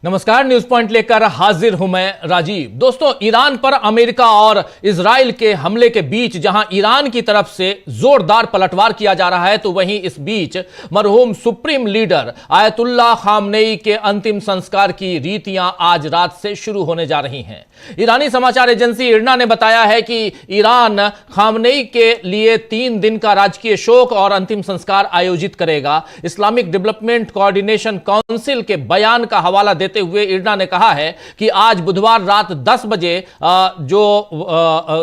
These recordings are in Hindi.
नमस्कार, न्यूज पॉइंट लेकर हाजिर हूं मैं राजीव। दोस्तों, ईरान पर अमेरिका और इजराइल के हमले के बीच जहां ईरान की तरफ से जोरदार पलटवार किया जा रहा है, तो वहीं इस बीच मरहूम सुप्रीम लीडर आयतुल्लाह खामनेई के अंतिम संस्कार की रीतियां आज रात से शुरू होने जा रही हैं। ईरानी समाचार एजेंसी इरना ने बताया है कि ईरान खामनेई के लिए 3 दिन का राजकीय शोक और अंतिम संस्कार आयोजित करेगा। इस्लामिक डेवलपमेंट कोऑर्डिनेशन काउंसिल के बयान का हवाला देते हुए इरना ने कहा है कि आज बुधवार रात 10 बजे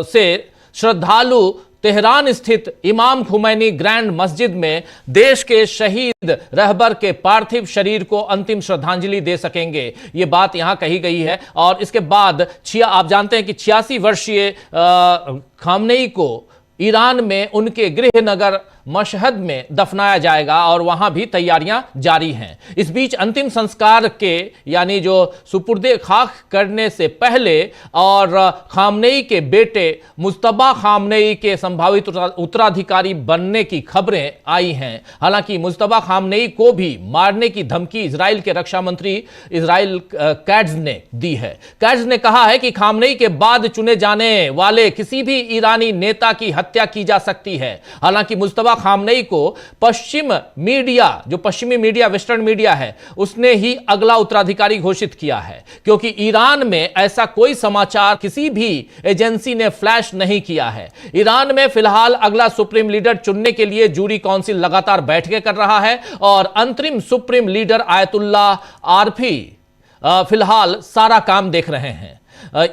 से श्रद्धालु तेहरान स्थित इमाम खुमैनी ग्रैंड मस्जिद में देश के शहीद रहबर के पार्थिव शरीर को अंतिम श्रद्धांजलि दे सकेंगे। यह बात यहां कही गई है। और इसके बाद आप जानते हैं कि 86 वर्षीय खामनेई को ईरान में उनके गृह नगर मशहद में दफनाया जाएगा और वहां भी तैयारियां जारी हैं। इस बीच अंतिम संस्कार के यानी जो सुपुर्दे खाक करने से पहले और खामनेई के बेटे मुज्तबा खामनेई के संभावित उत्तराधिकारी बनने की खबरें आई हैं। हालांकि मुज्तबा खामनेई को भी मारने की धमकी इजराइल के रक्षा मंत्री इजराइल कैट्ज ने दी है। कैट्ज ने कहा है कि खामनेई के बाद चुने जाने वाले किसी भी ईरानी नेता की हत्या की जा सकती है। हालांकि मुज्तबा खामनेई को पश्चिमी मीडिया वेस्टर्न मीडिया है, उसने ही अगला उत्तराधिकारी घोषित किया है, क्योंकि ईरान में ऐसा कोई समाचार किसी भी एजेंसी ने फ्लैश नहीं किया है। ईरान में फिलहाल अगला सुप्रीम लीडर चुनने के लिए जूरी काउंसिल लगातार बैठकें कर रहा है और अंतरिम सुप्रीम लीडर आयतुल्लाह आरफी फिलहाल सारा काम देख रहे हैं।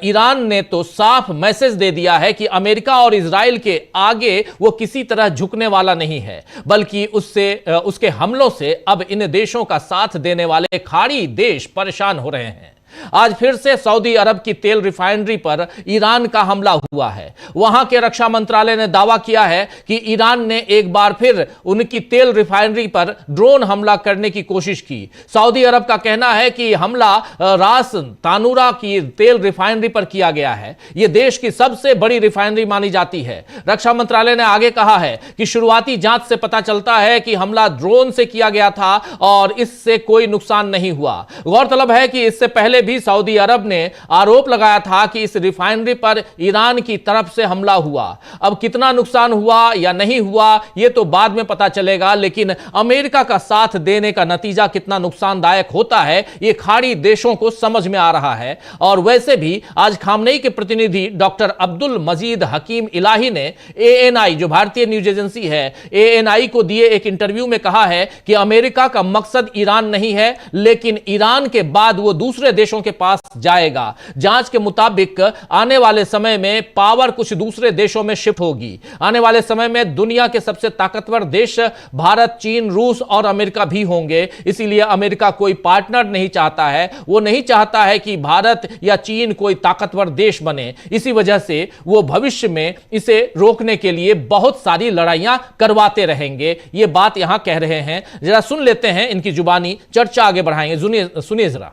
ईरान ने तो साफ मैसेज दे दिया है कि अमेरिका और इजराइल के आगे वो किसी तरह झुकने वाला नहीं है, बल्कि उसके हमलों से अब इन देशों का साथ देने वाले खाड़ी देश परेशान हो रहे हैं। आज फिर से सऊदी अरब की तेल रिफाइनरी पर ईरान का हमला हुआ है। वहां के रक्षा मंत्रालय ने दावा किया है कि ईरान ने एक बार फिर उनकी तेल रिफाइनरी पर ड्रोन हमला करने की कोशिश की। सऊदी अरब का कहना है कि हमला रास तानूरा की तेल रिफाइनरी पर किया गया है। यह देश की सबसे बड़ी रिफाइनरी मानी जाती है। रक्षा मंत्रालय ने आगे कहा है कि शुरुआती जांच से पता चलता है कि हमला ड्रोन से किया गया था और इससे कोई नुकसान नहीं हुआ। गौरतलब है कि इससे पहले भी सऊदी अरब ने आरोप लगाया था कि इस रिफाइनरी पर ईरान की तरफ से हमला हुआ। अब कितना नुकसान हुआ या नहीं हुआ यह तो बाद में पता चलेगा, लेकिन अमेरिका का साथ देने का नतीजा कितना नुकसानदायक होता है यह खाड़ी देशों को समझ में आ रहा है। और वैसे भी आज खामनेई के प्रतिनिधि डॉक्टर अब्दुल मजीद हकीम इलाही ने ANI जो भारतीय न्यूज एजेंसी है ANI को दिए एक इंटरव्यू में कहा है कि अमेरिका का मकसद ईरान नहीं है, लेकिन ईरान के बाद वो दूसरे देशों के पास जाएगा। जांच के मुताबिक आने वाले समय में पावर कुछ दूसरे देशों में शिफ्ट होगी। आने वाले समय में दुनिया के सबसे ताकतवर देश भारत, चीन, रूस और अमेरिका भी होंगे। इसीलिए अमेरिका कोई पार्टनर नहीं चाहता है। वो नहीं चाहता है कि भारत या चीन कोई ताकतवर देश बने। इसी वजह से वो भविष्य में इसे रोकने के लिए बहुत सारी लड़ाइयां करवाते रहेंगे। ये बात यहां कह रहे हैं। जरा सुन लेते हैं इनकी जुबानी, चर्चा आगे बढ़ाएंगे। सुनिए जरा।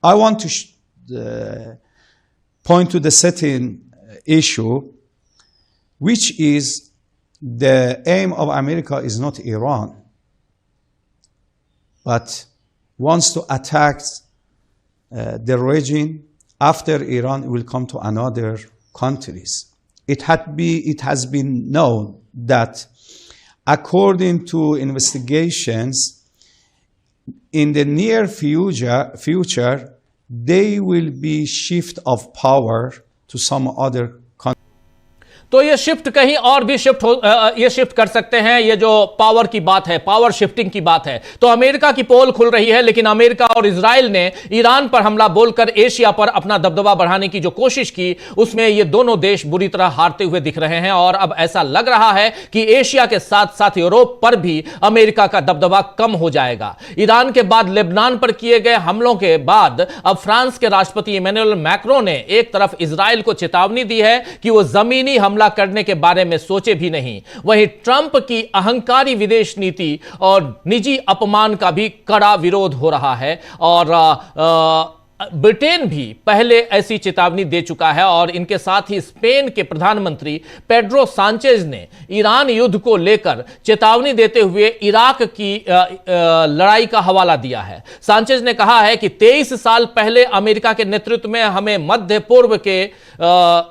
I want to point to the second issue, which is the aim of America is not Iran, but wants to attack the region after Iran will come to another countries. It has been known that according to investigations, in the near future, they will be shift of power to some other country. तो ये शिफ्ट कहीं और भी ये शिफ्ट कर सकते हैं। ये जो पावर की बात है, पावर शिफ्टिंग की बात है, तो अमेरिका की पोल खुल रही है। लेकिन अमेरिका और इजराइल ने ईरान पर हमला बोलकर एशिया पर अपना दबदबा बढ़ाने की जो कोशिश की, उसमें ये दोनों देश बुरी तरह हारते हुए दिख रहे हैं। और अब ऐसा लग रहा है कि एशिया के साथ साथ यूरोप पर भी अमेरिका का दबदबा कम हो जाएगा। ईरान के बाद लेबनान पर किए गए हमलों के बाद अब फ्रांस के राष्ट्रपति इमैनुअल मैक्रों ने एक तरफ इजराइल को चेतावनी दी है कि वो जमीनी हमला करने के बारे में सोचे भी नहीं। वहीं ट्रंप की अहंकारी विदेश नीति और निजी अपमान का भी कड़ा विरोध हो रहा है। और ब्रिटेन भी पहले ऐसी चेतावनी दे चुका है और इनके साथ ही स्पेन के प्रधानमंत्री पेड्रो सांचेज ने ईरान युद्ध को लेकर चेतावनी देते हुए इराक की लड़ाई का हवाला दिया है। सांचेज ने कहा है कि 23 साल पहले अमेरिका के नेतृत्व में हमें मध्य पूर्व के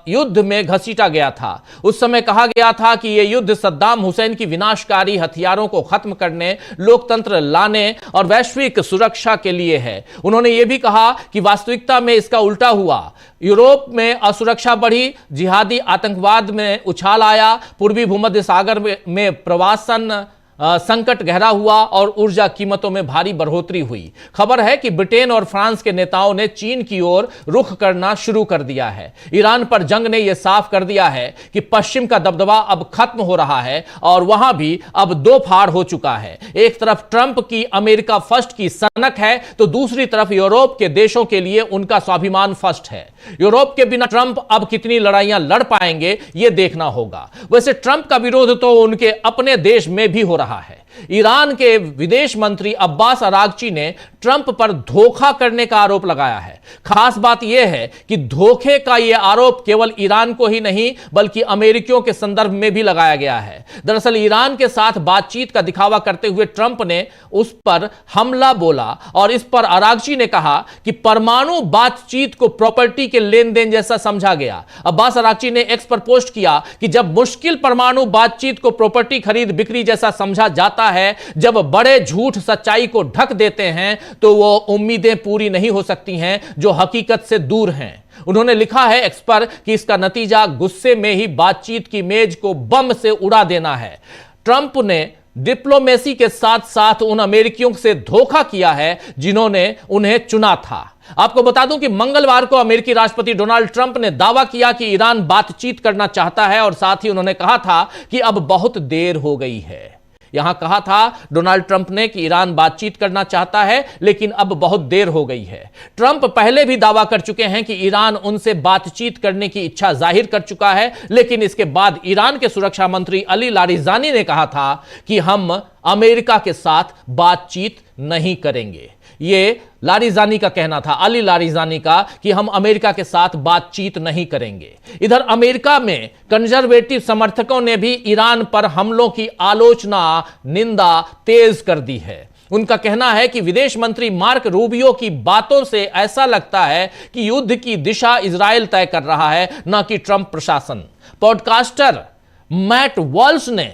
युद्ध में घसीटा गया था। उस समय कहा गया था कि यह युद्ध सद्दाम हुसैन की विनाशकारी हथियारों को खत्म करने, लोकतंत्र लाने और वैश्विक सुरक्षा के लिए है। उन्होंने यह भी कहा कि वास्तविकता में इसका उल्टा हुआ। यूरोप में असुरक्षा बढ़ी, जिहादी आतंकवाद में उछाल आया, पूर्वी भूमध्य सागर में प्रवासन संकट गहरा हुआ और ऊर्जा कीमतों में भारी बढ़ोतरी हुई। खबर है कि ब्रिटेन और फ्रांस के नेताओं ने चीन की ओर रुख करना शुरू कर दिया है। ईरान पर जंग ने यह साफ कर दिया है कि पश्चिम का दबदबा अब खत्म हो रहा है और वहां भी अब दो फाड़ हो चुका है। एक तरफ ट्रंप की अमेरिका फर्स्ट की सनक है तो दूसरी तरफ यूरोप के देशों के लिए उनका स्वाभिमान फर्स्ट है। यूरोप के बिना ट्रंप अब कितनी लड़ाइयां लड़ पाएंगे यह देखना होगा। वैसे ट्रंप का विरोध तो उनके अपने देश में भी हो रहा है। ईरान के विदेश मंत्री अब्बास अरागची ने ट्रंप पर धोखा करने का आरोप लगाया है। खास बात यह है कि धोखे का यह आरोप केवल ईरान को ही नहीं बल्कि अमेरिकियों के संदर्भ में भी लगाया गया है। दरअसल ईरान के साथ बातचीत का दिखावा करते हुए ट्रंप ने उस पर हमला बोला और इस पर अरागची ने कहा कि परमाणु बातचीत को प्रॉपर्टी के लेन देन जैसा समझा गया। अब्बास अरागची ने एक्स पर पोस्ट किया कि जब मुश्किल परमाणु बातचीत को प्रॉपर्टी खरीद बिक्री जैसा समझा जाता है, जब बड़े झूठ सच्चाई को ढक देते हैं तो वो उम्मीदें पूरी नहीं हो सकती हैं जो हकीकत से दूर हैं। उन्होंने लिखा है एक्स पर कि इसका नतीजा गुस्से में ही बातचीत की मेज को बम से उड़ा देना है। ट्रंप ने डिप्लोमेसी के साथ साथ उन अमेरिकियों से धोखा किया है जिन्होंने उन्हें चुना था। आपको बता दूं कि मंगलवार को अमेरिकी राष्ट्रपति डोनाल्ड ट्रंप ने दावा किया कि ईरान बातचीत करना चाहता है और साथ ही उन्होंने कहा था कि अब बहुत देर हो गई है। यहां कहा था डोनाल्ड ट्रंप ने कि ईरान बातचीत करना चाहता है लेकिन अब बहुत देर हो गई है। ट्रंप पहले भी दावा कर चुके हैं कि ईरान उनसे बातचीत करने की इच्छा जाहिर कर चुका है, लेकिन इसके बाद ईरान के सुरक्षा मंत्री अली लारिजानी ने कहा था कि हम अमेरिका के साथ बातचीत नहीं करेंगे। यह लारिजानी का कहना था, अली लारिजानी का, कि हम अमेरिका के साथ बातचीत नहीं करेंगे। इधर अमेरिका में कंजर्वेटिव समर्थकों ने भी ईरान पर हमलों की आलोचना, निंदा तेज कर दी है। उनका कहना है कि विदेश मंत्री मार्क रूबियो की बातों से ऐसा लगता है कि युद्ध की दिशा इजराइल तय कर रहा है, न कि ट्रंप प्रशासन। पॉडकास्टर मैट वॉल्स ने,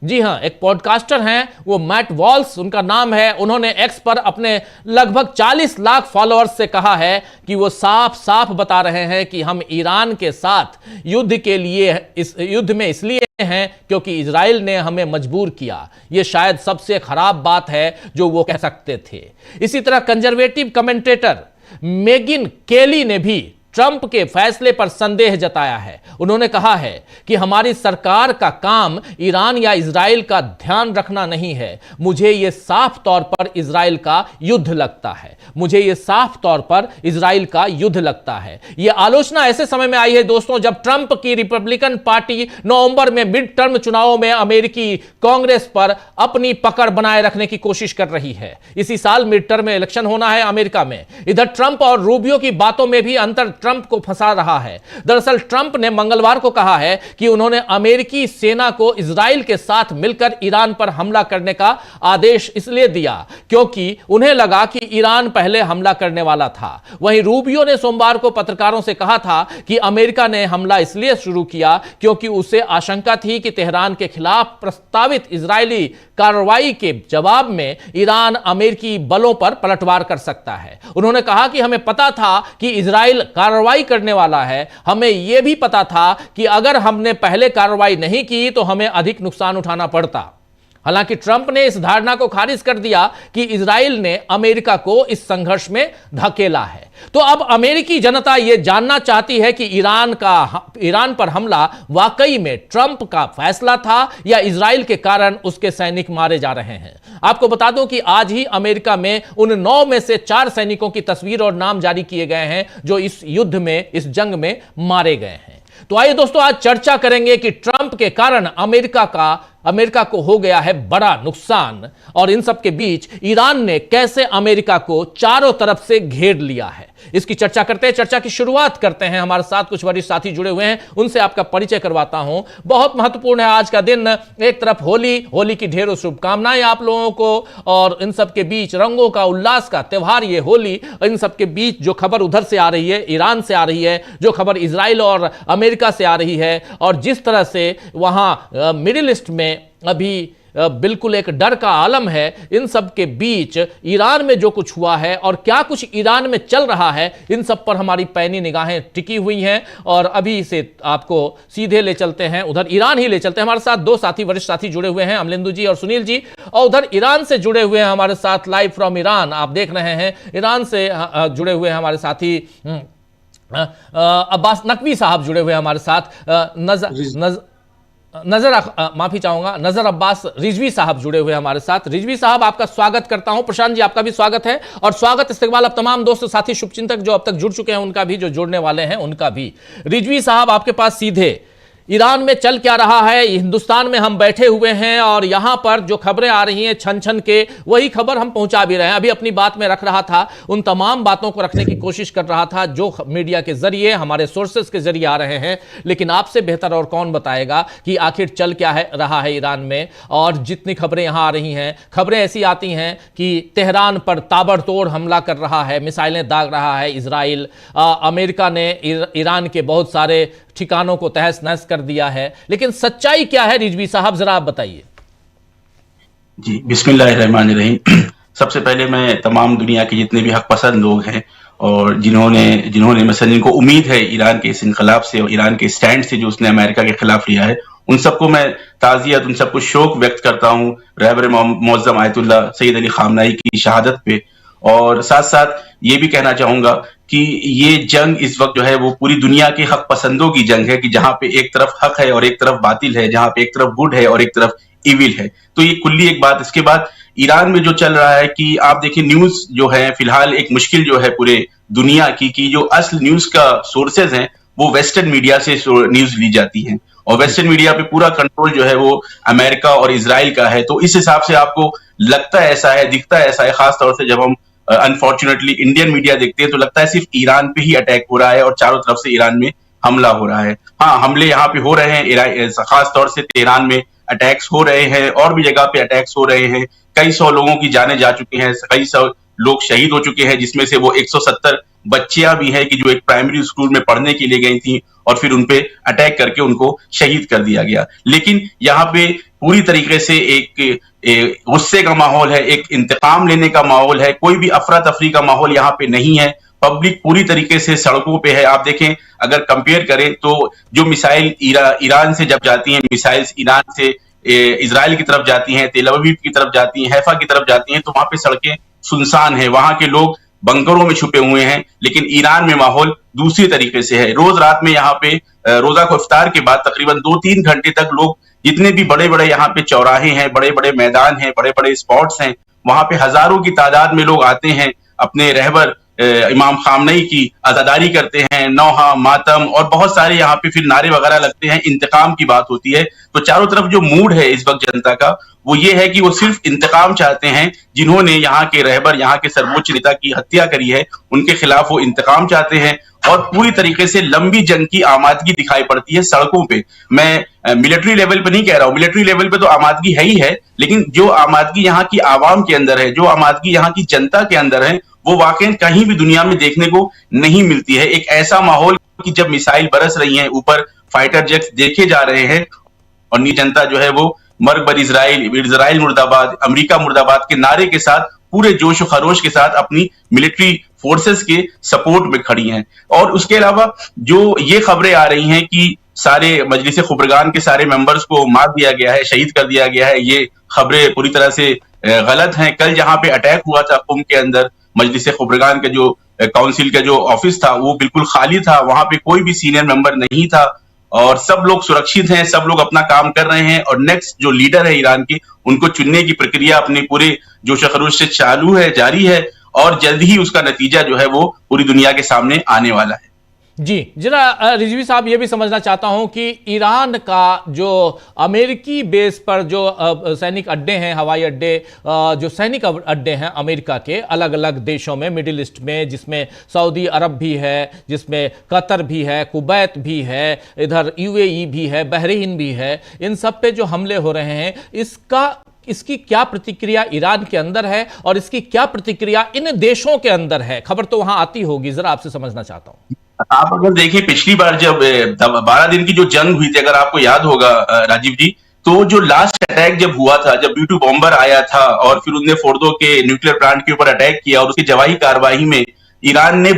जी हां, एक पॉडकास्टर हैं वो मैट वॉल्स उनका नाम है, उन्होंने एक्स पर अपने लगभग 40 लाख फॉलोअर्स से कहा है कि वो साफ साफ बता रहे हैं कि हम ईरान के साथ युद्ध के लिए, इस युद्ध में इसलिए हैं क्योंकि इजराइल ने हमें मजबूर किया। यह शायद सबसे खराब बात है जो वो कह सकते थे। इसी तरह कंजर्वेटिव कमेंटेटर मेगिन केली ने भी ट्रंप के फैसले पर संदेह जताया है। उन्होंने कहा है कि हमारी सरकार का काम ईरान या इजराइल का ध्यान रखना नहीं है। मुझे यह साफ तौर पर इजराइल का युद्ध लगता है। मुझे यह साफ तौर पर इजराइल का युद्ध लगता है। यह आलोचना ऐसे समय में आई है दोस्तों जब ट्रंप की रिपब्लिकन पार्टी नवंबर में मिड टर्म चुनावों में अमेरिकी कांग्रेस पर अपनी पकड़ बनाए रखने की कोशिश कर रही है। इसी साल मिड टर्म में इलेक्शन होना है अमेरिका में। इधर ट्रंप और रूबियो की बातों में भी अंतर ट्रंप को फंसा रहा है। दरअसल ट्रंप ने मंगलवार को कहा है कि उन्होंने अमेरिकी सेना को इजराइल के साथ मिलकर ईरान पर हमला करने का आदेश इसलिए दिया क्योंकि उन्हें लगा कि ईरान पहले हमला करने वाला था। वहीं रूबियो ने सोमवार को पत्रकारों से कहा था कि अमेरिका ने हमला इसलिए शुरू किया क्योंकि उसे आशंका थी कि तेहरान के खिलाफ प्रस्तावित इजरायली कार्रवाई के जवाब में ईरान अमेरिकी बलों पर पलटवार कर सकता है। उन्होंने कहा कि हमें पता था कि इजराइल कार्रवाई करने वाला है। हमें यह भी पता था कि अगर हमने पहले कार्रवाई नहीं की तो हमें अधिक नुकसान उठाना पड़ता। हालांकि ट्रंप ने इस धारणा को खारिज कर दिया कि इजराइल ने अमेरिका को इस संघर्ष में धकेला है। तो अब अमेरिकी जनता यह जानना चाहती है कि ईरान पर हमला वाकई में ट्रंप का फैसला था या इजराइल के कारण उसके सैनिक मारे जा रहे हैं। आपको बता दूं कि आज ही अमेरिका में उन 9 में से 4 सैनिकों की तस्वीर और नाम जारी किए गए हैं जो इस युद्ध में, इस जंग में मारे गए हैं। तो आइए दोस्तों आज चर्चा करेंगे कि ट्रंप के कारण अमेरिका का अमेरिका को हो गया है बड़ा नुकसान और इन सब के बीच ईरान ने कैसे अमेरिका को चारों तरफ से घेर लिया है, इसकी चर्चा करते हैं। चर्चा की शुरुआत करते हैं। हमारे साथ कुछ वरिष्ठ साथी जुड़े हुए हैं, उनसे आपका परिचय करवाता हूं। बहुत महत्वपूर्ण है आज का दिन। एक तरफ होली की ढेरों शुभकामनाएं आप लोगों को, और इन सब के बीच रंगों का उल्लास का त्यौहार ये होली। इन सब के बीच जो खबर उधर से आ रही है, ईरान से आ रही है, जो खबर इजराइल और अमेरिका से आ रही है, और जिस तरह से वहां मिडिल ईस्ट में अभी बिल्कुल एक डर का आलम है, इन सब के बीच ईरान में जो कुछ हुआ है और क्या कुछ ईरान में चल रहा है, इन सब पर हमारी पैनी निगाहें टिकी हुई हैं। और अभी से आपको सीधे ले चलते हैं, उधर ईरान ही ले चलते हैं। हमारे साथ दो साथी, वरिष्ठ साथी जुड़े हुए हैं, अमलिंदु जी और सुनील जी, और उधर ईरान से जुड़े हुए हैं हमारे साथ लाइव फ्रॉम ईरान। आप देख रहे हैं ईरान से जुड़े हुए हैं हमारे साथी अब्बास नकवी साहब जुड़े हुए हैं हमारे साथ। माफी चाहूंगा, नजर अब्बास रिजवी साहब जुड़े हुए हमारे साथ। रिजवी साहब, आपका स्वागत करता हूं। प्रशांत जी, आपका भी स्वागत है, और स्वागत इस्तेकबाल अब तमाम दोस्त साथी शुभचिंतक जो अब तक जुड़ चुके हैं उनका भी, जो जुड़ने वाले हैं उनका भी। रिजवी साहब, आपके पास सीधे ईरान में चल क्या रहा है। हिंदुस्तान में हम बैठे हुए हैं और यहां पर जो खबरें आ रही हैं छन छन के, वही खबर हम पहुंचा भी रहे हैं। अभी अपनी बात में रख रहा था, उन तमाम बातों को रखने की कोशिश कर रहा था जो मीडिया के जरिए, हमारे सोर्सेस के जरिए आ रहे हैं। लेकिन आपसे बेहतर और कौन बताएगा कि आखिर चल क्या है रहा है ईरान में। और जितनी खबरें यहां आ रही हैं, खबरें ऐसी आती हैं कि तेहरान पर ताबड़तोड़ हमला कर रहा है, मिसाइलें दाग रहा है इजराइल। अमेरिका ने ईरान के बहुत सारे ठिकानों को तहस नहस कर दिया है। लेकिन सच्चाई क्या है रिजवी साहब, जरा आप बताइए। जी, बिस्मिल्लाहिर्रहमानिर्रहीम। सबसे पहले मैं तमाम दुनिया के जितने भी हक पसंद लोग हैं और जिन्होंने मसलन जिनको उम्मीद है ईरान के इस इनकलाब से और ईरान के स्टैंड से जो उसने अमेरिका के खिलाफ लिया है, उन सबको मैं ताज़ियत, उन सबको शोक व्यक्त करता हूँ रहबर मुअज़्ज़म आयतुल्लाह सैयद अली ख़ामनेई की शहादत पे। और साथ साथ ये भी कहना चाहूंगा कि ये जंग इस वक्त जो है वो पूरी दुनिया के हक पसंदों की जंग है, कि जहां पे एक तरफ हक है और एक तरफ बातिल है, जहां पे एक तरफ गुड है और एक तरफ इविल है। तो ये कुल्ली एक बात। इसके बाद ईरान में जो चल रहा है कि आप देखिए, न्यूज जो है फिलहाल एक मुश्किल जो है पूरे दुनिया की, कि जो असल न्यूज का सोर्सेज हैं वो वेस्टर्न मीडिया से न्यूज ली जाती हैं, और वेस्टर्न मीडिया पे पूरा कंट्रोल जो है वो अमेरिका और इजराइल का है। तो इस हिसाब से आपको लगता ऐसा है, दिखता ऐसा है, खासतौर से जब हम अनफॉर्चुनेटली इंडियन मीडिया देखते हैं तो लगता है सिर्फ ईरान पे ही अटैक हो रहा है और चारों तरफ से ईरान में हमला हो रहा है। हाँ, हमले यहाँ पे हो रहे हैं, खासतौर से तेहरान में अटैक्स हो रहे हैं और भी जगह पे अटैक्स हो रहे हैं। कई सौ लोगों की जानें जा चुकी हैं, कई सौ लोग शहीद हो चुके हैं, जिसमें से वो 170 बच्चियां भी हैं कि जो एक प्राइमरी स्कूल में पढ़ने के लिए गई थी और फिर उनपे अटैक करके उनको शहीद कर दिया गया। लेकिन यहाँ पे पूरी तरीके से एक गुस्से का माहौल है, एक इंतकाम लेने का माहौल है, कोई भी अफरा तफरी का माहौल यहाँ पे नहीं है। पब्लिक पूरी तरीके से सड़कों पे है। आप देखें, अगर कंपेयर करें तो जो मिसाइल ईरान से जब जाती हैं, मिसाइल ईरान से इजराइल की तरफ जाती हैं, तेल अवीव की तरफ जाती हैं, हैफा की तरफ जाती हैं, तो वहां पे सड़कें सुनसान है, वहां के लोग बंकरों में छुपे हुए हैं। लेकिन ईरान में माहौल दूसरी तरीके से है। रोज रात में यहाँ पे रोजा को इफ्तार के बाद तकरीबन 2-3 घंटे तक लोग, जितने भी बड़े बड़े यहाँ पे चौराहे हैं, बड़े बड़े मैदान हैं, बड़े बड़े स्पॉट्स हैं, वहां पे हजारों की तादाद में लोग आते हैं, अपने रहबर इमाम खामनेई की अज़ादारी करते हैं, नौहा, मातम और बहुत सारे यहाँ पे फिर नारे वगैरह लगते हैं, इंतकाम की बात होती है। तो चारों तरफ जो मूड है इस वक्त जनता का, वो ये है कि वो सिर्फ इंतकाम चाहते हैं। जिन्होंने यहाँ के रहबर, यहाँ के सर्वोच्च नेता की हत्या करी है, उनके खिलाफ वो इंतकाम चाहते हैं। और पूरी तरीके से लंबी जंग की आमादगी दिखाई पड़ती है सड़कों पे। मैं मिलिट्री लेवल पे नहीं कह रहा हूँ, मिलिट्री लेवल पे तो आमादगी है ही है, लेकिन जो आमादगी यहाँ की आवाम के अंदर है, जो आमादगी यहाँ की जनता के अंदर है, वो वाकई कहीं भी दुनिया में देखने को नहीं मिलती है। एक ऐसा माहौल कि जब मिसाइल बरस रही हैं, ऊपर फाइटर जेट्स देखे जा रहे हैं और नी जनता जो है वो मर्ग बर इजराइल, इजराइल मुर्दाबाद, अमेरिका मुर्दाबाद के नारे के साथ पूरे जोश और खरोश के साथ अपनी मिलिट्री फोर्सेस के सपोर्ट में खड़ी हैं। और उसके अलावा जो ये खबरें आ रही हैं कि सारे मजलिस खुबरगान के सारे मेंबर्स को मार दिया गया है, शहीद कर दिया गया है, ये खबरें पूरी तरह से गलत हैं। कल जहां पे अटैक हुआ था कुम के अंदर, मजलिस खुबरगान के जो काउंसिल का जो ऑफिस था वो बिल्कुल खाली था, वहां पे कोई भी सीनियर मेंबर नहीं था और सब लोग सुरक्षित हैं, सब लोग अपना काम कर रहे हैं। और नेक्स्ट जो लीडर है ईरान की, उनको चुनने की प्रक्रिया अपने पूरे जोश खरोश से चालू है, जारी है, और जल्द ही उसका नतीजा जो है वो पूरी दुनिया के सामने आने वाला है। जी जरा रिजवी साहब ये भी समझना चाहता हूं कि ईरान का जो अमेरिकी बेस पर जो सैनिक अड्डे हैं, हवाई अड्डे, जो सैनिक अड्डे हैं अमेरिका के अलग अलग देशों में, मिडिल ईस्ट में, जिसमें सऊदी अरब भी है, जिसमें कतर भी है, कुवैत भी है, इधर यूएई भी है, बहरीन भी है, इन सब पे जो हमले हो रहे हैं, इसकी क्या प्रतिक्रिया ईरान के अंदर है और इसकी क्या प्रतिक्रिया इन देशों के अंदर है? खबर तो वहां आती होगी, जरा आपसे समझना चाहता हूं। आप अगर देखिए पिछली बार जब 12 दिन की जो जंग हुई थी, अगर आपको याद होगा राजीव जी, तो जो लास्ट अटैक जब हुआ था, जब B-2 बॉम्बर आया था और फिर उनने फोर्दो के न्यूक्लियर प्लांट के ऊपर अटैक किया और उसकी जवाही कार्रवाई में ईरान ने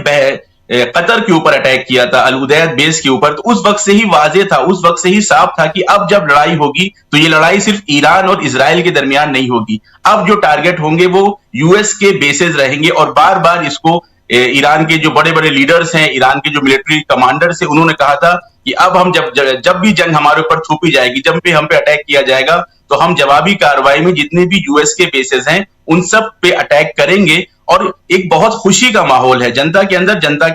कतर के ऊपर अटैक किया था, अल उदैद बेस के ऊपर, तो उस वक्त से ही वाजे था, उस वक्त से ही साफ था कि अब जब लड़ाई होगी तो ये लड़ाई सिर्फ ईरान और इजराइल के दरमियान नहीं होगी। अब जो टारगेट होंगे वो यूएस के बेसेस रहेंगे और बार बार इसको ईरान के जो बड़े बड़े लीडर्स हैं, ईरान के जो मिलिट्री कमांडर्स हैं, उन्होंने कहा था कि अब हम जब भी जंग हमारे ऊपर थोपी जाएगी, जब भी हम पे अटैक किया जाएगा, तो हम जवाबी कार्रवाई में जितने भी यूएस के बेसेस हैं उन सब पे अटैक करेंगे। और एक बहुत खुशी का माहौल है जनता के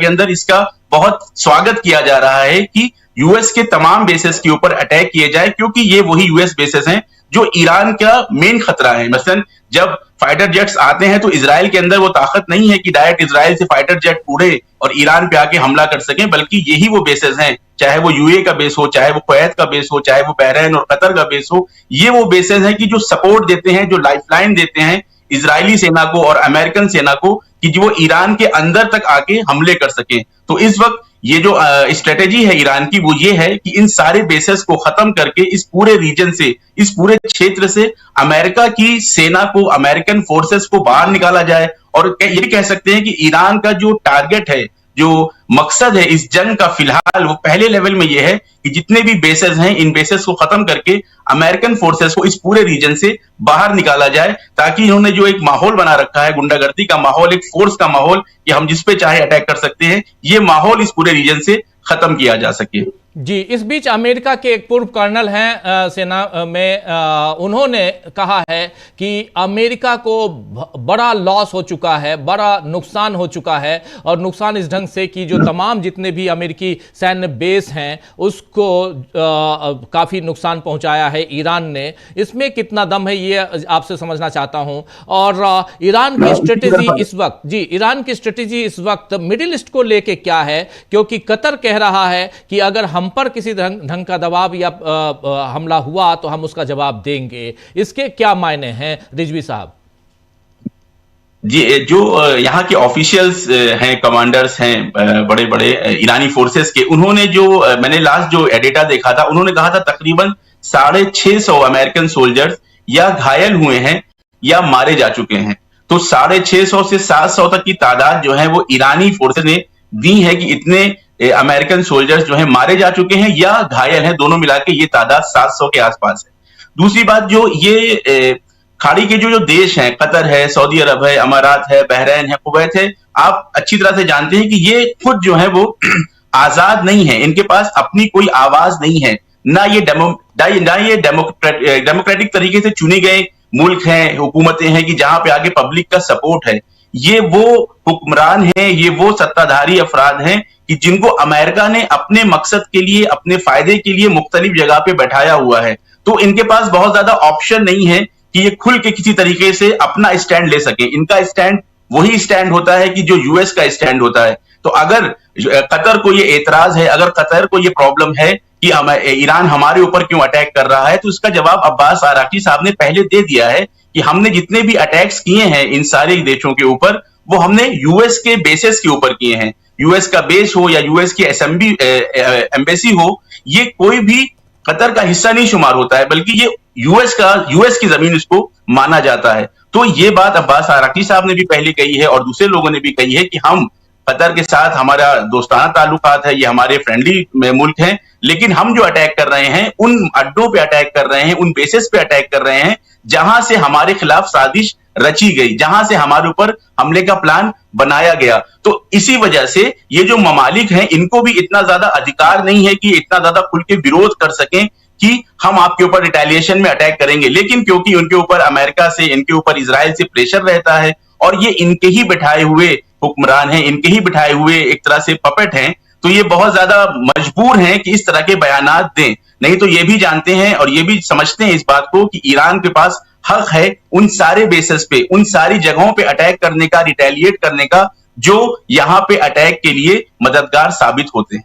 अंदर इसका बहुत स्वागत किया जा रहा है कि यूएस के तमाम बेसेस के ऊपर अटैक किए जाए, क्योंकि ये वही यूएस बेसेस हैं जो ईरान का मेन खतरा है। मसलन जब फाइटर जेट्स आते हैं तो इजराइल के अंदर वो ताकत नहीं है कि डायरेक्ट इजराइल से फाइटर जेट उड़े और ईरान पे आके हमला कर सकें, बल्कि यही वो बेसेस हैं, चाहे वो यूएई का बेस हो, चाहे वो कुवैत का बेस हो, चाहे वो बहरीन और कतर का बेस हो, ये वो बेसेस हैं कि जो सपोर्ट देते हैं, जो लाइफलाइन देते हैं इजरायली सेना को और अमेरिकन सेना को कि वो ईरान के अंदर तक आके हमले कर सकें। तो इस वक्त ये जो स्ट्रेटेजी है ईरान की, वो ये है कि इन सारे बेसेस को खत्म करके इस पूरे रीजन से, इस पूरे क्षेत्र से अमेरिका की सेना को, अमेरिकन फोर्सेस को बाहर निकाला जाए। और ये कह सकते हैं कि ईरान का जो टारगेट है, जो मकसद है इस जंग का, फिलहाल वो पहले लेवल में ये है कि जितने भी बेसेस हैं, इन बेसेस को खत्म करके अमेरिकन फोर्सेस को इस पूरे रीजन से बाहर निकाला जाए, ताकि इन्होंने जो एक माहौल बना रखा है, गुंडागर्दी का माहौल, एक फोर्स का माहौल कि हम जिस पे चाहे अटैक कर सकते हैं, ये माहौल इस पूरे रीजन से खत्म किया जा सके। जी, इस बीच अमेरिका के एक पूर्व कर्नल हैं सेना में, उन्होंने कहा है कि अमेरिका को बड़ा लॉस हो चुका है, बड़ा नुकसान हो चुका है, और नुकसान इस ढंग से कि जो तमाम जितने भी अमेरिकी सैन्य बेस हैं उसको काफ़ी नुकसान पहुंचाया है ईरान ने। इसमें कितना दम है ये आपसे समझना चाहता हूं। और ईरान की स्ट्रेटेजी इस वक्त, जी ईरान की स्ट्रेटेजी इस वक्त मिडिल ईस्ट को लेके क्या है? क्योंकि कतर कह रहा है कि अगर हम पर किसी ढंग का दबाव या हमला हुआ तो हम उसका जवाब देंगे। इसके क्या मायने हैं रिजवी साहब? जी, जो यहाँ के ऑफिशियल्स हैं, कमांडर्स हैं बड़े बड़े ईरानी फोर्सेस के, उन्होंने जो मैंने लास्ट जो डेटा देखा था, उन्होंने कहा था तकरीबन 650 अमेरिकन सोल्जर्स या घायल हुए हैं या मारे जा चुके हैं। तो 650 से 700 तक की तादाद जो है वो ईरानी फोर्सेस ने दी है कि इतने अमेरिकन सोल्जर्स जो हैं मारे जा चुके हैं या घायल हैं, दोनों मिला के ये तादाद 700 के आसपास है। दूसरी बात, जो ये खाड़ी के जो देश हैं, कतर है, सऊदी अरब है, अमारात है, बहरीन है, कुवैत है, आप अच्छी तरह से जानते हैं कि ये खुद जो है वो आजाद नहीं है, इनके पास अपनी कोई आवाज नहीं है, ना ये डेमोक्रेटिक तरीके से चुने गए मुल्क हैं, हुकूमतें हैं कि जहां पे आगे पब्लिक का सपोर्ट है। ये वो हुक्मरान हैं, ये वो सत्ताधारी अफराद हैं कि जिनको अमेरिका ने अपने मकसद के लिए, अपने फायदे के लिए मुख्तलिफ जगह पे बैठाया हुआ है। तो इनके पास बहुत ज्यादा ऑप्शन नहीं है कि ये खुल के किसी तरीके से अपना स्टैंड ले सके। इनका स्टैंड वही स्टैंड होता है कि जो यूएस का स्टैंड होता है। तो अगर कतर को ये एतराज है, अगर कतर को ये प्रॉब्लम है कि ईरान हमारे ऊपर क्यों अटैक कर रहा है, तो इसका जवाब अब्बास आराकी साहब ने पहले दे दिया है कि हमने जितने भी अटैक्स किए हैं इन सारे देशों के ऊपर, वो हमने यूएस के बेसिस के ऊपर किए हैं। यूएस का बेस हो या यूएस की एम्बेसी हो, ये कोई भी कतर का हिस्सा नहीं शुमार होता है, बल्कि ये यूएस की जमीन इसको माना जाता है। तो ये बात अब्बास आराकी साहब ने भी पहले कही है और दूसरे लोगों ने भी कही है कि हम कतर के साथ हमारा दोस्ताना ताल्लुकात है, ये हमारे फ्रेंडली मुल्क हैं, लेकिन हम जो अटैक कर रहे हैं उन अड्डों पे अटैक कर रहे हैं, उन बेसिस पे अटैक कर रहे हैं जहां से हमारे खिलाफ साजिश रची गई, जहां से हमारे ऊपर हमले का प्लान बनाया गया। तो इसी वजह से ये जो ममालिक हैं, इनको भी इतना ज्यादा अधिकार नहीं है कि इतना ज्यादा खुल के विरोध कर सकें कि हम आपके ऊपर रिटेलिएशन में अटैक करेंगे। लेकिन क्योंकि उनके ऊपर अमेरिका से, इनके ऊपर इजराइल से प्रेशर रहता है और ये इनके ही बिठाए हुए हुक्मरान हैं, इनके ही बिठाए हुए एक तरह से पपेट हैं, तो ये बहुत ज्यादा मजबूर हैं कि इस तरह के बयानात दें, नहीं तो ये भी जानते हैं और ये भी समझते हैं इस बात को कि ईरान के पास हक है उन सारे बेसिस पे, उन सारी जगहों पे अटैक करने का, रिटेलिएट करने का, जो यहां पे अटैक के लिए मददगार साबित होते हैं।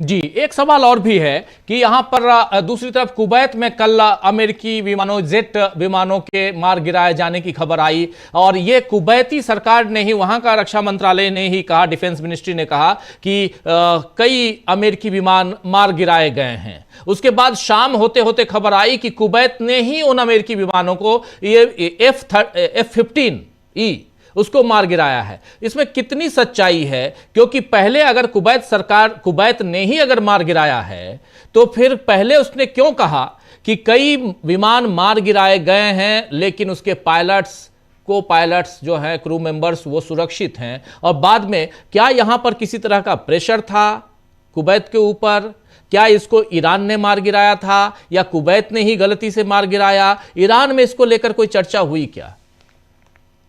जी, एक सवाल और भी है कि यहां पर दूसरी तरफ कुवैत में कल अमेरिकी विमानों, जेट विमानों के मार गिराए जाने की खबर आई और ये कुवैती सरकार ने ही, वहां का रक्षा मंत्रालय ने ही कहा, डिफेंस मिनिस्ट्री ने कहा कि कई अमेरिकी विमान मार गिराए गए हैं। उसके बाद शाम होते होते खबर आई कि कुवैत ने ही उन अमेरिकी विमानों को, ये F-15E उसको मार गिराया है। इसमें कितनी सच्चाई है? क्योंकि पहले अगर कुवैत ने ही अगर मार गिराया है तो फिर पहले उसने क्यों कहा कि कई विमान मार गिराए गए हैं लेकिन उसके पायलट्स जो हैं, क्रू मेंबर्स, वो सुरक्षित हैं? और बाद में क्या यहां पर किसी तरह का प्रेशर था कुवैत के ऊपर? क्या इसको ईरान ने मार गिराया था या कुवैत ने ही गलती से मार गिराया? ईरान में इसको लेकर कोई चर्चा हुई क्या?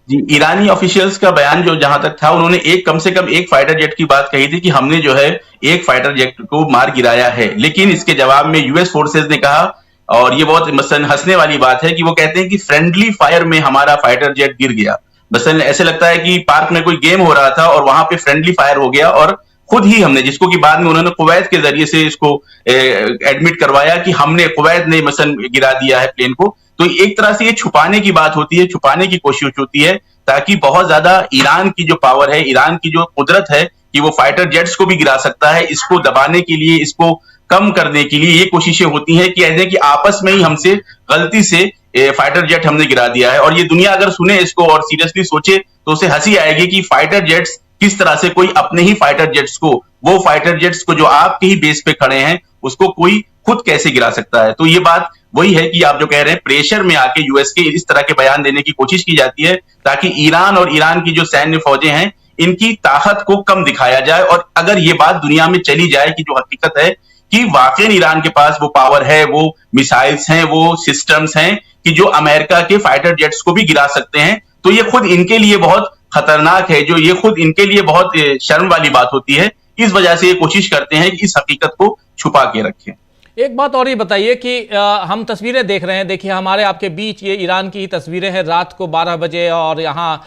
जी, ईरानी ऑफिशियल्स का बयान जो जहां तक था, उन्होंने कम से कम एक फाइटर जेट की बात कही थी कि हमने जो है एक फाइटर जेट को मार गिराया है, लेकिन इसके जवाब में यूएस फोर्सेस ने कहा, और ये बहुत मसलन हंसने वाली बात है कि वो कहते हैं कि फ्रेंडली फायर में हमारा फाइटर जेट गिर गया। मसलन ऐसे लगता है कि पार्क में कोई गेम हो रहा था और वहां पे फ्रेंडली फायर हो गया और खुद ही हमने, जिसको कि बाद में उन्होंने कुवैत के जरिए से इसको एडमिट करवाया कि कुवैत ने मसलन गिरा दिया है प्लेन को। तो एक तरह से ये छुपाने की बात होती है, छुपाने की कोशिश होती है, ताकि बहुत ज्यादा ईरान की जो पावर है, ईरान की जो कुदरत है कि वो फाइटर जेट्स को भी गिरा सकता है, इसको दबाने के लिए, इसको कम करने के लिए ये कोशिशें होती हैं कि ऐसे कि आपस में ही हमसे गलती से फाइटर जेट हमने गिरा दिया है। और ये दुनिया अगर सुने इसको और सीरियसली सोचे तो उसे हंसी आएगी कि फाइटर जेट्स किस तरह से कोई अपने ही फाइटर जेट्स को, वो फाइटर जेट्स को जो आपके ही बेस पे खड़े हैं, उसको कोई खुद कैसे गिरा सकता है। तो ये बात वही है कि आप जो कह रहे हैं, प्रेशर में आके यूएस के इस तरह के बयान देने की कोशिश की जाती है ताकि ईरान और ईरान की जो सैन्य फौजें हैं, इनकी ताकत को कम दिखाया जाए। और अगर ये बात दुनिया में चली जाए कि जो हकीकत है कि वाकई ईरान के पास वो पावर है, वो मिसाइल्स हैं, वो सिस्टम्स हैं कि जो अमेरिका के फाइटर जेट्स को भी गिरा सकते हैं, तो ये खुद इनके लिए बहुत खतरनाक है, जो ये खुद इनके लिए बहुत शर्म वाली बात होती है। इस वजह से ये कोशिश करते हैं कि इस हकीकत को छुपा के रखें। एक बात और ये बताइए कि हम तस्वीरें देख रहे हैं, देखिए हमारे आपके बीच ये ईरान की तस्वीरें हैं, रात को 12 बजे और यहाँ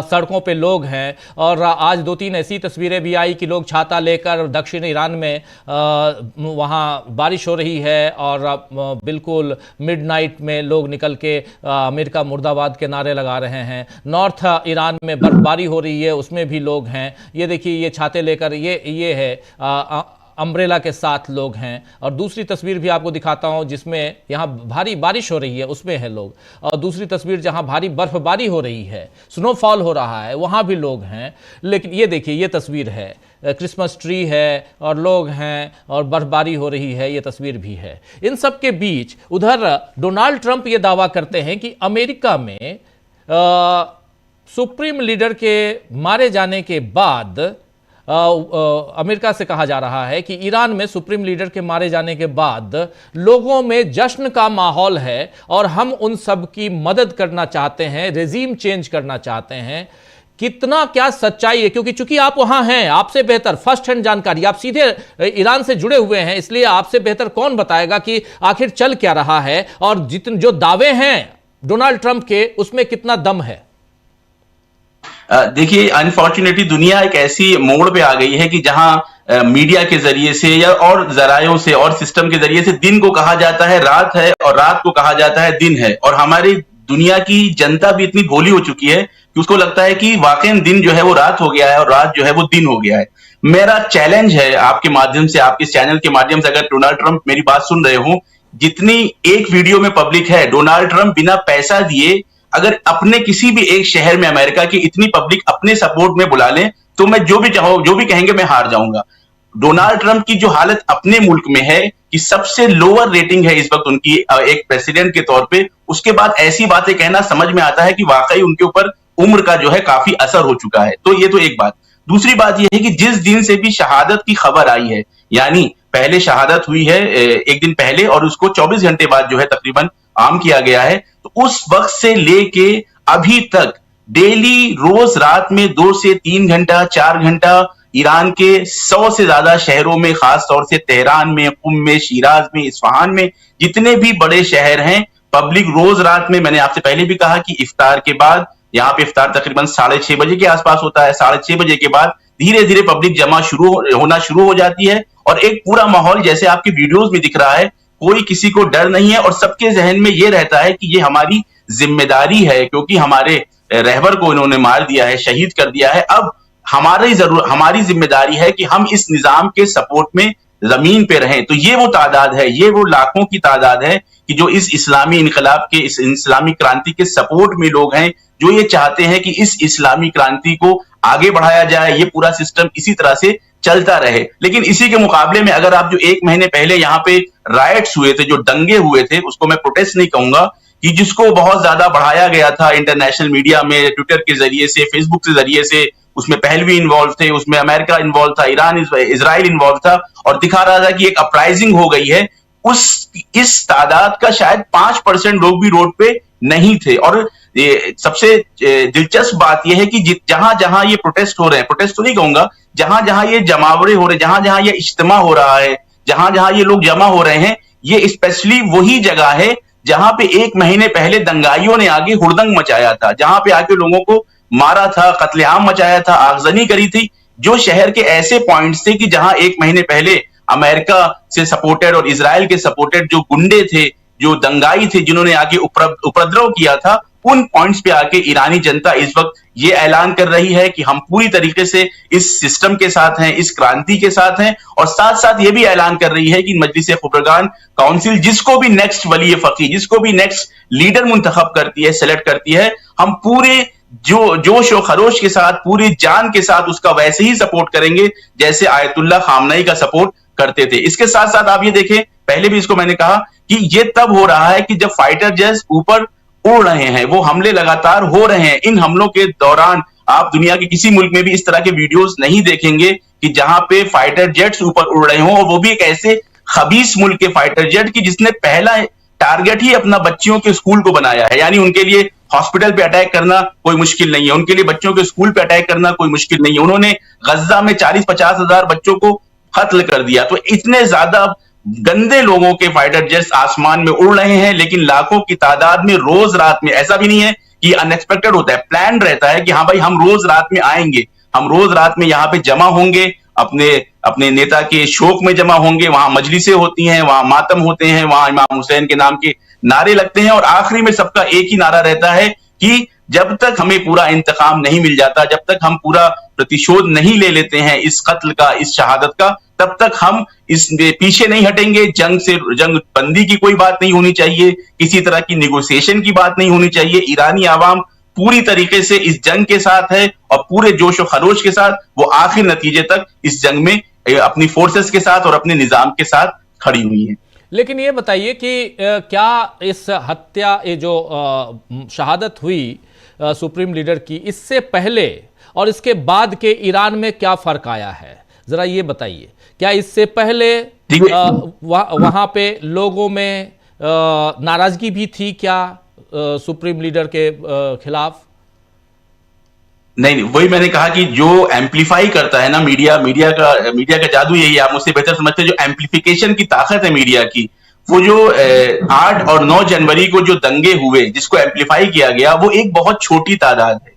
सड़कों पे लोग हैं। और आज 2-3 ऐसी तस्वीरें भी आई कि लोग छाता लेकर दक्षिण ईरान में वहाँ बारिश हो रही है और बिल्कुल मिडनाइट में लोग निकल के अमेरिका मुर्दाबाद के नारे लगा रहे हैं। नॉर्थ ईरान में बर्फबारी हो रही है, उसमें भी लोग हैं। ये देखिए, ये छाते लेकर, ये है अम्ब्रेला के साथ लोग हैं। और दूसरी तस्वीर भी आपको दिखाता हूं जिसमें यहाँ भारी बारिश हो रही है, उसमें है लोग। और दूसरी तस्वीर जहाँ भारी बर्फबारी हो रही है, स्नोफॉल हो रहा है, वहाँ भी लोग हैं। लेकिन ये देखिए, ये तस्वीर है, क्रिसमस ट्री है और लोग हैं और बर्फबारी हो रही है, ये तस्वीर भी है। इन सब के बीच उधर डोनाल्ड ट्रंप ये दावा करते हैं कि अमेरिका में सुप्रीम लीडर के मारे जाने के बाद अमेरिका से कहा जा रहा है कि ईरान में सुप्रीम लीडर के मारे जाने के बाद लोगों में जश्न का माहौल है और हम उन सब की मदद करना चाहते हैं, रेजीम चेंज करना चाहते हैं। कितना क्या सच्चाई है? क्योंकि चूंकि आप वहां हैं, आपसे बेहतर फर्स्ट हैंड जानकारी, आप सीधे ईरान से जुड़े हुए हैं, इसलिए आपसे बेहतर कौन बताएगा कि आखिर चल क्या रहा है और जो दावे हैं डोनाल्ड ट्रंप के, उसमें कितना दम है? देखिए, अनफॉर्चुनेटली दुनिया एक ऐसी मोड़ पे आ गई है कि जहां मीडिया के जरिए से या और जरायों से और सिस्टम के जरिए से दिन को कहा जाता है रात है और रात को कहा जाता है दिन है। और हमारी दुनिया की जनता भी इतनी भोली हो चुकी है कि उसको लगता है कि वाकई दिन जो है वो रात हो गया है और रात जो है वो दिन हो गया है। मेरा चैलेंज है आपके माध्यम से, आपके चैनल के माध्यम से, अगर डोनाल्ड ट्रंप मेरी बात सुन रहे हो, जितनी एक वीडियो में पब्लिक है, डोनाल्ड ट्रंप बिना पैसा दिए अगर अपने किसी भी एक शहर में अमेरिका की इतनी पब्लिक अपने सपोर्ट में बुला लें तो मैं जो भी कहेंगे मैं हार जाऊंगा। डोनाल्ड ट्रंप की जो हालत अपने मुल्क में है कि सबसे लोअर रेटिंग है इस वक्त उनकी एक प्रेसिडेंट के तौर पे, उसके बाद ऐसी बातें कहना समझ में आता है कि वाकई उनके ऊपर उम्र का जो है काफी असर हो चुका है। तो ये तो एक बात। दूसरी बात यह है कि जिस दिन से भी शहादत की खबर आई है, यानी पहले शहादत हुई है एक दिन पहले और उसको 24 घंटे बाद जो है तकरीबन आम किया गया है, तो उस वक्त से लेके अभी तक डेली रोज रात में 2 से 3 घंटा 4 घंटा ईरान के 100 से ज्यादा शहरों में, खास तौर से तेहरान में, कुम में, शिराज में, इस्फहान में, जितने भी बड़े शहर हैं, पब्लिक रोज रात में, मैंने आपसे पहले भी कहा कि इफ्तार के बाद, यहाँ पे इफ्तार तकरीबन 6:30 बजे के आसपास होता है, 6:30 बजे के बाद धीरे धीरे पब्लिक जमा होना शुरू हो जाती है और एक पूरा माहौल जैसे आपके वीडियोस में दिख रहा है, कोई किसी को डर नहीं है और सबके जहन में ये रहता है कि ये हमारी जिम्मेदारी है, क्योंकि हमारे रहबर को इन्होंने मार दिया है, शहीद कर दिया है। अब हमारी जिम्मेदारी है कि हम इस निजाम के सपोर्ट में जमीन पे रहें। तो ये वो तादाद है, ये वो लाखों की तादाद है कि जो इस इस्लामी इनकलाब के, इस इस्लामी क्रांति के सपोर्ट में लोग हैं, जो ये चाहते हैं कि इस इस्लामी क्रांति को आगे बढ़ाया जाए, ये पूरा सिस्टम इसी तरह से चलता रहे। लेकिन इसी के मुकाबले में अगर आप जो 1 महीने पहले यहाँ पे राइट्स हुए थे, जो दंगे हुए थे, उसको मैं प्रोटेस्ट नहीं कहूंगा, कि जिसको बहुत ज्यादा बढ़ाया गया था इंटरनेशनल मीडिया में, ट्विटर के जरिए से, फेसबुक के जरिए से, उसमें पहलवी इन्वॉल्व थे, उसमें अमेरिका इन्वॉल्व था, ईरान, इजराइल इन्वॉल्व था और दिखा रहा था कि एक अपराइजिंग हो गई है। इस तादाद का शायद 5% लोग भी रोड पे नहीं थे। और ये सबसे दिलचस्प बात यह है कि जहां जहां ये प्रोटेस्ट हो रहे हैं, प्रोटेस्ट तो नहीं कहूंगा, जहां जहां ये जमावड़े हो रहे हैं, जहां जहां ये इज्तिमा हो रहा है, जहां जहां ये लोग जमा हो रहे हैं, ये स्पेशली वही जगह है जहां पे 1 महीने पहले दंगाइयों ने आगे हुड़दंग मचाया था, जहां पे आके लोगों को मारा था, कत्लेआम मचाया था, आगजनी करी थी। जो शहर के ऐसे पॉइंट्स थे कि जहां 1 महीने पहले अमेरिका से सपोर्टेड और इजराइल के सपोर्टेड जो गुंडे थे, जो दंगाई थे, जिन्होंने आगे उपद्रव किया था, उन पॉइंट्स पे आके ईरानी जनता इस वक्त ये ऐलान कर रही है कि हम पूरी तरीके से इस सिस्टम के साथ हैं, इस क्रांति के साथ हैं, और साथ साथ ये भी ऐलान कर रही है कि मजलिस खबरगान काउंसिल जिसको भी नेक्स्ट वली फकीह, जिसको भी नेक्स्ट लीडर मुंतखब करती है, सेलेक्ट करती है, हम पूरे जोश और खरोश के साथ, पूरी जान के साथ उसका वैसे ही सपोर्ट करेंगे जैसे आयतुल्लाह खामनई का सपोर्ट करते थे। इसके साथ साथ आप ये देखें, पहले भी इसको मैंने कहा कि ये तब हो रहा है कि जब फाइटर जेट्स ऊपर उड़ रहे हैं, वो हमले लगातार हो रहे हैं। इन हमलों के दौरान आप दुनिया के किसी मुल्क में भी इस तरह के वीडियोस नहीं देखेंगे कि जहां पे फाइटर जेट्स ऊपर उड़ रहे हों, और वो भी एक ऐसे खबीस मुल्क के फाइटर जेट की जिसने पहला टारगेट ही अपना बच्चियों के स्कूल को बनाया है। यानी उनके लिए हॉस्पिटल पे अटैक करना कोई मुश्किल नहीं है, उनके लिए बच्चों के स्कूल पे अटैक करना कोई मुश्किल नहीं है। उन्होंने गज्जा में 40-50 हजार बच्चों को कत्ल कर दिया। तो इतने ज्यादा गंदे लोगों के फाइटर जेट्स आसमान में उड़ रहे हैं, लेकिन लाखों की तादाद में रोज रात में, ऐसा भी नहीं है कि अनएक्सपेक्टेड होता है, प्लान रहता है कि हाँ भाई हम रोज रात में आएंगे, हम रोज रात में यहाँ पे जमा होंगे, अपने नेता के शोक में जमा होंगे, वहां मजलिसें होती हैं, वहां मातम होते हैं, वहां इमाम हुसैन के नाम के नारे लगते हैं, और आखिरी में सबका एक ही नारा रहता है कि जब तक हमें पूरा इंतकाम नहीं मिल जाता, जब तक हम पूरा प्रतिशोध नहीं ले लेते हैं इस कत्ल का, इस शहादत का, तब तक हम इस पीछे नहीं हटेंगे। जंग बंदी की कोई बात नहीं होनी चाहिए, किसी तरह की निगोसिएशन की बात नहीं होनी चाहिए। ईरानी आवाम पूरी तरीके से इस जंग के साथ है और पूरे जोश और खरोश के साथ वो आखिर नतीजे तक इस जंग में अपनी फोर्सेस के साथ और अपने निजाम के साथ खड़ी हुई है। लेकिन ये बताइए कि क्या इस हत्या, ये जो शहादत हुई सुप्रीम लीडर की, इससे पहले और इसके बाद के ईरान में क्या फर्क आया है, जरा ये बताइए। क्या इससे पहले वहां पे लोगों में नाराजगी भी थी क्या सुप्रीम लीडर के खिलाफ? नहीं, वही मैंने कहा कि जो एम्पलीफाई करता है ना मीडिया का जादू यही है, आप मुझसे बेहतर समझते हैं। जो एम्पलीफिकेशन की ताकत है मीडिया की, वो जो 8 और 9 जनवरी को जो दंगे हुए, जिसको एम्पलीफाई किया गया, वो एक बहुत छोटी तादाद है,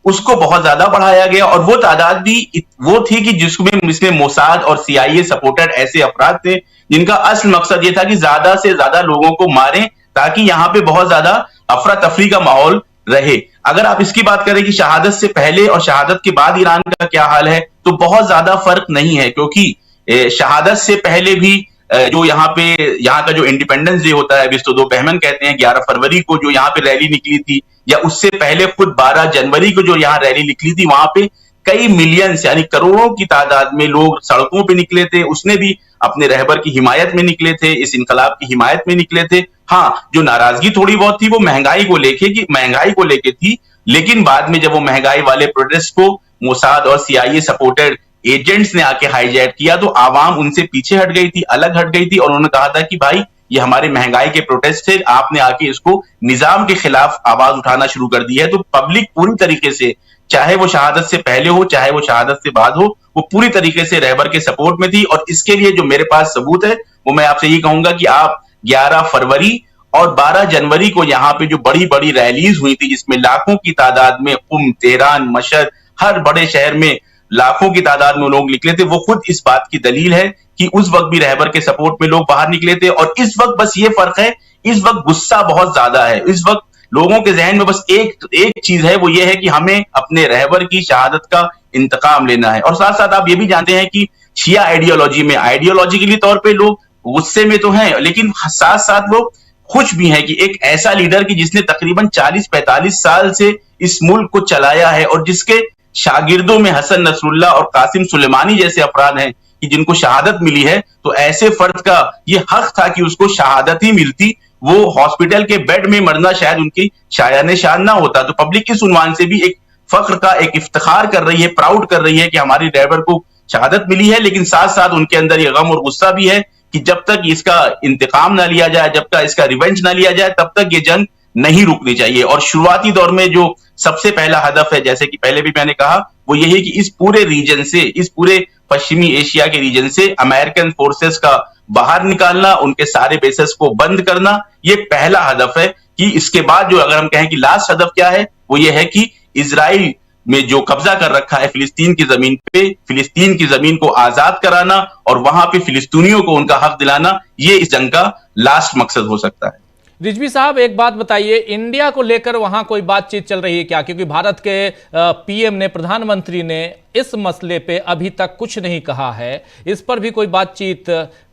उसको बहुत ज्यादा बढ़ाया गया। और वो तादाद भी वो थी कि जिसमें मोसाद और CIA सपोर्टेड ऐसे अफराद थे जिनका असल मकसद ये था कि ज्यादा से ज्यादा लोगों को मारें ताकि यहां पे बहुत ज्यादा अफरा तफरी का माहौल रहे। अगर आप इसकी बात करें कि शहादत से पहले और शहादत के बाद ईरान का क्या हाल है, तो बहुत ज्यादा फर्क नहीं है, क्योंकि शहादत से पहले भी जो यहाँ का जो इंडिपेंडेंस डे होता है, 22 बहमन कहते हैं, 11 फरवरी को जो यहाँ पे रैली निकली थी, या उससे पहले खुद 12 जनवरी को जो यहाँ रैली निकली थी, वहां पे कई मिलियंस यानी करोड़ों की तादाद में लोग सड़कों पे निकले थे। उसने भी अपने रहबर की हिमायत में निकले थे, इस इनकलाब की हिमायत में निकले थे। हाँ, जो नाराजगी थोड़ी बहुत थी वो महंगाई को लेके थी, लेकिन बाद में जब वो महंगाई वाले प्रोटेस्ट को मोसाद और CIA सपोर्टेड एजेंट्स ने आके हाईजैक किया, तो आवाम उनसे पीछे हट गई थी, अलग हट गई थी, और उन्होंने कहा था कि भाई ये हमारे महंगाई के प्रोटेस्ट थे, आपने आके इसको निजाम के खिलाफ आवाज उठाना शुरू कर दी है। तो पब्लिक पूरी तरीके से चाहे वो शहादत से पहले हो चाहे वो शहादत से बाद हो, वो पूरी तरीके से रहबर के सपोर्ट में थी। और इसके लिए जो मेरे पास सबूत है वो मैं आपसे ये कहूंगा कि आप 11 फरवरी और 12 जनवरी को यहाँ पे जो बड़ी बड़ी रैलीज हुई थी जिसमें लाखों की तादाद में तेहरान, मशहद, हर बड़े शहर में लाखों की तादाद में लोग निकले थे, वो खुद इस बात की दलील है कि उस वक्त भी रहबर के सपोर्ट में लोग बाहर निकले थे। और इस वक्त बस ये फर्क है, इस वक्त गुस्सा बहुत ज्यादा है, इस वक्त लोगों के जहन में बस एक चीज है, वो ये है कि हमें अपने रहबर की शहादत का इंतकाम लेना है। और साथ साथ आप ये भी जानते हैं कि शिया आइडियोलॉजी में आइडियोलॉजिकली तौर पे लोग गुस्से में तो हैं, लेकिन साथ साथ लोग खुश भी हैं कि एक ऐसा लीडर की जिसने तकरीबन 40-45 साल से इस मुल्क को चलाया है और जिसके शागिर्दों में हसन नसरुल्लाह और कासिम सुलेमानी जैसे अफराद हैं कि जिनको शहादत मिली है, तो ऐसे फर्द का ये हक था कि उसको शहादत ही मिलती। वो हॉस्पिटल के बेड में मरना शायद उनकी शायाने शान ना होता। तो पब्लिक की सुनवान से भी एक फख्र का, एक इफ्तिखार कर रही है, प्राउड कर रही है कि हमारी ड्राइवर को शहादत मिली है। लेकिन साथ साथ उनके अंदर ये गम और गुस्सा भी है कि जब तक इसका इंतकाम ना लिया जाए, जब तक इसका रिवेंज ना लिया जाए, तब तक ये जंग नहीं रुकनी चाहिए। और शुरुआती दौर में जो सबसे पहला हदफ है, जैसे कि पहले भी मैंने कहा, वो यही है कि इस पूरे रीजन से, इस पूरे पश्चिमी एशिया के रीजन से अमेरिकन फोर्सेस का बाहर निकालना, उनके सारे बेसेस को बंद करना, ये पहला हदफ है। कि इसके बाद जो अगर हम कहें कि लास्ट हदफ क्या है, वो ये है कि इजराइल में जो कब्जा कर रखा है फिलिस्तीन की जमीन पे, फिलिस्तीन की जमीन को आजाद कराना और वहां पे फिलिस्तीनियों को उनका हक दिलाना, ये इस जंग का लास्ट मकसद हो सकता है। रिजवी साहब, एक बात बताइए, इंडिया को लेकर वहां कोई बातचीत चल रही है क्या? क्योंकि भारत के पीएम ने, प्रधानमंत्री ने इस मसले पे अभी तक कुछ नहीं कहा है। इस पर भी कोई बातचीत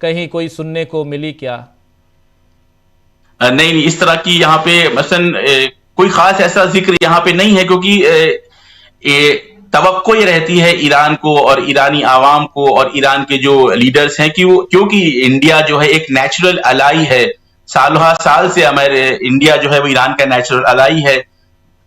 कहीं कोई सुनने को मिली क्या? नहीं, इस तरह की यहाँ पे मसलन कोई खास ऐसा जिक्र यहाँ पे नहीं है, क्योंकि तवक्को ये रहती है ईरान को और ईरानी आवाम को और ईरान के जो लीडर्स हैं कि वो, क्योंकि इंडिया जो है एक नेचुरल अलाई है, साल से हमारे इंडिया जो है वो ईरान का नेचुरल अलाई है,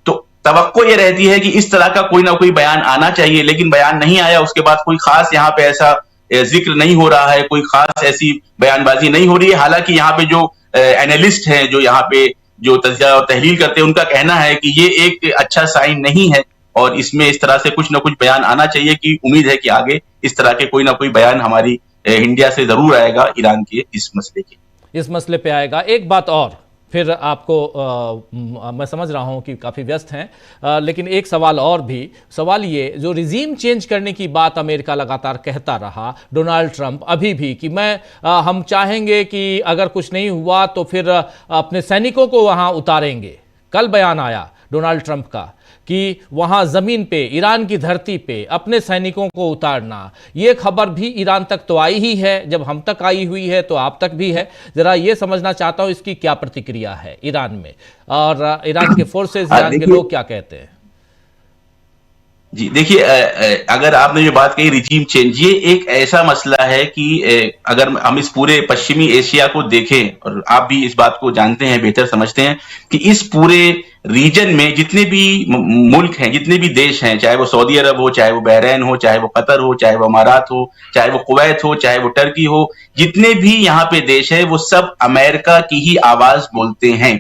तो तवक्को ये रहती है कि इस तरह का कोई ना कोई बयान आना चाहिए। लेकिन बयान नहीं आया, उसके बाद कोई खास यहाँ पे ऐसा जिक्र नहीं हो रहा है, कोई खास ऐसी बयानबाजी नहीं हो रही है। हालांकि यहाँ पे जो एनालिस्ट हैं, जो यहाँ पे जो तज्जिया और तहलील करते हैं, उनका कहना है कि ये एक अच्छा साइन नहीं है और इसमें इस तरह से कुछ ना कुछ बयान आना चाहिए। कि उम्मीद है कि आगे इस तरह के कोई ना कोई बयान हमारी इंडिया से जरूर आएगा ईरान के इस मसले पे आएगा। एक बात और, फिर आपको मैं समझ रहा हूं कि काफ़ी व्यस्त हैं, लेकिन एक सवाल और भी। सवाल ये, जो रिजीम चेंज करने की बात अमेरिका लगातार कहता रहा, डोनाल्ड ट्रंप अभी भी, कि हम चाहेंगे कि अगर कुछ नहीं हुआ तो फिर अपने सैनिकों को वहां उतारेंगे। कल बयान आया डोनाल्ड ट्रंप का कि वहां जमीन पे, ईरान की धरती पे अपने सैनिकों को उतारना। ये खबर भी ईरान तक तो आई ही है, जब हम तक आई हुई है तो आप तक भी है। जरा ये समझना चाहता हूं इसकी क्या प्रतिक्रिया है ईरान में, और ईरान के फोर्सेस, ईरान के लोग क्या कहते हैं? जी देखिए, अगर आपने जो बात कही रिजीम चेंज, ये एक ऐसा मसला है कि अगर हम इस पूरे पश्चिमी एशिया को देखें, और आप भी इस बात को जानते हैं, बेहतर समझते हैं कि इस पूरे रीजन में जितने भी मुल्क हैं, जितने भी देश हैं, चाहे वो सऊदी अरब हो, चाहे वो बहरीन हो, चाहे वो कतर हो, चाहे वो अमारात हो, चाहे वो कुवैत हो, चाहे वो टर्की हो, जितने भी यहाँ पे देश है, वो सब अमेरिका की ही आवाज बोलते हैं।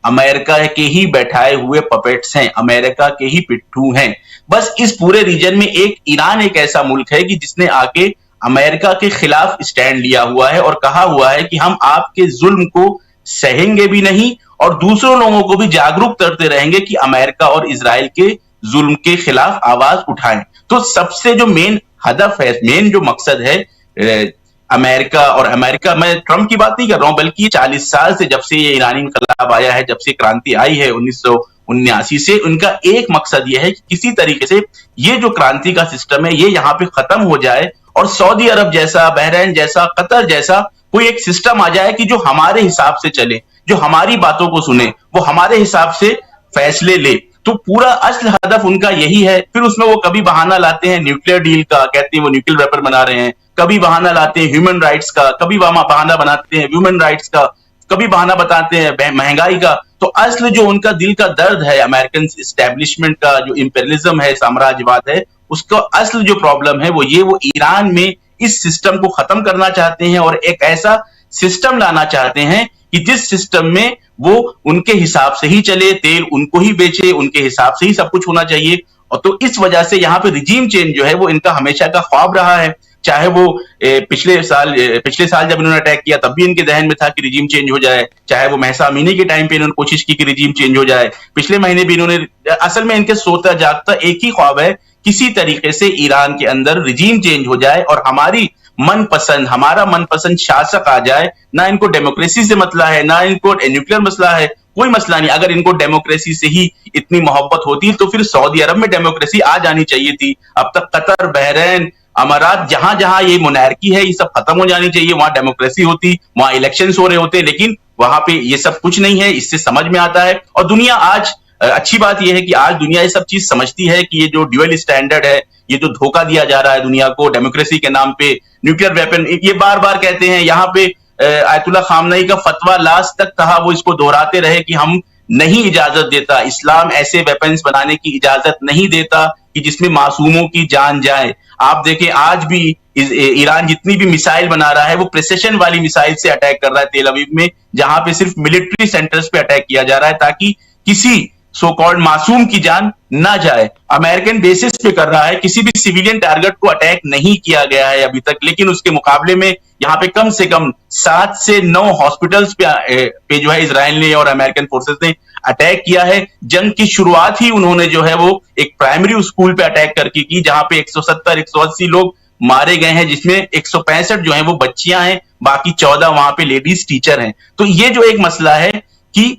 अमेरिका के ही बैठाए हुए पपेट्स हैं, अमेरिका के ही पिट्ठू हैं। बस इस पूरे रीजन में एक ईरान एक ऐसा मुल्क है कि जिसने आके अमेरिका के खिलाफ स्टैंड लिया हुआ है और कहा हुआ है कि हम आपके जुल्म को सहेंगे भी नहीं और दूसरों लोगों को भी जागरूक करते रहेंगे कि अमेरिका और इजराइल के जुल्म के खिलाफ आवाज उठाएं। तो सबसे जो मेन हदफ है, मेन जो मकसद है अमेरिका, मैं ट्रंप की बात नहीं कर रहा हूं, बल्कि 40 साल से, जब से ये ईरानी इनकलाब आया है, जब से क्रांति आई है 1979 से, उनका एक मकसद यह है कि किसी तरीके से ये जो क्रांति का सिस्टम है ये यहाँ पे खत्म हो जाए और सऊदी अरब जैसा, बहरीन जैसा, कतर जैसा कोई एक सिस्टम आ जाए कि जो हमारे हिसाब से चले, जो हमारी बातों को सुने, वो हमारे हिसाब से फैसले ले। तो पूरा असल हदफ उनका यही है। फिर उसमें वो कभी बहाना लाते हैं न्यूक्लियर डील का, कहते हैं वो न्यूक्लियर वेपन बना रहे हैं, कभी बहाना लाते हैं ह्यूमन राइट्स का, कभी बहाना बनाते हैं ह्यूमन राइट्स का, कभी बहाना बताते हैं महंगाई का। तो असल जो उनका दिल का दर्द है, अमेरिकन एस्टेब्लिशमेंट का जो इंपेरियलिज्म है, साम्राज्यवाद है, उसका असल जो प्रॉब्लम है वो ईरान में इस सिस्टम को खत्म करना चाहते हैं और एक ऐसा सिस्टम लाना चाहते हैं कि जिस सिस्टम में वो उनके हिसाब से ही चले, तेल उनको ही बेचे, उनके हिसाब से ही सब कुछ होना चाहिए और तो इस वजह से यहाँ पे रिजीम चेंज जो है वो इनका हमेशा का ख्वाब रहा है। चाहे वो पिछले साल जब इन्होंने अटैक किया तब भी इनके जहन में था कि रिजीम चेंज हो जाए, चाहे वो महसा अमीनी के टाइम पे इन्होंने कोशिश की कि रिजीम चेंज हो जाए, पिछले महीने भी इन्होंने, असल में इनके सोता जागता एक ही ख्वाब है, किसी तरीके से ईरान के अंदर रिजीम चेंज हो जाए और हमारा मनपसंद शासक आ जाए। ना इनको डेमोक्रेसी से मसला है, ना इनको न्यूक्लियर मसला है, कोई मसला नहीं। अगर इनको डेमोक्रेसी से ही इतनी मोहब्बत होती तो फिर सऊदी अरब में डेमोक्रेसी आ जानी चाहिए थी। अब तक कतर, बहरीन, अमारात, जहां जहां ये मोनार्की है, ये सब खत्म हो जानी चाहिए, वहां डेमोक्रेसी होती, वहां इलेक्शंस हो रहे होते, लेकिन वहां पे ये सब कुछ नहीं है। इससे समझ में आता है। और दुनिया आज, अच्छी बात यह है कि आज दुनिया ये सब चीज समझती है कि ये जो ड्यूअल स्टैंडर्ड है, ये जो धोखा दिया जा रहा है दुनिया को डेमोक्रेसी के नाम पे, न्यूक्लियर वेपन, ये बार बार कहते हैं। यहाँ पे आयतुल्लाह खामनई का फतवा लास्ट तक कहा, वो इसको दोहराते रहे कि हम नहीं इजाजत देता, इस्लाम ऐसे वेपन्स बनाने की इजाजत नहीं देता कि जिसमें मासूमों की जान जाए। आप देखें आज भी ईरान जितनी भी मिसाइल बना रहा है वो प्रिसिशन वाली मिसाइल से अटैक कर रहा है तेल अवीव में, जहां पे सिर्फ मिलिट्री सेंटर्स पे अटैक किया जा रहा है ताकि किसी सो कॉल्ड मासूम की जान ना जाए। अमेरिकन बेसिस पे कर रहा है, किसी भी सिविलियन टारगेट को अटैक नहीं किया गया है अभी तक, लेकिन उसके मुकाबले में यहाँ पे कम से कम 7 से 9 हॉस्पिटल्स पे जो है इजराइल ने और अमेरिकन फोर्सेस ने अटैक किया है। जंग की शुरुआत ही उन्होंने जो है वो एक प्राइमरी स्कूल पे अटैक करके की, जहां पे 170-180 लोग मारे गए हैं, जिसमें 165 जो है वो बच्चियां हैं, बाकी 14 वहां पे लेडीज टीचर हैं। तो ये जो एक मसला है कि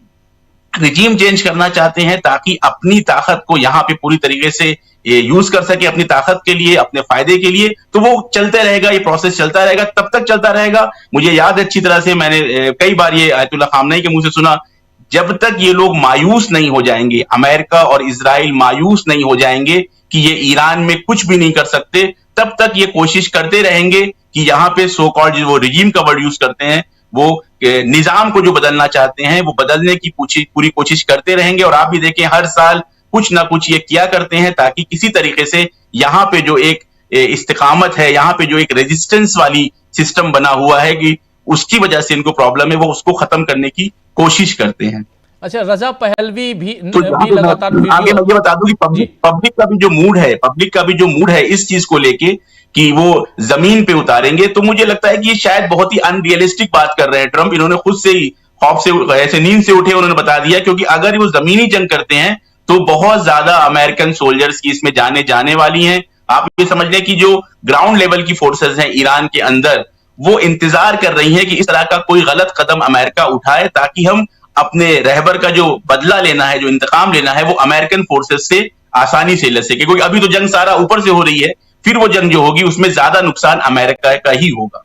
रिजीम चेंज करना चाहते हैं ताकि अपनी ताकत को यहां पे पूरी तरीके से यूज कर सके, अपनी ताकत के लिए, अपने फायदे के लिए, तो वो चलते रहेगा, ये प्रोसेस चलता रहेगा, तब तक चलता रहेगा। मुझे याद है अच्छी तरह से, मैंने कई बार ये आयतुल्लाह खामनई के मुंह से सुना, जब तक ये लोग मायूस नहीं हो जाएंगे, अमेरिका और इजराइल मायूस नहीं हो जाएंगे कि ये ईरान में कुछ भी नहीं कर सकते, तब तक ये कोशिश करते रहेंगे कि यहाँ पे सो कॉल्ड, वो रिजीम का वर्ड यूज करते हैं, वो निजाम को जो बदलना चाहते हैं वो बदलने की पूरी कोशिश करते रहेंगे। और आप भी देखें हर साल कुछ ना कुछ ये किया करते हैं ताकि किसी तरीके से यहाँ पे जो एक इस्तिकामत है, यहाँ पे जो एक रेजिस्टेंस वाली सिस्टम बना हुआ है कि उसकी वजह से इनको प्रॉब्लम है, वो उसको खत्म करने की कोशिश करते हैं। अच्छा, रजा पहलवी भी तो लगातार आगे मैं ये बता दूं कि पब्लिक का भी जो मूड है इस चीज को लेके कि वो जमीन पे उतारेंगे, तो मुझे लगता है कि ये शायद बहुत ही अनरियलिस्टिक बात कर रहे हैं ट्रंप। इन्होंने खुद से ही खौफ से, ऐसे नींद से उठे, उन्होंने बता दिया, क्योंकि अगर वो जमीनी जंग करते हैं तो बहुत ज्यादा अमेरिकन सोल्जर्स की इसमें जाने वाली हैं। आप ये समझ लें कि जो ग्राउंड लेवल की फोर्सेस हैं ईरान के अंदर, वो इंतजार कर रही हैं कि इस तरह का कोई गलत कदम अमेरिका उठाए ताकि हम अपने रहबर का जो बदला लेना है, जो इंतकाम लेना है, वो अमेरिकन फोर्सेस से आसानी से ले सके। क्योंकि अभी तो जंग सारा ऊपर से हो रही है, फिर वो जंग जो होगी उसमें ज्यादा नुकसान अमेरिका का ही होगा।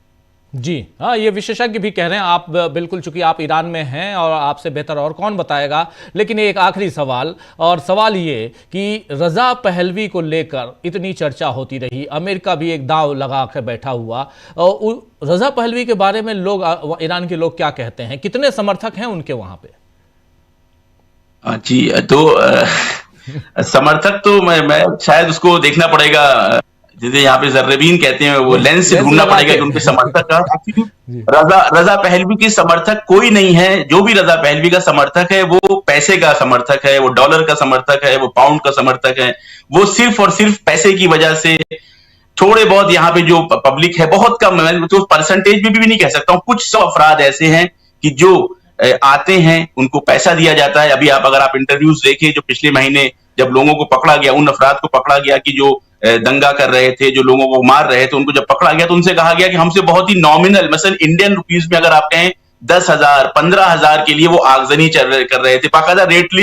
जी हाँ, ये विशेषज्ञ भी कह रहे हैं। आप बिल्कुल, चूंकि आप ईरान में हैं और आपसे बेहतर और कौन बताएगा। लेकिन एक आखिरी सवाल, और सवाल ये कि रजा पहलवी को लेकर इतनी चर्चा होती रही, अमेरिका भी एक दांव लगा कर बैठा हुआ, और रजा पहलवी के बारे में लोग, ईरान के लोग क्या कहते हैं, कितने समर्थक हैं उनके वहां पे? जी, तो समर्थक तो मैं शायद उसको देखना पड़ेगा, जिसे यहाँ पे जर्रबीन कहते हैं, वो लेंस से ढूंढना पड़ेगा कि उनके समर्थक का। रजा पहलवी की समर्थक कोई नहीं है। जो भी रजा पहलवी का समर्थक है वो पैसे का समर्थक है, वो डॉलर का समर्थक है, वो पाउंड का समर्थक है। वो सिर्फ और सिर्फ पैसे की वजह से, थोड़े बहुत यहाँ पे जो पब्लिक है, बहुत कम, मैं तो परसेंटेज भी नहीं कह सकता हूँ, कुछ 100 अफराद ऐसे हैं कि जो आते हैं, उनको पैसा दिया जाता है। अभी अगर आप इंटरव्यूज देखें, जो पिछले महीने जब लोगों को पकड़ा गया, उन अफराद को पकड़ा गया कि जो दंगा कर रहे थे, जो लोगों को मार रहे थे, उनको जब पकड़ा गया तो उनसे कहा गया कि हमसे बहुत ही नॉमिनल, मसलन इंडियन रुपीज में अगर आप कहें 10,000, 15,000 के लिए वो आगजनी कर रहे थे। बाकायदा रेट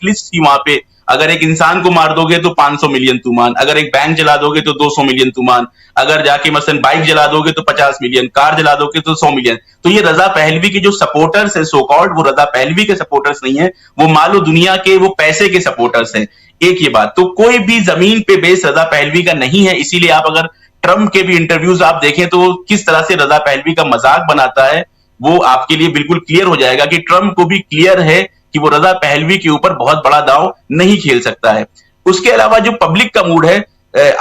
लिस्ट थी वहां पे। अगर एक इंसान को मार दोगे तो 500 मिलियन तुमान, अगर एक बैंक जला दोगे तो 200 मिलियन तुमान, अगर जाके मसलन बाइक जला दोगे तो 50 मिलियन, कार जला दोगे तो 100 मिलियन। तो ये रजा पहलवी के जो सपोर्टर्स है, सो कॉल्ड, वो रजा पहलवी के सपोर्टर्स नहीं है, वो मालो दुनिया के वो पैसे के सपोर्टर्स हैं। एक ये बात, तो कोई भी जमीन पे बेस रजा पहलवी का नहीं है। इसीलिए आप अगर ट्रंप के भी इंटरव्यूज आप देखें तो किस तरह से रजा पहलवी का मजाक बनाता है, वो आपके लिए बिल्कुल क्लियर हो जाएगा कि ट्रंप को भी क्लियर है कि वो रजा पहलवी के ऊपर बहुत बड़ा दांव नहीं खेल सकता है। उसके अलावा जो पब्लिक का मूड है,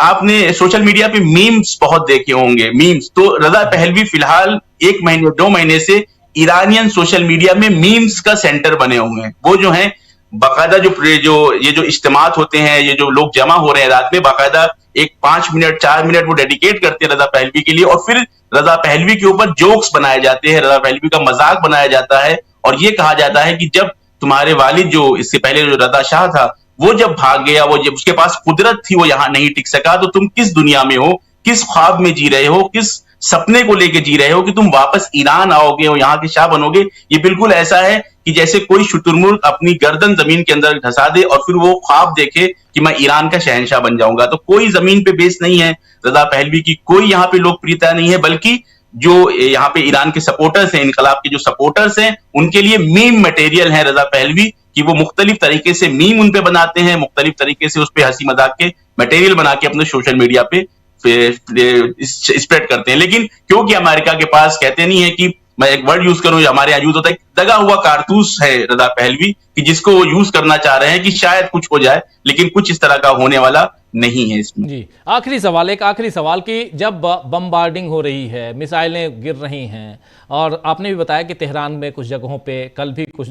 आपने सोशल मीडिया पे मीम्स बहुत देखे होंगे, मीम्स। तो रजा पहलवी फिलहाल 1 महीने 2 महीने से ईरानियन सोशल मीडिया में मीम्स का सेंटर बने हुए हैं। वो जो है बाकायदा जो इज्तिमात होते हैं, ये जो लोग जमा हो रहे हैं रात में, बाकायदा एक 5 मिनट 4 मिनट वो डेडिकेट करते हैं रजा पहलवी के लिए, और फिर रजा पहलवी के ऊपर जोक्स बनाए जाते हैं, रजा पहलवी का मजाक बनाया जाता है, और ये कहा जाता है कि जब तुम्हारे वालिद जो इससे पहले जो रजा शाह था वो जब भाग गया, वो जब उसके पास कुदरत थी, वो यहां नहीं टिक सका, तो तुम किस दुनिया में हो, किस ख्वाब में जी रहे हो, किस सपने को लेके जी रहे हो कि तुम वापस ईरान आओगे और यहाँ के शाह बनोगे। ये बिल्कुल ऐसा है कि जैसे कोई शुतुरमुर्ग अपनी गर्दन जमीन के अंदर धंसा दे और फिर वो ख्वाब देखे कि मैं ईरान का शहंशाह बन जाऊंगा। तो कोई जमीन पे बेस नहीं है रजा पहलवी की, कोई यहाँ पे लोकप्रियता नहीं है, बल्कि जो यहाँ पे ईरान के सपोर्टर्स हैं, इनकलाब के जो सपोर्टर्स हैं, उनके लिए मीम मटेरियल है रजा पहलवी, कि वो मुख्तलिफ तरीके से मीम उन पे बनाते हैं, मुख्तलिफ तरीके से उस पे हंसी मजाक के मटेरियल बना के अपने सोशल मीडिया पे स्प्रेड करते हैं। लेकिन क्योंकि अमेरिका के पास, कहते नहीं है कि, मैं एक वर्ड यूज करूं हमारे यहाँ यूज होता है, दगा हुआ कारतूस है रजा पहलवी, कि जिसको वो यूज करना चाह रहे हैं कि शायद कुछ हो जाए, लेकिन कुछ इस तरह का होने वाला नहीं है इसमें। जी, आखिरी सवाल, एक आखिरी सवाल कि जब बमबार्डिंग हो रही है, मिसाइलें गिर रही हैं, और आपने भी बताया कि तेहरान में कुछ जगहों पे कल भी कुछ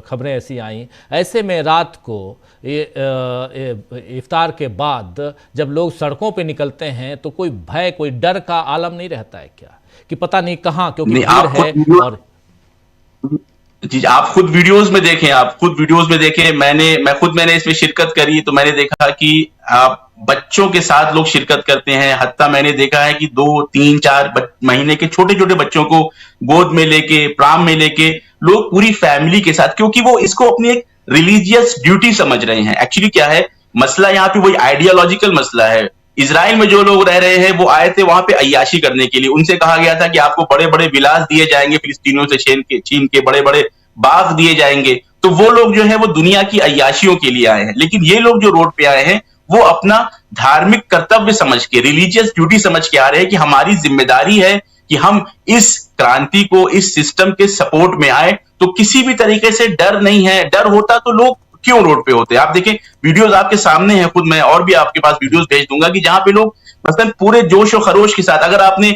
खबरें ऐसी आईं, ऐसे में रात को इफ्तार के बाद जब लोग सड़कों पे निकलते हैं तो कोई भय, कोई डर का आलम नहीं रहता है क्या, कि पता नहीं कहाँ, क्योंकि भीड़ है? और जी, आप खुद वीडियोस में देखें, मैंने इसमें शिरकत करी, तो मैंने देखा कि आप बच्चों के साथ लोग शिरकत करते हैं, हत्ता मैंने देखा है कि 2, 3, 4 महीने के छोटे छोटे बच्चों को गोद में लेके, प्राम में लेके लोग पूरी फैमिली के साथ, क्योंकि वो इसको अपनी एक रिलीजियस ड्यूटी समझ रहे हैं। एक्चुअली क्या है मसला, यहाँ पे वही आइडियोलॉजिकल मसला है। इजराइल में जो लोग रह रहे हैं वो आए थे वहां पे अय्याशी करने के लिए, उनसे कहा गया था कि आपको बड़े बड़े विलास दिए जाएंगे, फिलिस्तीनियों से छीन के बड़े बड़े बाग दिए जाएंगे। तो वो लोग जो है वो दुनिया की अय्याशियों के लिए आए हैं, लेकिन ये लोग जो रोड पे आए हैं वो अपना धार्मिक कर्तव्य समझ के, रिलीजियस ड्यूटी समझ के आ रहे हैं कि हमारी जिम्मेदारी है कि हम इस क्रांति को, इस सिस्टम के सपोर्ट में आए। तो किसी भी तरीके से डर नहीं है, डर होता तो लोग क्यों रोड पे होते। आप देखें वीडियोस आपके सामने हैं, खुद मैं और भी आपके पास वीडियोस भेज दूंगा कि जहां पे लोग मतलब पूरे जोश और खरोश के साथ, अगर आपने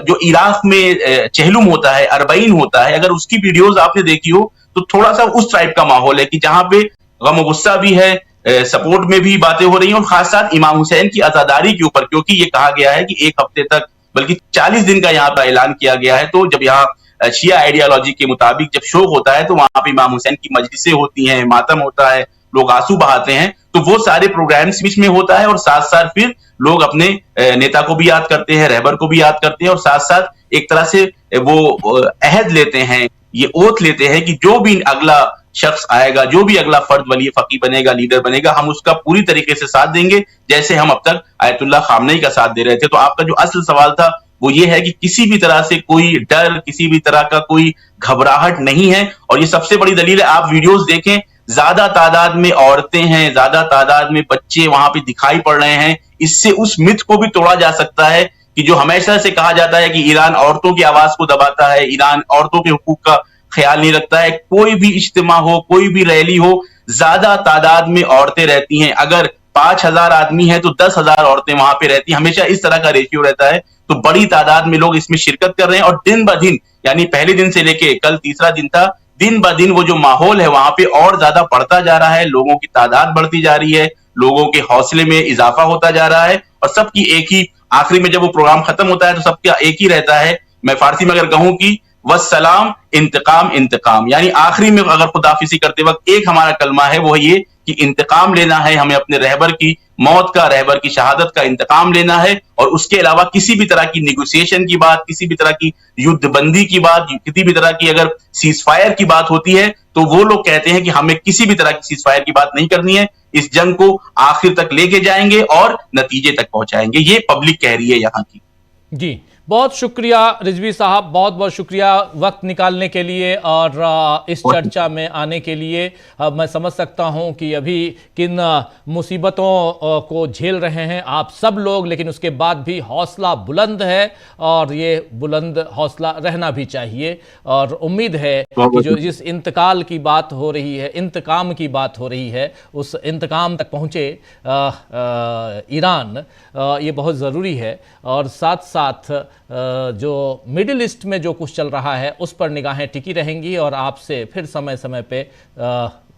जो इराक में चहलुम होता है, अरबईन होता है, अगर उसकी वीडियोस आपने देखी हो तो थोड़ा सा उस टाइप का माहौल है कि जहां पे गम गुस्सा भी है, सपोर्ट में भी बातें हो रही हैं, और खास साथ इमाम हुसैन की अज़ादारी के ऊपर, क्योंकि ये कहा गया है कि 1 हफ्ते तक, बल्कि 40 दिन का यहाँ पर ऐलान किया गया है। तो जब यहाँ शिया आइडियोलॉजी के मुताबिक जब शोक होता है तो वहां पे इमाम हुसैन की मजलिसें होती हैं, मातम होता है, लोग आंसू बहाते हैं, तो वो सारे प्रोग्राम्स बीच में होता है, और साथ साथ फिर लोग अपने नेता को भी याद करते हैं, रहबर को भी याद करते हैं, और साथ साथ एक तरह से वो अहद लेते हैं, ये ओथ लेते हैं कि जो भी अगला शख्स आएगा, जो भी अगला फर्द वली फकी बनेगा, लीडर बनेगा, हम उसका पूरी तरीके से साथ देंगे, जैसे हम अब तक आयतुल्लाह खामनेई का साथ दे रहे थे। तो आपका जो असल सवाल था वो ये है कि किसी भी तरह से कोई डर, किसी भी तरह का कोई घबराहट नहीं है। और ये सबसे बड़ी दलील है, आप वीडियोस देखें, ज्यादा तादाद में औरतें हैं, ज्यादा तादाद में बच्चे वहां पे दिखाई पड़ रहे हैं। इससे उस मिथ को भी तोड़ा जा सकता है कि जो हमेशा से कहा जाता है कि ईरान औरतों की आवाज को दबाता है, ईरान औरतों के हुकूक का ख्याल नहीं रखता है। कोई भी इज्तिमा हो, कोई भी रैली हो, ज्यादा तादाद में औरतें रहती हैं। अगर 5000 आदमी है तो 10,000 औरतें वहां पे रहती हैं, हमेशा इस तरह का रेशियो रहता है। तो बड़ी तादाद में लोग इसमें शिरकत कर रहे हैं, और दिन ब दिन, यानी पहले दिन से लेके कल तीसरा दिन था, दिन ब दिन वो जो माहौल है वहां पे और ज्यादा बढ़ता जा रहा है, लोगों की तादाद बढ़ती जा रही है, लोगों के हौसले में इजाफा होता जा रहा है, और सबकी एक ही, आखिरी में जब वो प्रोग्राम खत्म होता है तो सबका एक ही रहता है, मैं फारसी में अगर कहूं कि वस्सलाम इंतकाम इंतकाम, यानी आखिरी में अगर खुदाफिजी करते वक्त एक हमारा कलमा है वो ये कि इंतकाम लेना है, हमें अपने रहबर की मौत का, रहबर की शहादत का इंतकाम लेना है। और उसके अलावा किसी भी तरह की निगोशिएशन की बात, किसी भी तरह की युद्धबंदी की बात, किसी भी तरह की अगर सीज फायर की बात होती है तो वो लोग कहते हैं कि हमें किसी भी तरह की सीज फायर की बात नहीं करनी है, इस जंग को आखिर तक लेके जाएंगे और नतीजे तक पहुंचाएंगे। ये पब्लिक कह रही है यहाँ की। जी, बहुत शुक्रिया रिजवी साहब, बहुत बहुत शुक्रिया वक्त निकालने के लिए और इस चर्चा में आने के लिए। मैं समझ सकता हूं कि अभी किन मुसीबतों को झेल रहे हैं आप सब लोग, लेकिन उसके बाद भी हौसला बुलंद है और ये बुलंद हौसला रहना भी चाहिए। और उम्मीद है कि जो जिस इंतकाल की बात हो रही है, इंतकाम की बात हो रही है, उस इंतकाम तक पहुँचे ईरान, ये बहुत ज़रूरी है। और साथ साथ जो मिडिल ईस्ट में जो कुछ चल रहा है उस पर निगाहें टिकी रहेंगी और आपसे फिर समय समय पे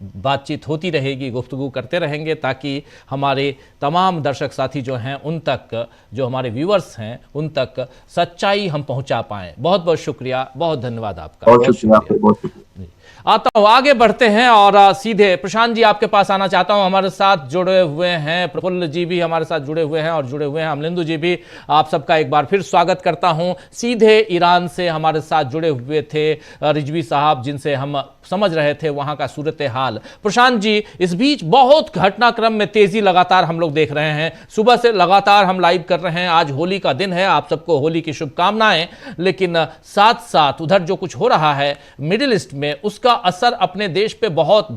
बातचीत होती रहेगी, गुफ्तगू करते रहेंगे, ताकि हमारे तमाम दर्शक साथी जो हैं उन तक, जो हमारे व्यूअर्स हैं उन तक सच्चाई हम पहुंचा पाएं। बहुत बहुत शुक्रिया, बहुत धन्यवाद आपका। बहुत शुक्रिया, बहुत शुक्रिया। आता हूं, आगे बढ़ते हैं और सीधे प्रशांत जी आपके पास आना चाहता हूं। हमारे साथ जुड़े हुए हैं प्रफुल्ल जी भी हमारे साथ जुड़े हुए हैं और जुड़े हुए हैं अमलिंदु जी भी। आप सबका एक बार फिर स्वागत करता हूं। सीधे ईरान से हमारे साथ जुड़े हुए थे रिजवी साहब, जिनसे हम समझ रहे थे वहां का सूरत हाल। प्रशांत जी, इस बीच बहुत घटनाक्रम में तेजी लगातार हम लोग देख रहे हैं। सुबह से लगातार हम लाइव कर रहे हैं। आज होली का दिन है, आप सबको होली की शुभकामनाएं। लेकिन साथ साथ उधर जो कुछ हो रहा है मिडिल ईस्ट में, उसका असर अपने देश पे बहुत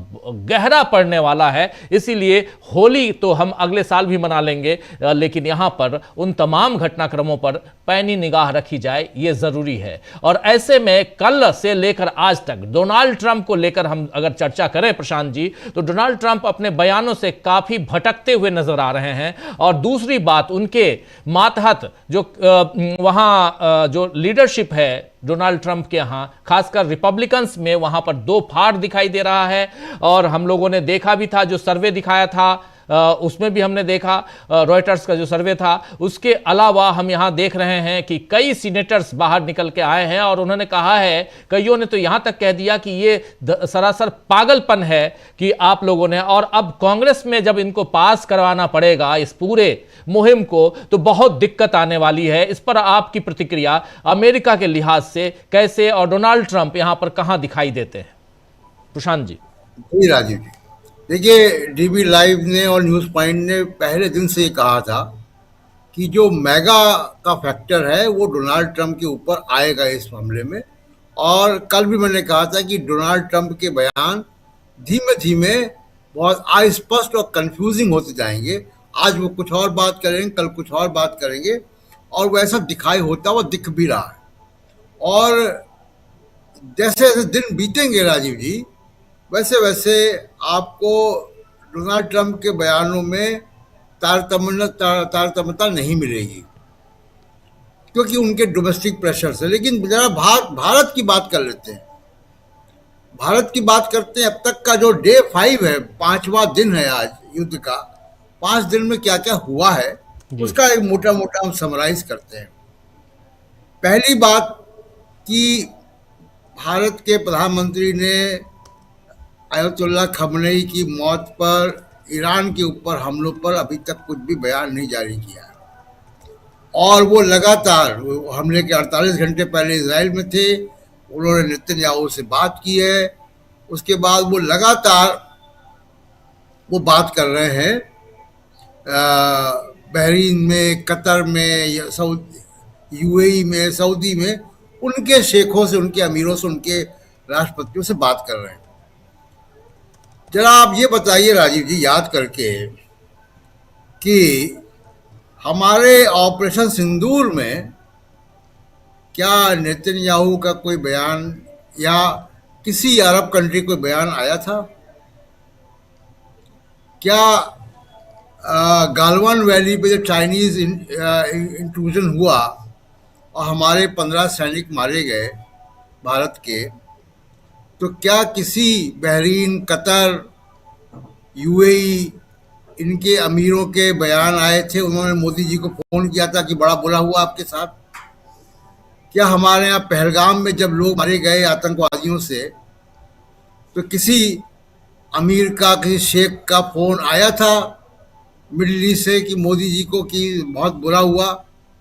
गहरा पड़ने वाला है। इसीलिए होली तो हम अगले साल भी मना लेंगे, लेकिन यहां पर उन तमाम घटनाक्रमों पर पैनी निगाह रखी जाए, यह जरूरी है। और ऐसे में कल से लेकर आज तक डोनाल्ड ट्रंप को लेकर हम अगर चर्चा करें प्रशांत जी, तो डोनाल्ड ट्रंप अपने बयानों से काफी भटकते हुए नजर आ रहे हैं। और दूसरी बात, उनके मातहत जो वहां जो लीडरशिप है डोनाल्ड ट्रंप के यहां, खासकर रिपब्लिकन्स में, वहां पर दो फाड़ दिखाई दे रहा है। और हम लोगों ने देखा भी था, जो सर्वे दिखाया था उसमें भी हमने देखा, रॉयटर्स का जो सर्वे था। उसके अलावा हम यहां देख रहे हैं कि कई सीनेटर्स बाहर निकल के आए हैं और उन्होंने कहा है, कईयों ने तो यहां तक कह दिया कि ये सरासर पागलपन है कि आप लोगों ने, और अब कांग्रेस में जब इनको पास करवाना पड़ेगा इस पूरे मुहिम को, तो बहुत दिक्कत आने वाली है। इस पर आपकी प्रतिक्रिया अमेरिका के लिहाज से कैसे, और डोनाल्ड ट्रंप यहां पर कहां दिखाई देते हैं? प्रशांत जी। जी राजीव जी, देखिए, डीबी लाइव ने और न्यूज़ पॉइंट ने पहले दिन से ये कहा था कि जो मेगा का फैक्टर है वो डोनाल्ड ट्रंप के ऊपर आएगा इस मामले में। और कल भी मैंने कहा था कि डोनाल्ड ट्रंप के बयान धीमे धीमे बहुत अस्पष्ट और कंफ्यूजिंग होते जाएंगे। आज वो कुछ और बात करेंगे, कल कुछ और बात करेंगे, और वैसा दिखाई होता हुआ दिख भी रहा है। और जैसे जैसे दिन बीतेंगे राजीव जी, वैसे वैसे आपको डोनाल्ड ट्रंप के बयानों में तारतम्यता नहीं मिलेगी, क्योंकि उनके डोमेस्टिक प्रेशर से। लेकिन जरा भारत की बात कर लेते हैं। भारत की बात करते हैं। अब तक का जो डे 5 है, 5वां दिन है आज युद्ध का, 5 दिन में क्या क्या हुआ है उसका एक मोटा मोटा हम समराइज करते हैं। पहली बात कि भारत के प्रधानमंत्री ने अयतुल्ला खमनेई की मौत पर, ईरान के ऊपर हमलों पर अभी तक कुछ भी बयान नहीं जारी किया है। और वो लगातार हमले के 48 घंटे पहले इजराइल में थे, उन्होंने नेतन्याहू से बात की है। उसके बाद वो लगातार वो बात कर रहे हैं बहरीन में, कतर में, यूएई में, सऊदी में, उनके शेखों से, उनके अमीरों से, उनके राष्ट्रपतियों से बात कर रहे हैं। जरा आप ये बताइए राजीव जी, याद करके, कि हमारे ऑपरेशन सिंदूर में क्या नेतन्याहू का कोई बयान या किसी अरब कंट्री कोई बयान आया था? क्या गालवान वैली पे जो चाइनीज इंट्रूजन हुआ और हमारे 15 सैनिक मारे गए भारत के, तो क्या किसी बहरीन, कतर, यूएई, इनके अमीरों के बयान आए थे? उन्होंने मोदी जी को फ़ोन किया था कि बड़ा बुरा हुआ आपके साथ। क्या हमारे यहाँ पहलगाम में जब लोग मारे गए आतंकवादियों से, तो किसी अमीर का, किसी शेख का फ़ोन आया था मिडिल ईस्ट से कि मोदी जी को कि बहुत बुरा हुआ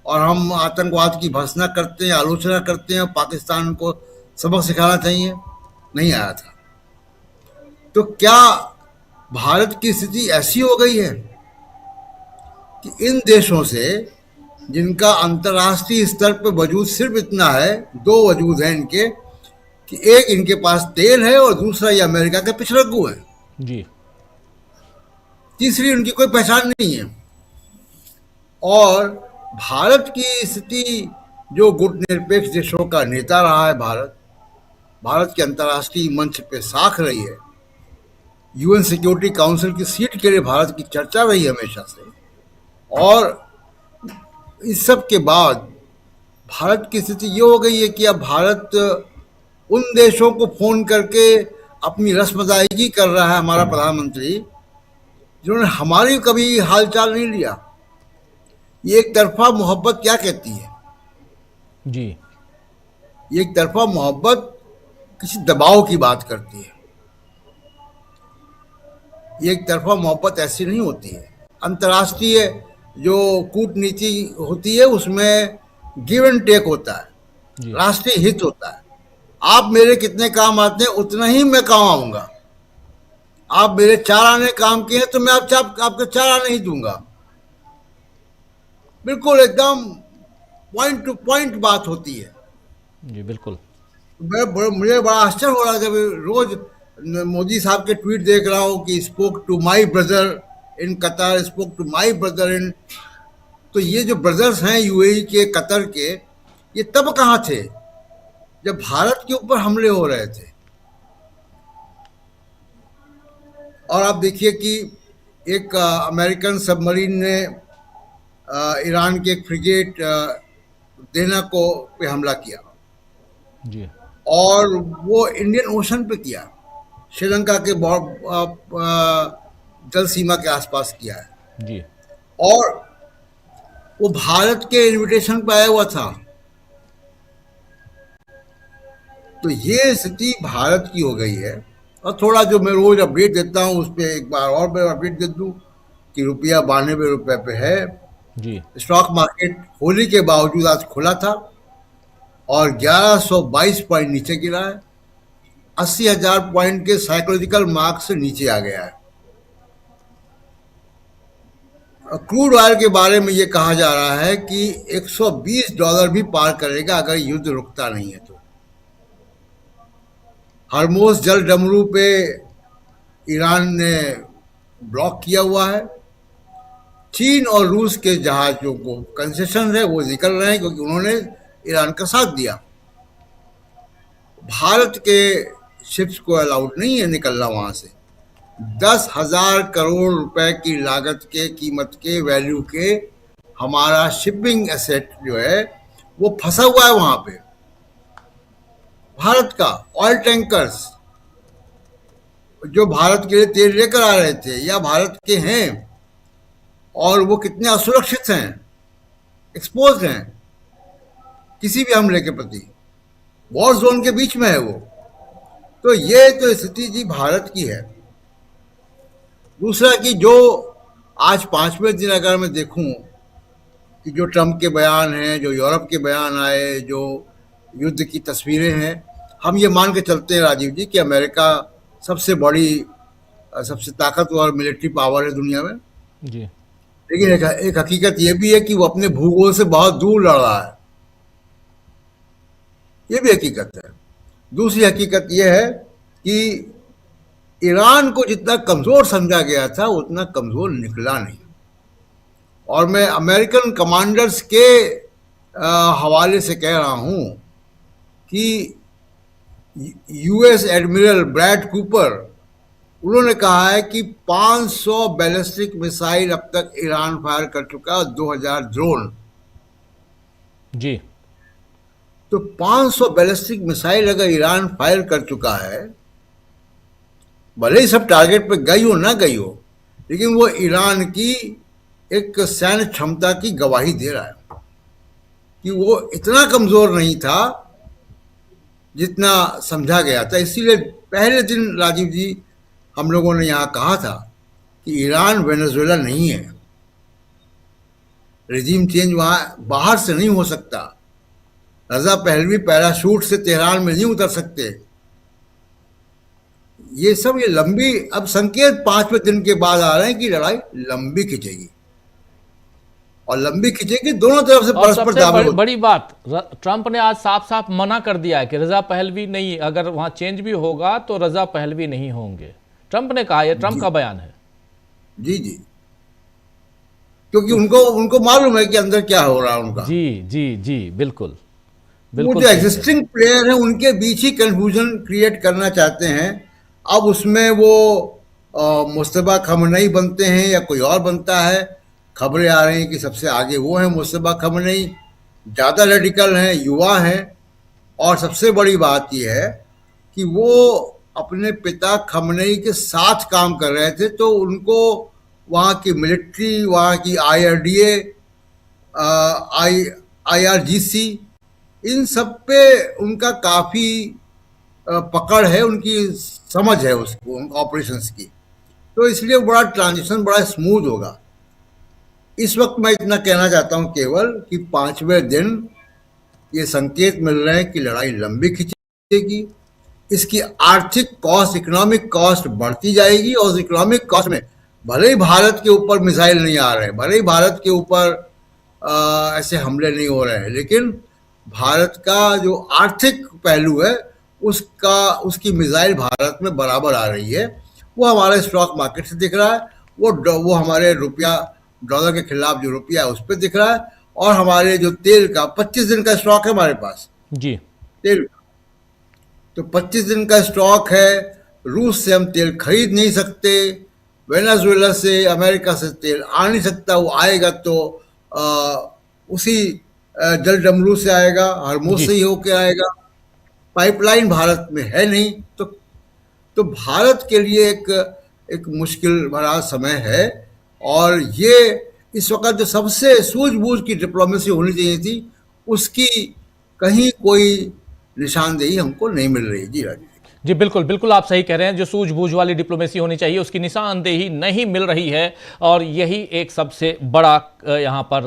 और हम आतंकवाद की भर्त्सना करते हैं, आलोचना करते हैं, पाकिस्तान को सबक सिखाना चाहिए? नहीं आया था। तो क्या भारत की स्थिति ऐसी हो गई है कि इन देशों से, जिनका अंतर्राष्ट्रीय स्तर पर वजूद सिर्फ इतना है, 2 वजूद हैं इनके, कि एक इनके पास तेल है और दूसरा ये अमेरिका के पिछड़कू है जी, तीसरी उनकी कोई पहचान नहीं है। और भारत की स्थिति, जो गुटनिरपेक्ष देशों का नेता रहा है भारत के अंतर्राष्ट्रीय मंच पे साख रही है, यूएन सिक्योरिटी काउंसिल की सीट के लिए भारत की चर्चा रही है हमेशा से। और इस सब के बाद भारत की स्थिति ये हो गई है कि अब भारत उन देशों को फ़ोन करके अपनी रस्मदायगी कर रहा है हमारा प्रधानमंत्री, जिन्होंने हमारी कभी हालचाल नहीं लिया। ये एक तरफा मोहब्बत क्या कहती है? जी। ये एक तरफा मोहब्बत किसी दबाव की बात करती है। ये एक तरफा मोहब्बत ऐसी नहीं होती है। अंतर्राष्ट्रीय जो कूटनीति होती है उसमें गिव एंड टेक होता है, जी। राष्ट्रीय हित होता है। आप मेरे कितने काम आते हैं उतना ही मैं काम आऊंगा। आप मेरे 4 आने काम किए हैं तो मैं आपके 4 आने ही दूंगा। बिल्कुल एकदम पॉइंट टू पॉइंट बात होती है। जी बिल्कुल। मुझे बड़ा आश्चर्य हो रहा है जब रोज मोदी साहब के ट्वीट देख रहा हूँ कि spoke to my brother in Qatar, spoke to my brother in. तो ये जो ब्रदर्स हैं यूएई के, कतर के, ये तब कहाँ थे जब भारत के ऊपर हमले हो रहे थे? और आप देखिए कि एक अमेरिकन सबमरीन ने ईरान के एक फ्रिगेट देना को पे हमला किया, जी। और वो इंडियन ओशन पे किया, श्रीलंका के जल सीमा के आसपास किया है। जी। और वो भारत के इनविटेशन पे आया हुआ था। तो ये स्थिति भारत की हो गई है। और थोड़ा जो मैं रोज अपडेट देता हूँ उस पर एक बार और मैं अपडेट दे दूँ कि रुपया 92 रुपये पे है। जी। स्टॉक मार्केट होली के बावजूद आज खुला था और 1122 पॉइंट नीचे गिरा है। 80,000 पॉइंट के साइकोलॉजिकल मार्क से नीचे आ गया है। क्रूड ऑयल के बारे में ये कहा जा रहा है कि $120 भी पार करेगा अगर युद्ध रुकता नहीं है तो। हरमोज जल डमरू पे ईरान ने ब्लॉक किया हुआ है। चीन और रूस के जहाजों को कंसेशन है, वो निकल रहे हैं क्योंकि उन्होंने ईरान का साथ दिया। भारत के शिप्स को अलाउड नहीं है निकलना वहां से। 10,000 करोड़ रुपए की लागत के, कीमत के, वैल्यू के हमारा शिपिंग एसेट जो है वो फंसा हुआ है वहां पे। भारत का ऑयल टैंकर्स जो भारत के लिए तेल लेकर आ रहे थे या भारत के हैं, और वो कितने असुरक्षित हैं, एक्सपोज हैं किसी भी हमले के प्रति, वॉर जोन के बीच में है वो। तो ये तो स्थिति जी भारत की है। दूसरा कि जो आज 5वें दिन अगर मैं देखूं कि जो ट्रंप के बयान हैं, जो यूरोप के बयान आए, जो युद्ध की तस्वीरें हैं, हम ये मान के चलते हैं राजीव जी कि अमेरिका सबसे बड़ी, सबसे ताकतवर मिलिट्री पावर है दुनिया में। जी। लेकिन एक हकीकत ये भी है कि वो अपने भूगोल से बहुत दूर लड़ रहा है। ये भी हकीकत है। दूसरी हकीकत ये है कि ईरान को जितना कमज़ोर समझा गया था उतना कमज़ोर निकला नहीं। और मैं अमेरिकन कमांडर्स के हवाले से कह रहा हूँ कि यूएस एडमिरल ब्रैड कूपर, उन्होंने कहा है कि 500 बैलिस्टिक मिसाइल अब तक ईरान फायर कर चुका है, 2000 ड्रोन। जी। तो 500 बैलिस्टिक मिसाइल अगर ईरान फायर कर चुका है, भले ही सब टारगेट पे गई हो ना गई हो, लेकिन वो ईरान की एक सैन्य क्षमता की गवाही दे रहा है कि वो इतना कमजोर नहीं था जितना समझा गया था। इसीलिए पहले दिन राजीव जी हम लोगों ने यहाँ कहा था कि ईरान वेनेजुएला नहीं है। रेजिम चेंज वहाँ बाहर से नहीं हो सकता। रजा पहलवी पैराशूट से तेहरान में नहीं उतर सकते। ये सब ये लंबी, अब संकेत 5वें दिन के बाद आ रहे हैं कि लड़ाई लंबी खिंचेगी, और लंबी खिंचेगी दोनों तरफ से परस्पर दावे। बड़ी बात, ट्रंप ने आज साफ साफ मना कर दिया है कि रजा पहलवी नहीं, अगर वहां चेंज भी होगा तो रजा पहलवी नहीं होंगे। ट्रंप ने कहा, यह ट्रंप का बयान है। जी जी, क्योंकि उनको मालूम है कि अंदर क्या हो रहा है उनका। जी जी जी बिल्कुल वो बिल्कुल। जो एग्जिस्टिंग प्लेयर है उनके बीच ही कंफ्यूजन क्रिएट करना चाहते हैं। अब उसमें वो मुस्तफा खमनई बनते हैं या कोई और बनता है। खबरें आ रही हैं कि सबसे आगे वो हैं मुस्तफा खमनई, ज़्यादा रेडिकल हैं, युवा हैं, और सबसे बड़ी बात यह है कि वो अपने पिता खमनेई के साथ काम कर रहे थे, तो उनको वहाँ की मिलिट्री, वहाँ की IRDA, IRGC, इन सब पे उनका काफ़ी पकड़ है, उनकी समझ है उसको ऑपरेशंस की। तो इसलिए बड़ा ट्रांजिशन बड़ा स्मूथ होगा। इस वक्त मैं इतना कहना चाहता हूं केवल कि 5वें दिन ये संकेत मिल रहे हैं कि लड़ाई लंबी खिंचेगी, इसकी आर्थिक कॉस्ट, इकोनॉमिक कॉस्ट बढ़ती जाएगी, और इकोनॉमिक कॉस्ट में भले ही भारत के ऊपर मिसाइल नहीं आ रहे हैं, भले ही भारत के ऊपर ऐसे हमले नहीं हो रहे हैं, लेकिन भारत का जो आर्थिक पहलू है उसकी मिसाइल भारत में बराबर आ रही है। वो हमारे स्टॉक मार्केट से दिख रहा है, वो हमारे रुपया, डॉलर के खिलाफ जो रुपया है उस पर दिख रहा है, और हमारे जो तेल का 25 दिन का स्टॉक है हमारे पास जी, तेल का, तो 25 दिन का स्टॉक है। रूस से हम तेल खरीद नहीं सकते, वेनेजुएला से, अमेरिका से तेल आ नहीं सकता, वो आएगा तो उसी जल डमरू से आएगा, हरमुज से ही होके आएगा, पाइपलाइन भारत में है नहीं। तो भारत के लिए एक मुश्किल भरा समय है, और ये इस वक्त जो सबसे सूझबूझ की डिप्लोमेसी होनी चाहिए थी, उसकी कहीं कोई निशानदेही हमको नहीं मिल रही। जी राजीव जी, बिल्कुल बिल्कुल आप सही कह रहे हैं। जो सूझबूझ वाली डिप्लोमेसी होनी चाहिए उसकी निशानदेही नहीं मिल रही है, और यही एक सबसे बड़ा यहाँ पर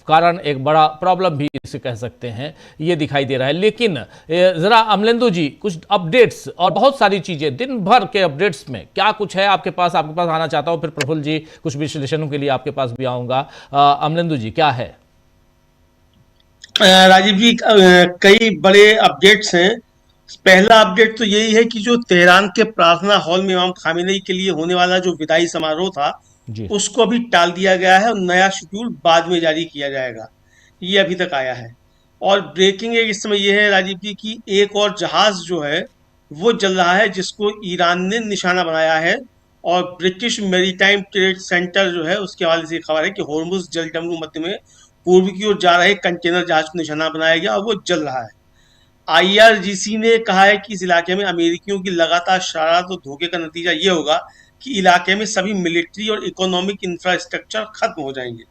कारण, एक बड़ा प्रॉब्लम भी इसे कह सकते हैं, ये दिखाई दे रहा है। लेकिन ज़रा अमलेंदु जी, कुछ अपडेट्स और बहुत सारी चीज़ें, दिन भर के अपडेट्स में क्या कुछ है आपके पास आना चाहता हूँ, फिर प्रफुल्ल जी कुछ विश्लेषणों के लिए आपके पास भी आऊँगा। अमलेंदु जी, क्या है? राजीव जी, कई बड़े अपडेट्स हैं। पहला अपडेट तो यही है कि जो तेहरान के प्रार्थना हॉल में इमाम खामेनेई के लिए होने वाला जो विदाई समारोह था, उसको अभी टाल दिया गया है और नया शेड्यूल बाद में जारी किया जाएगा। ये अभी तक आया है। और ब्रेकिंग इस समय ये है राजीव जी कि एक और जहाज जो है वो जल रहा है, जिसको ईरान ने निशाना बनाया है, और ब्रिटिश मैरीटाइम ट्रेड सेंटर जो है उसके हवाले से खबर है कि होर्मुज जल डमरू मध्य में पूर्व की ओर जा रहे कंटेनर जहाज को निशाना बनाया गया और वो जल रहा है। IRGC ने कहा है कि इस इलाके में अमेरिकियों की लगातार शरारत और धोखे का नतीजा ये होगा कि इलाके में सभी मिलिट्री और इकोनॉमिक इंफ्रास्ट्रक्चर खत्म हो जाएंगे।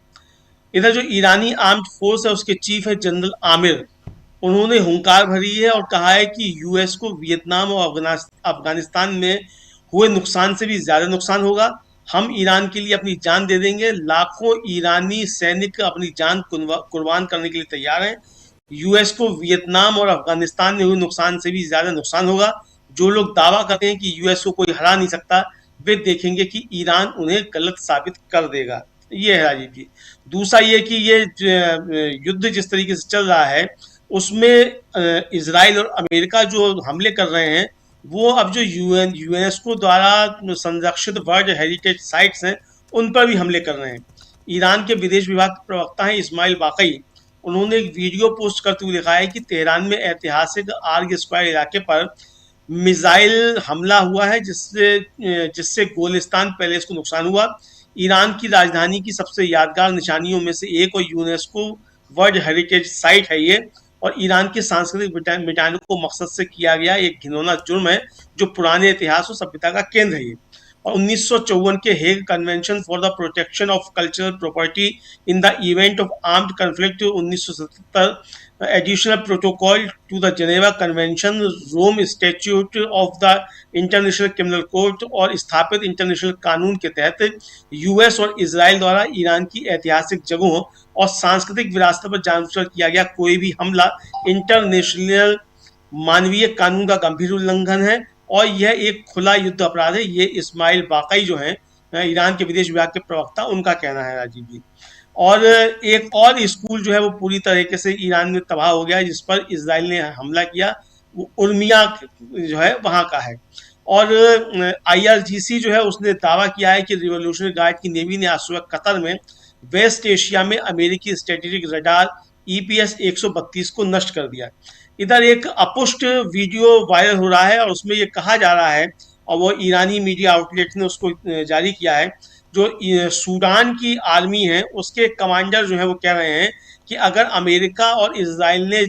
इधर जो ईरानी आर्म्ड फोर्स है उसके चीफ है जनरल आमिर, उन्होंने हुंकार भरी है और कहा है कि US को वियतनाम और अफगानिस्तान में हुए नुकसान से भी ज्यादा नुकसान होगा। हम ईरान के लिए अपनी जान दे देंगे। लाखों ईरानी सैनिक अपनी जान कुर्बान करने के लिए तैयार हैं। US को वियतनाम और अफगानिस्तान में हुए नुकसान से भी ज्यादा नुकसान होगा। जो लोग दावा करते हैं कि US को कोई हरा नहीं सकता, वे देखेंगे कि ईरान उन्हें गलत साबित कर देगा। ये है राजीव जी। दूसरा ये कि ये युद्ध जिस तरीके से चल रहा है उसमें इजराइल और अमेरिका जो हमले कर रहे हैं वो अब जो यूनेस्को द्वारा संरक्षित वर्ल्ड हेरिटेज साइट्स हैं उन पर भी हमले कर रहे हैं। ईरान के विदेश विभाग के प्रवक्ता हैं इस्माइल बाकई, उन्होंने एक वीडियो पोस्ट करते हुए लिखा है कि तेहरान में ऐतिहासिक आर्ग स्क्वायर इलाके पर मिसाइल हमला हुआ है, जिससे गोलिस्तान पैलेस को नुकसान हुआ। ईरान की राजधानी की सबसे यादगार निशानियों में से एक और यूनेस्को वर्ल्ड हेरिटेज साइट है ये, और ईरान के सांस्कृतिक मिटाने को मकसद से किया गया एक घिनौना जुर्म है जो पुराने इतिहास और सभ्यता का केंद्र है ये। और 1954 के Hague convention for the protection of cultural property in the event of armed conflict 1977, additional protocol to the Geneva convention, Rome statute of the international criminal court और स्थापित इंटरनेशनल कानून के तहत US और इजराइल द्वारा ईरान की ऐतिहासिक जगहों और सांस्कृतिक विरासत पर जानबूझकर किया गया कोई भी हमला इंटरनेशनल मानवीय कानून का गंभीर उल्लंघन है और यह एक खुला युद्ध अपराध है। ये इस्माइल बाकई जो है ईरान के विदेश विभाग के प्रवक्ता, उनका कहना है राजीव जी। और एक और स्कूल जो है वो पूरी तरीके से ईरान में तबाह हो गया है, जिस पर इजराइल ने हमला किया, वो उर्मिया जो है वहाँ का है। और IRGC जो है उसने दावा किया है कि रिवोल्यूशनरी गार्ड की नेवी ने आज सुबह कतर में वेस्ट एशिया में अमेरिकी स्ट्रेटेजिक रडार EPS 132 को नष्ट कर दिया। इधर एक अपुष्ट वीडियो वायरल हो रहा है और उसमें ये कहा जा रहा है, और वो ईरानी मीडिया आउटलेट ने उसको जारी किया है, जो सूडान की आर्मी है उसके कमांडर जो है वो कह रहे हैं कि अगर अमेरिका और इजराइल ने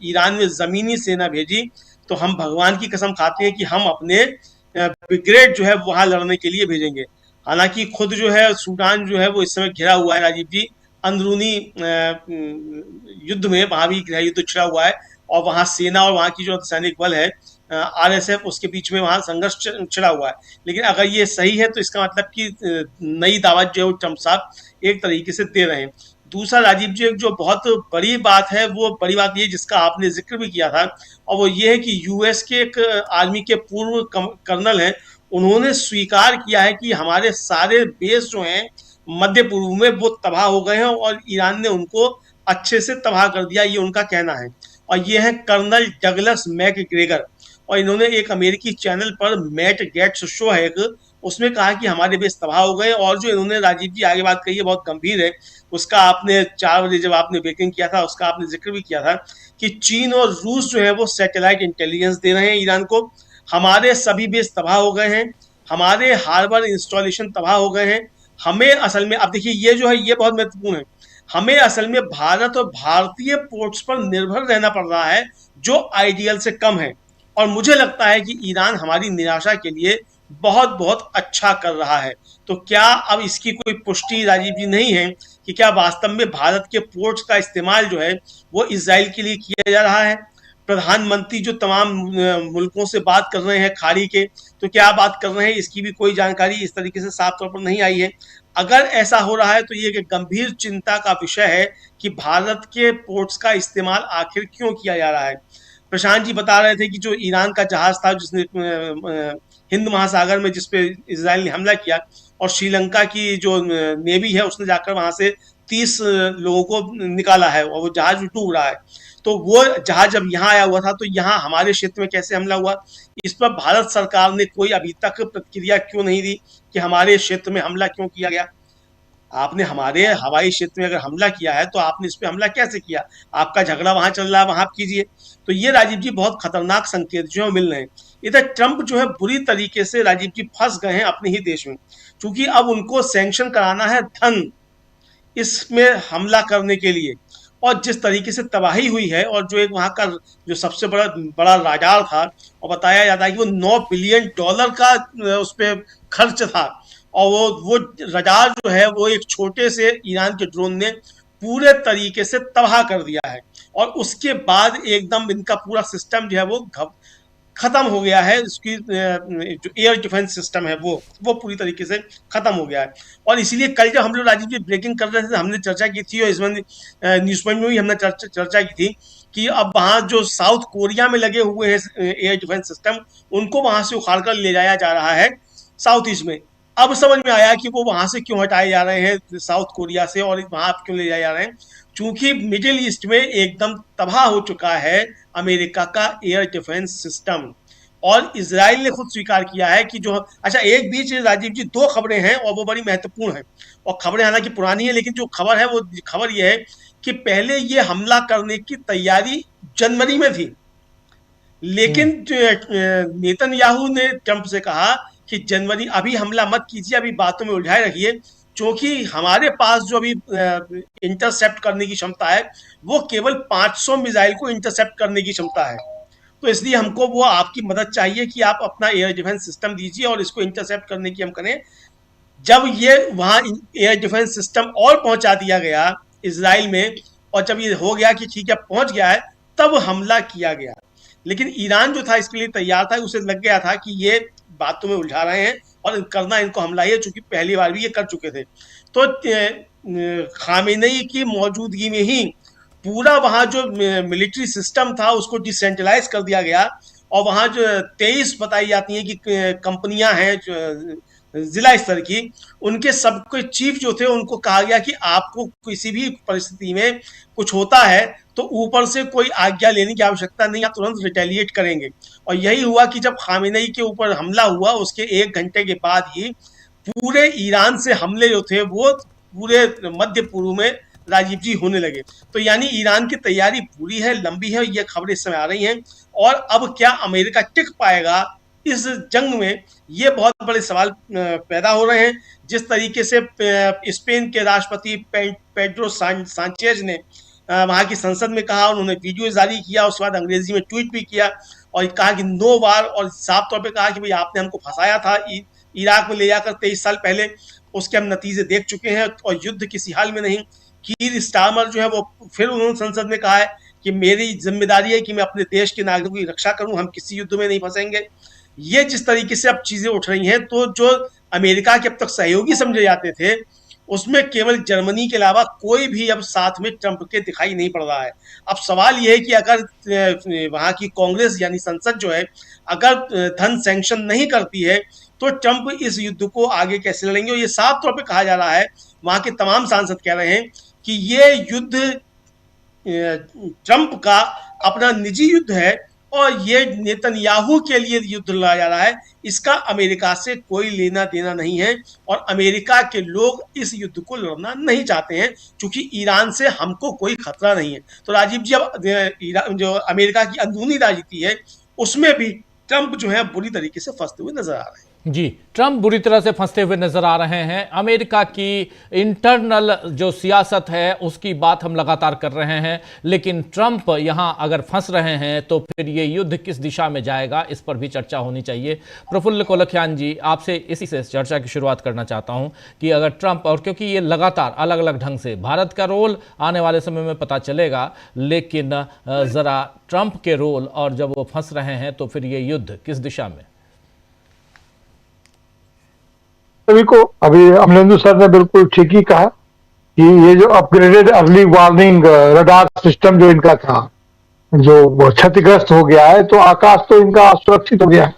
ईरान में ज़मीनी सेना भेजी तो हम भगवान की कसम खाते हैं कि हम अपने ब्रिगेड जो है वहां लड़ने के लिए भेजेंगे। हालांकि खुद जो है सूडान जो है वो इस समय घिरा हुआ है राजीव जी, अंदरूनी युद्ध में वहां भी गृह युद्ध छिड़ा हुआ है, और वहां सेना और वहां की जो सैनिक बल है RSF, उसके बीच में वहां संघर्ष छिड़ा हुआ है। लेकिन अगर ये सही है तो इसका मतलब कि नई दावत जो है वो ट्रम्प साहब एक तरीके से दे रहे हैं। दूसरा राजीव जी, एक जो बहुत बड़ी बात है, वो बड़ी बात ये जिसका आपने जिक्र भी किया था, और वो ये है कि यूएस के एक आर्मी के पूर्व कर्नल हैं, उन्होंने स्वीकार किया है कि हमारे सारे बेस जो हैं मध्य पूर्व में वो तबाह हो गए हैं और ईरान ने उनको अच्छे से तबाह कर दिया, ये उनका कहना है। और ये है कर्नल डगलस मैकग्रेगर, और इन्होंने एक अमेरिकी चैनल पर मैट गेट्स शो है एक, उसमें कहा कि हमारे बेस तबाह हो गए। और जो इन्होंने राजीव जी आगे बात कही है बहुत गंभीर है, उसका आपने 4 बजे जब आपने ब्रेकिंग किया था उसका आपने जिक्र भी किया था कि चीन और रूस जो है वो सैटेलाइट इंटेलिजेंस दे रहे हैं ईरान को, हमारे सभी बेस तबाह हो गए हैं, हमारे हार्बर इंस्टॉलेशन तबाह हो गए हैं। हमें असल में, अब देखिए ये जो है ये बहुत महत्वपूर्ण है, हमें असल में भारत और भारतीय पोर्ट्स पर निर्भर रहना पड़ रहा है जो आइडियल से कम है। और मुझे लगता है कि ईरान हमारी निराशा के लिए बहुत बहुत अच्छा कर रहा है। तो क्या अब इसकी कोई पुष्टि राजीव जी नहीं है कि क्या वास्तव में भारत के पोर्ट्स का इस्तेमाल जो है वो इजराइल के लिए किया जा रहा है? प्रधानमंत्री जो तमाम मुल्कों से बात कर रहे हैं खाड़ी के, तो क्या बात कर रहे हैं इसकी भी कोई जानकारी इस तरीके से साफ तौर पर नहीं आई है। अगर ऐसा हो रहा है तो ये एक गंभीर चिंता का विषय है कि भारत के पोर्ट्स का इस्तेमाल आखिर क्यों किया जा रहा है। प्रशांत जी बता रहे थे कि जो ईरान का जहाज था जिसने हिंद महासागर में जिसपे इजराइल ने हमला किया, और श्रीलंका की जो नेवी है उसने जाकर वहां से 30 लोगों को निकाला है, और वो जहाज डूब रहा है। तो वो जहाज जब यहाँ आया हुआ था तो यहाँ हमारे क्षेत्र में कैसे हमला हुआ, इस पर भारत सरकार ने कोई अभी तक प्रतिक्रिया क्यों नहीं दी कि हमारे क्षेत्र में हमला क्यों किया गया। आपने हमारे हवाई क्षेत्र में अगर हमला किया है तो आपने इस पे हमला कैसे किया? आपका झगड़ा वहां चल रहा है, वहां आप कीजिए। तो ये राजीव जी बहुत खतरनाक संकेत जो है मिल रहे हैं। इधर ट्रंप जो है बुरी तरीके से राजीव जी फंस गए हैं अपने ही देश में, क्योंकि अब उनको सैंक्शन कराना है धन इसमें हमला करने के लिए। और जिस तरीके से तबाही हुई है, और जो एक वहां का जो सबसे बड़ा राडार था, और बताया जाता है कि वो $9 बिलियन का उस पर खर्च था, और वो रडार जो है वो एक छोटे से ईरान के ड्रोन ने पूरे तरीके से तबाह कर दिया है। और उसके बाद एकदम इनका पूरा सिस्टम जो है वो खत्म हो गया है। उसकी जो एयर डिफेंस सिस्टम है वो पूरी तरीके से खत्म हो गया है। और इसीलिए कल जब हम लोग राजीव जी ब्रेकिंग कर रहे थे हमने चर्चा की थी, और इसमें न्यूज पॉइंट में भी हमने चर्चा की थी कि अब वहाँ जो साउथ कोरिया में लगे हुए हैं एयर डिफेंस सिस्टम, उनको वहां से उखाड़ कर ले जाया जा रहा है साउथ ईस्ट में। अब समझ में आया कि वो वहां से क्यों हटाए जा रहे हैं साउथ कोरिया से, और वहां क्यों ले जाए जा रहे हैं, क्योंकि मिडिल ईस्ट में एकदम तबाह हो चुका है अमेरिका का एयर डिफेंस सिस्टम। और इजराइल ने खुद स्वीकार किया है कि जो अच्छा, एक बीच राजीव जी 2 खबरें हैं और वो बड़ी महत्वपूर्ण है, और खबरें हालांकि पुरानी है, लेकिन जो खबर है वो खबर ये है कि पहले ये हमला करने की तैयारी जनवरी में थी, लेकिन नेतन्याहू ने ट्रंप से कहा कि जनवरी अभी हमला मत कीजिए, अभी बातों में उलझाए रखिए, क्योंकि हमारे पास जो अभी इंटरसेप्ट करने की क्षमता है वो केवल 500 मिसाइल को इंटरसेप्ट करने की क्षमता है। तो इसलिए हमको वो आपकी मदद चाहिए कि आप अपना एयर डिफेंस सिस्टम दीजिए और इसको इंटरसेप्ट करने की हम करें। जब ये वहां एयर डिफेंस सिस्टम और पहुंचा दिया गया इजराइल में, और जब ये हो गया कि ठीक है पहुंच गया है, तब हमला किया गया। लेकिन ईरान जो था इसके लिए तैयार था, उसे लग गया था कि ये बातों में उलझा रहे हैं और करना इनको हमला ही है, चूंकि पहली बार भी ये कर चुके थे। तो खामेनेई की मौजूदगी में ही पूरा वहां जो मिलिट्री सिस्टम था उसको डिसेंट्रलाइज कर दिया गया, और वहां जो 23 बताई जाती हैं कि कंपनियां हैं जिला स्तर की, उनके सबके चीफ जो थे उनको कहा गया कि आपको किसी भी परिस्थिति में कुछ होता है तो ऊपर से कोई आज्ञा लेने की आवश्यकता नहीं, आप तुरंत रिटेलिएट करेंगे। और यही हुआ कि जब खामेनेई के ऊपर हमला हुआ उसके 1 घंटे के बाद ही पूरे ईरान से हमले जो थे वो पूरे मध्य पूर्व में राजीव जी होने लगे। तो यानी ईरान की तैयारी पूरी है, लंबी है, ये खबरें इस समय आ रही हैं। और अब क्या अमेरिका टिक पाएगा इस जंग में, ये बहुत बड़े सवाल पैदा हो रहे हैं। जिस तरीके से स्पेन के राष्ट्रपति पेड्रो सांचेज ने वहां की संसद में कहा, उन्होंने वीडियो जारी किया, उसके बाद अंग्रेजी में ट्वीट भी किया और कहा कि नो वार, और साफ तौर पे कहा कि भाई आपने हमको फंसाया था इराक में ले जाकर 23 साल पहले, उसके हम नतीजे देख चुके हैं और युद्ध किसी हाल में नहीं। कीर स्टारमर जो है वो फिर उन्होंने संसद में कहा है कि मेरी जिम्मेदारी है कि मैं अपने देश के नागरिकों की रक्षा करूं, हम किसी युद्ध में नहीं फंसेंगे। ये जिस तरीके से अब चीजें उठ रही हैं, तो जो अमेरिका के अब तक सहयोगी समझे जाते थे, उसमें केवल जर्मनी के अलावा कोई भी अब साथ में ट्रंप के दिखाई नहीं पड़ रहा है। अब सवाल यह है कि अगर वहां की कांग्रेस यानी संसद जो है अगर धन सैंक्शन नहीं करती है तो ट्रंप इस युद्ध को आगे कैसे लड़ेंगे। और ये साफ तौर पे कहा जा रहा है, वहां के तमाम सांसद कह रहे हैं कि ये युद्ध ट्रंप का अपना निजी युद्ध है और ये नेतन्याहू के लिए युद्ध लड़ा जा रहा है, इसका अमेरिका से कोई लेना देना नहीं है और अमेरिका के लोग इस युद्ध को लड़ना नहीं चाहते हैं, क्योंकि ईरान से हमको कोई खतरा नहीं है। तो राजीव जी, अब जो अमेरिका की अंदरूनी राजनीति है उसमें भी ट्रंप जो है बुरी तरीके से फंसते हुए नजर आ रहे हैं। जी, ट्रंप बुरी तरह से फंसते हुए नजर आ रहे हैं। अमेरिका की इंटरनल जो सियासत है उसकी बात हम लगातार कर रहे हैं, लेकिन ट्रंप यहां अगर फंस रहे हैं तो फिर ये युद्ध किस दिशा में जाएगा, इस पर भी चर्चा होनी चाहिए। प्रफुल्ल कोलखियान जी, आपसे इसी से चर्चा की शुरुआत करना चाहता हूं कि अगर ट्रंप, और क्योंकि ये लगातार अलग अलग ढंग से भारत का रोल आने वाले समय में पता चलेगा, लेकिन जरा ट्रंप के रोल और जब वो फंस रहे हैं तो फिर ये युद्ध किस दिशा में? सभी को अभी अमलेंदु सर ने बिल्कुल ठीक ही कहा कि ये जो upgraded early warning radar system जो इनका था, जो क्षतिग्रस्त हो गया है, तो आकाश तो इनका सुरक्षित हो गया है,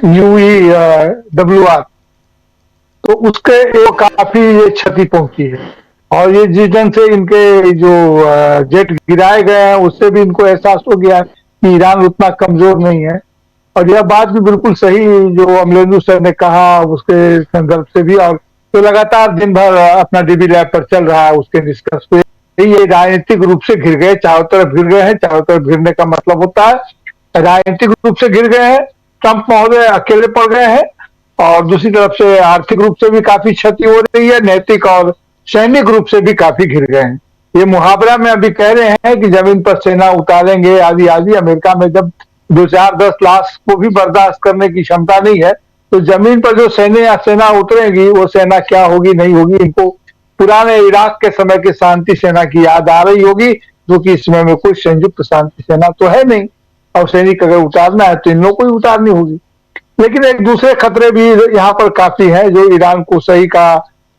UEWR, तो उसके वो काफी ये क्षति पहुंची है। और ये जिस ढंग से इनके जो जेट गिराए गए हैं उससे भी इनको एहसास हो गया कि ईरान उतना कमजोर नहीं है। और यह बात भी बिल्कुल सही जो अमलेंदु सर ने कहा उसके संदर्भ से भी, और तो लगातार दिन भर अपना डीबी लैब पर चल रहा है उसके निष्कर्ष पे ये राजनीतिक रूप से घिर गए, चारों तरफ घिर गए हैं। चारों तरफ घिरने का मतलब होता है राजनीतिक रूप से घिर गए हैं, ट्रंप महोदय अकेले पड़ गए हैं, और दूसरी तरफ से आर्थिक रूप से भी काफी क्षति हो रही है, नैतिक और सैनिक रूप से भी काफी घिर गए हैं। ये मुहावरा में अभी कह रहे हैं कि जमीन पर सेना उतारेंगे आदि आदि। अमेरिका में जब 2-4-10 लाख को भी बर्दाश्त करने की क्षमता नहीं है, तो जमीन पर जो सेना उतरेगी वो सेना क्या होगी नहीं होगी, इनको पुराने इराक के समय की शांति सेना की याद आ रही होगी, जो कि इस समय में कोई संयुक्त शांति सेना तो है नहीं, और सैनिक अगर उतारना है तो इन लोगों को ही उतारनी होगी। लेकिन एक दूसरे खतरे भी यहाँ पर काफी है जो ईरान को सही का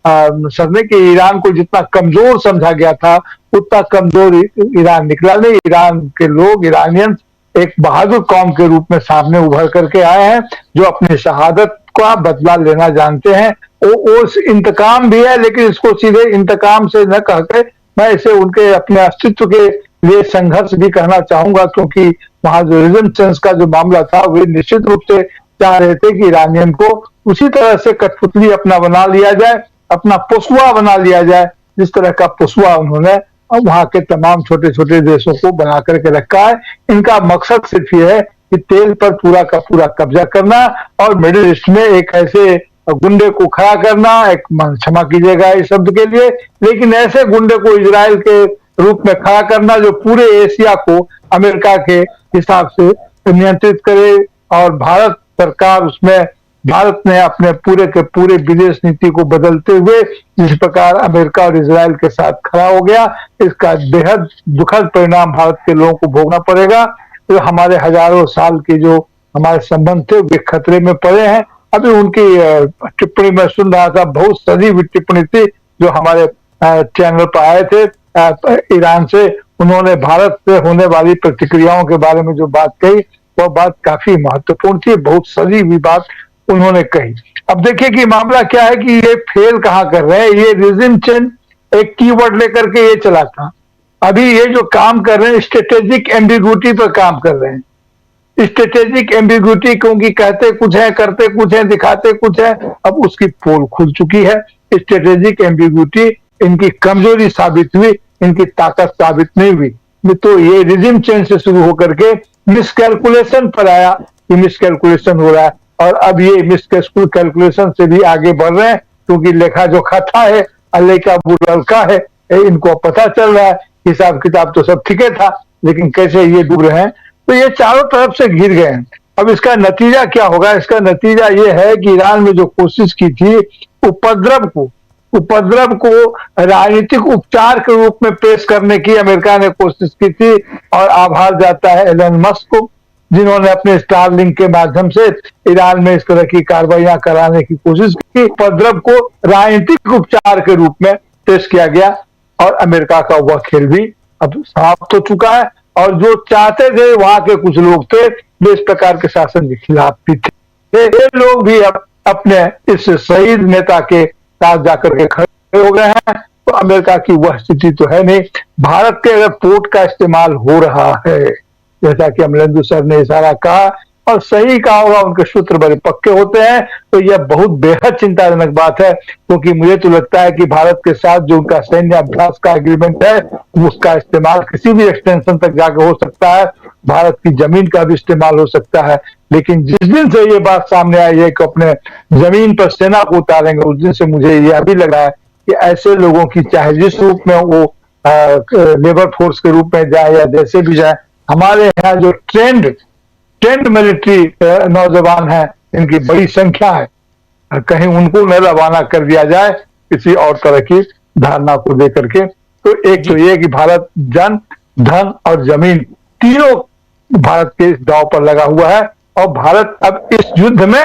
समझने कि ईरान को जितना कमजोर समझा गया था उतना कमजोर ईरान निकला नहीं। ईरान के लोग, ईरानियंस एक बहादुर कौम के रूप में सामने उभर करके आए हैं जो अपनी शहादत का बदला लेना जानते हैं। वो इंतकाम भी है, लेकिन इसको सीधे इंतकाम से न कहकर मैं इसे उनके अपने अस्तित्व के लिए संघर्ष भी कहना चाहूंगा, क्योंकि वहां जो रेजिस्टेंस का जो मामला था वे निश्चित रूप से चाह रहे थे कि ईरानियन को उसी तरह से कठपुतली अपना बना लिया जाए, अपना पोसुआ बना लिया जाए, जिस तरह का पोसुआ उन्होंने वहां के तमाम छोटे छोटे देशों को बना करके रखा है। इनका मकसद सिर्फ ये है कि तेल पर पूरा का पूरा कब्जा करना और मिडिल ईस्ट में एक ऐसे गुंडे को खड़ा करना, एक क्षमा कीजिएगा इस शब्द के लिए, लेकिन ऐसे गुंडे को इजराइल के रूप में खड़ा करना जो पूरे एशिया को अमेरिका के हिसाब से नियंत्रित करे। और भारत सरकार उसमें, भारत ने अपने पूरे के पूरे विदेश नीति को बदलते हुए जिस प्रकार अमेरिका और इजराइल के साथ खड़ा हो गया, इसका बेहद दुखद परिणाम भारत के लोगों को भोगना पड़ेगा। तो हमारे हजारों साल के जो हमारे संबंध थे वे खतरे में पड़े हैं। अभी उनकी टिप्पणी में सुन रहा था, बहुत सजी हुई टिप्पणी थी जो हमारे चैनल पर आए थे ईरान से। उन्होंने भारत से होने वाली प्रतिक्रियाओं के बारे में जो बात कही वह बात काफी महत्वपूर्ण थी, बहुत सजी हुई बात उन्होंने कही। अब देखिए कि मामला क्या है कि ये फेल कहाँ कर रहे हैं। ये रिजिम चेंज एक कीवर्ड लेकर के ये चला था। अभी ये जो काम कर रहे हैं स्ट्रेटेजिक एम्बिग्यूटी पर काम कर रहे हैं। स्ट्रेटेजिक एम्बिग्यूटी क्योंकि कहते कुछ है, करते कुछ है, दिखाते कुछ है, अब उसकी पोल खुल चुकी है। स्ट्रेटेजिक एम्बिग्यूटी इनकी कमजोरी साबित हुई, इनकी ताकत साबित नहीं हुई। तो ये रिजिम चेंज से शुरू होकर के मिसकैलकुलेशन पर आया कि मिसकैलकुलेशन हो रहा है, और अब ये मिसकैलकुलेशन से भी आगे बढ़ रहे हैं, क्योंकि लेखा जोखा था है, अल्ले का बुलका है, इनको पता चल रहा है, हिसाब किताब तो सब ठीक था, लेकिन कैसे ये डूब रहे हैं। तो ये चारों तरफ से घिर गए हैं। अब इसका नतीजा क्या होगा? इसका नतीजा ये है कि ईरान में जो कोशिश की थी उपद्रव को राजनीतिक उपचार के रूप में पेश करने की अमेरिका ने कोशिश की थी, और आभार जाता है एलन मस्क को, जिन्होंने अपने स्टारलिंक के माध्यम से ईरान में इस तरह की कार्रवाइयां कराने की कोशिश की। उपद्रव को राजनीतिक उपचार के रूप में पेश किया गया, और अमेरिका का वह खेल भी अब समाप्त हो चुका है। और जो चाहते थे, वहां के कुछ लोग थे जो इस प्रकार के शासन के खिलाफ भी थे, ये लोग भी अब अपने इस शहीद नेता के साथ जाकर के खड़े हो गए हैं। तो अमेरिका की वह स्थिति तो है नहीं। भारत के अगर पोर्ट का इस्तेमाल हो रहा है, जैसा कि अमलेंदु सर ने इशारा कहा, और सही कहा होगा, उनके सूत्र बड़े पक्के होते हैं, तो यह बहुत बेहद चिंताजनक बात है। क्योंकि मुझे तो लगता है कि भारत के साथ जो उनका सैन्य अभ्यास का एग्रीमेंट है, उसका इस्तेमाल किसी भी एक्सटेंशन तक जाकर हो सकता है। भारत की जमीन का भी इस्तेमाल हो सकता है। लेकिन जिस दिन से ये बात सामने आई है कि अपने जमीन पर सेना को उतारेंगे, उस दिन से मुझे यह भी लग रहा है कि ऐसे लोगों की, चाहे जिस रूप में वो लेबर फोर्स के रूप में जाए या जैसे भी जाए, हमारे यहाँ जो ट्रेंड मिलिट्री नौजवान हैं, इनकी बड़ी संख्या है, कहीं उनको न रवाना कर दिया जाए किसी और तरह की धारणा को लेकर के। तो एक तो ये कि भारत जन, धन और जमीन तीनों भारत के इस दांव पर लगा हुआ है, और भारत अब इस युद्ध में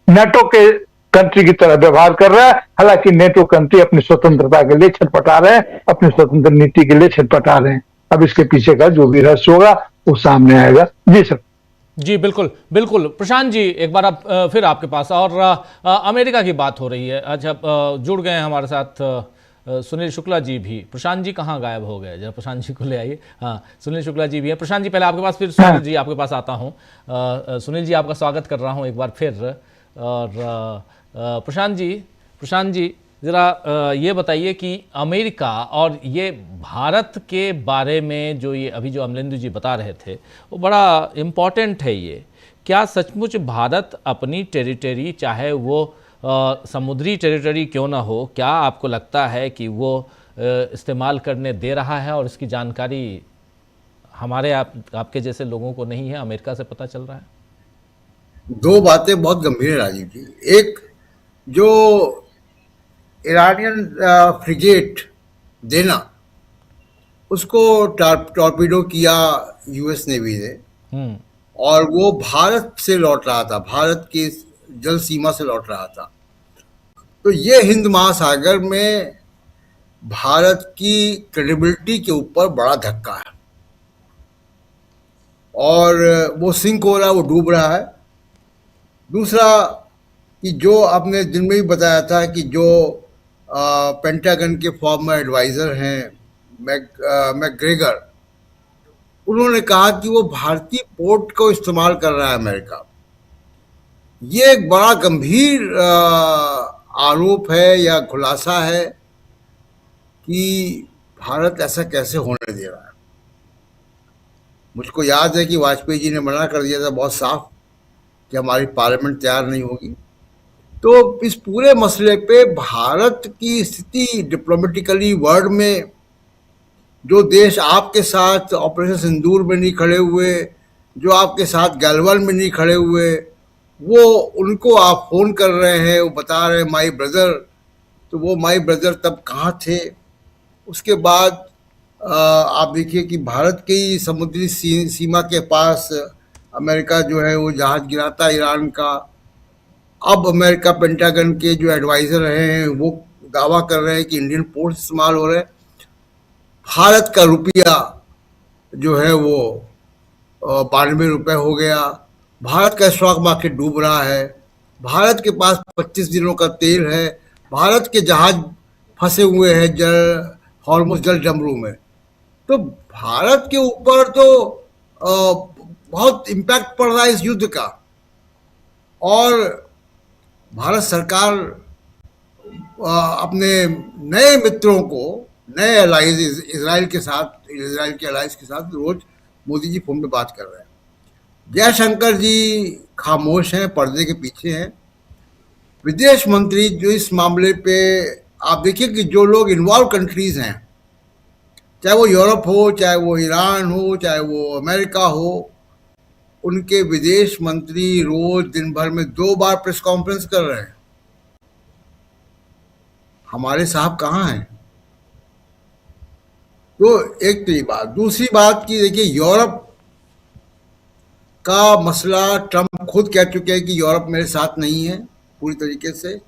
नेटो के कंट्री की तरह व्यवहार कर रहा है। हालांकि नेटो कंट्री अपनी स्वतंत्रता के लिए छटपटा रहे हैं, अपनी स्वतंत्र नीति के लिए छटपटा रहे हैं। अब इसके पीछे का जो भी रहस्य होगा वो सामने आएगा। जी सर। जी बिल्कुल बिल्कुल। प्रशांत जी, एक बार आप फिर आपके पास, और अमेरिका की बात हो रही है। अच्छा, जुड़ गए हैं हमारे साथ सुनील शुक्ला जी भी। प्रशांत जी कहाँ गायब हो गए? जरा प्रशांत जी को ले आइए। हाँ, सुनील शुक्ला जी भी है। प्रशांत जी पहले आपके पास, फिर सुनील जी आपके पास आता हूँ। सुनील जी, आपका स्वागत कर रहा हूँ एक बार फिर। और प्रशांत जी ज़रा ये बताइए कि अमेरिका और ये भारत के बारे में जो ये अभी जो अमलेंदु जी बता रहे थे, वो बड़ा इम्पॉर्टेंट है। ये क्या सचमुच भारत अपनी टेरिटरी, चाहे वो समुद्री टेरिटरी क्यों ना हो, क्या आपको लगता है कि वो इस्तेमाल करने दे रहा है, और इसकी जानकारी हमारे आपके जैसे लोगों को नहीं है, अमेरिका से पता चल रहा है? दो बातें बहुत गंभीर है राजीव जी। एक, जो ईरानियन फ्रिगेट देना, उसको टॉर्पीडो किया यूएस नेवी ने, और वो भारत से लौट रहा था, भारत की जल सीमा से लौट रहा था। तो ये हिंद महासागर में भारत की क्रेडिबिलिटी के ऊपर बड़ा धक्का है, और वो सिंक हो रहा है, वो डूब रहा है। दूसरा कि जो आपने दिन में भी बताया था कि जो पेंटागन के फॉर्मर एडवाइज़र हैं मैकग्रेगर, उन्होंने कहा कि वो भारतीय पोर्ट को इस्तेमाल कर रहा है अमेरिका। ये एक बड़ा गंभीर आरोप है या खुलासा है कि भारत ऐसा कैसे होने दे रहा है। मुझको याद है कि वाजपेयी जी ने मना कर दिया था बहुत साफ कि हमारी पार्लियामेंट तैयार नहीं होगी। तो इस पूरे मसले पे भारत की स्थिति डिप्लोमेटिकली वर्ल्ड में, जो देश आपके साथ ऑपरेशन सिंदूर में नहीं खड़े हुए, जो आपके साथ गैलवन में नहीं खड़े हुए, वो उनको आप फ़ोन कर रहे हैं, वो बता रहे हैं माई ब्रदर। तो वो माई ब्रदर तब कहाँ थे? उसके बाद आप देखिए कि भारत की समुद्री सीमा के पास अमेरिका जो है वो जहाज़ गिराता है ईरान का। अब अमेरिका पेंटागन के जो एडवाइज़र रहे हैं वो दावा कर रहे हैं कि इंडियन पोर्ट इस्तेमाल हो रहे हैं। भारत का रुपया जो है वो 92 रुपये हो गया। भारत का स्टॉक मार्केट डूब रहा है। भारत के पास 25 दिनों का तेल है। भारत के जहाज फंसे हुए हैं हॉर्मुज़ जल डमरू में। तो भारत के ऊपर तो बहुत इम्पैक्ट पड़ रहा है इस युद्ध का। और भारत सरकार अपने नए मित्रों को, नए एलाइज, इजराइल के एलाइज के साथ रोज मोदी जी फोन पे बात कर रहे हैं। जयशंकर जी खामोश हैं, पर्दे के पीछे हैं। विदेश मंत्री जो इस मामले पे आप देखिए कि जो लोग इन्वॉल्व कंट्रीज हैं, चाहे वो यूरोप हो, चाहे वो ईरान हो, चाहे वो अमेरिका हो, उनके विदेश मंत्री रोज दिन भर में 2 बार प्रेस कॉन्फ्रेंस कर रहे हैं। हमारे साहब कहाँ हैं? तो एक तो ये बात। दूसरी बात कि देखिए, यूरोप का मसला ट्रम्प खुद कह चुके हैं कि यूरोप मेरे साथ नहीं है पूरी तरीके से।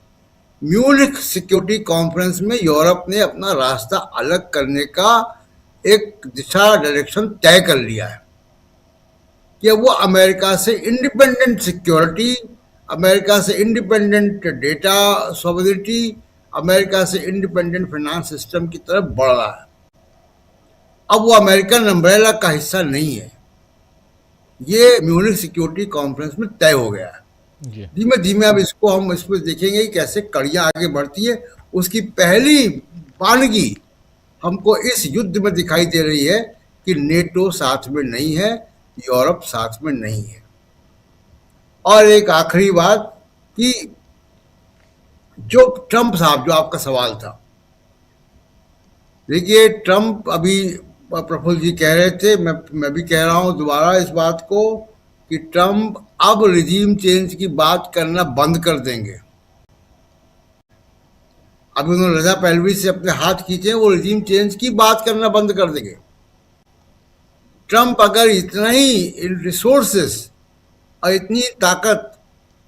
म्यूनिख सिक्योरिटी कॉन्फ्रेंस में यूरोप ने अपना रास्ता अलग करने का एक दिशा डायरेक्शन तय कर लिया है कि वो अमेरिका से इंडिपेंडेंट सिक्योरिटी, अमेरिका से इंडिपेंडेंट डेटा सॉवरेनिटी, अमेरिका से इंडिपेंडेंट फाइनेंस सिस्टम की तरफ बढ़ रहा है। अब वो अमेरिकन अम्ब्रेला का हिस्सा नहीं है। ये म्यूनिख सिक्योरिटी कॉन्फ्रेंस में तय हो गया है। धीमे धीमे अब इसको हम इसमें देखेंगे कि कैसे कड़ियां आगे बढ़ती है। उसकी पहली बानगी हमको इस युद्ध में दिखाई दे रही है कि नेटो साथ में नहीं है, यूरोप साथ में नहीं है। और एक आखिरी बात कि जो ट्रम्प साहब, जो आपका सवाल था, देखिए ट्रम्प अभी प्रफुल्ल जी कह रहे थे, मैं भी कह रहा हूं दोबारा इस बात को कि ट्रम्प अब रिजीम चेंज की बात करना बंद कर देंगे। अभी उन्होंने रजा पहलवी से अपने हाथ खींचे, वो रिजीम चेंज की बात करना बंद कर देंगे। ट्रम्प अगर इतना ही रिसोर्सेस और इतनी ताकत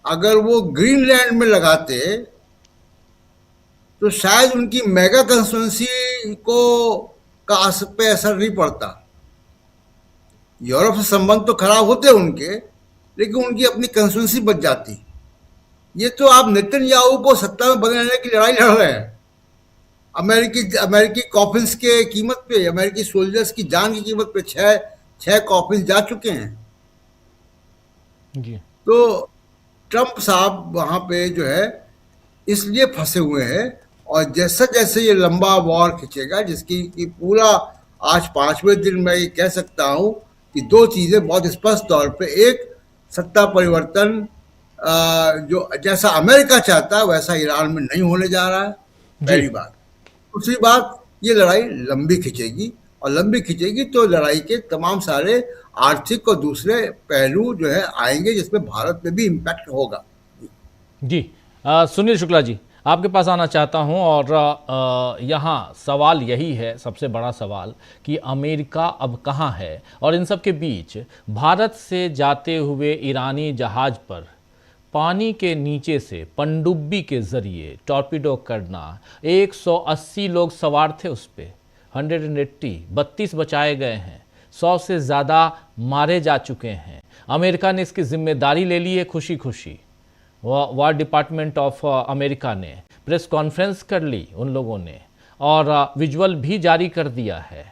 अगर वो ग्रीनलैंड में लगाते तो शायद उनकी मेगा कंस्टिट्यूंसी को पे असर नहीं पड़ता। यूरोप से संबंध तो खराब होते उनके, लेकिन उनकी अपनी कंस्टिट्यूंसी बच जाती। ये तो आप नेतन्याहू को सत्ता में बने रहने की लड़ाई लड़ रहे हैं। अमेरिकी कॉफिन्स के कीमत पे, अमेरिकी सोल्जर्स की जान की कीमत पे छह कॉफिन्स जा चुके हैं जी। तो ट्रम्प साहब वहां पे जो है इसलिए फंसे हुए हैं। और जैसे जैसे ये लंबा वॉर खिंचेगा, जिसकी कि पूरा आज 5वें दिन मैं ये कह सकता हूं कि 2 चीजें बहुत स्पष्ट तौर पे, एक सत्ता परिवर्तन जो जैसा अमेरिका चाहता है वैसा ईरान में नहीं होने जा रहा है, पहली बात। दूसरी बात, ये लड़ाई लंबी खिंचेगी, और लंबी खिंचेगी तो लड़ाई के तमाम सारे आर्थिक और दूसरे पहलू जो है आएंगे, जिसमें भारत में भी इम्पैक्ट होगा। जी सुनील शुक्ला जी, आपके पास आना चाहता हूं। और यहाँ सवाल यही है, सबसे बड़ा सवाल, कि अमेरिका अब कहाँ है? और इन सब के बीच भारत से जाते हुए ईरानी जहाज पर पानी के नीचे से पनडुब्बी के जरिए टॉर्पीडो करना, 180 लोग सवार थे उस पर, 180, 32 बचाए गए हैं, 100 से ज़्यादा मारे जा चुके हैं। अमेरिका ने इसकी जिम्मेदारी ले ली है खुशी खुशी। वार डिपार्टमेंट ऑफ अमेरिका ने प्रेस कॉन्फ्रेंस कर ली उन लोगों ने, और विजुअल भी जारी कर दिया है।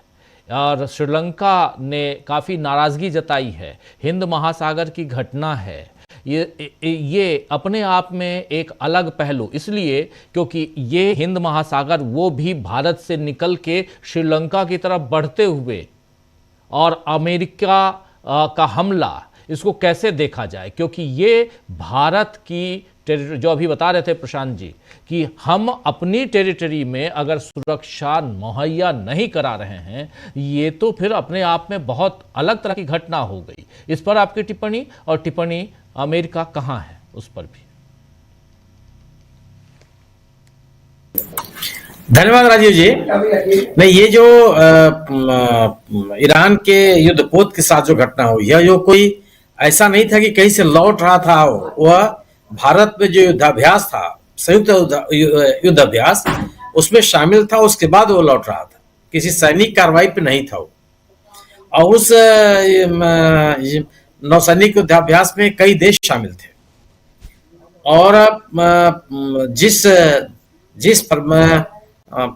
और श्रीलंका ने काफ़ी नाराज़गी जताई है। हिंद महासागर की घटना है, ये अपने आप में एक अलग पहलू, इसलिए क्योंकि ये हिंद महासागर वो भी भारत से निकल के श्रीलंका की तरफ बढ़ते हुए, और अमेरिका का हमला, इसको कैसे देखा जाए? क्योंकि ये भारत की जो अभी बता रहे थे प्रशांत जी कि हम अपनी टेरिटरी में अगर सुरक्षा मुहैया नहीं करा रहे हैं, ये तो फिर अपने आप में बहुत अलग तरह की घटना हो गई। इस पर आपकी टिप्पणी, और टिप्पणी अमेरिका कहाँ है उस पर भी। धन्यवाद राजीव जी। नहीं, ये जो ईरान के युद्धपोत के साथ जो घटना हुई है, जो कोई ऐसा नहीं था कि कहीं से लौट रहा था, वह भारत में जो युद्धाभ्यास था, संयुक्त युद्धाभ्यास, उसमें शामिल था। उसके बाद वो लौट रहा था, किसी सैनिक कार्रवाई पे नहीं था वो। और उस नौसैनिक युद्धाभ्यास में कई देश शामिल थे। और जिस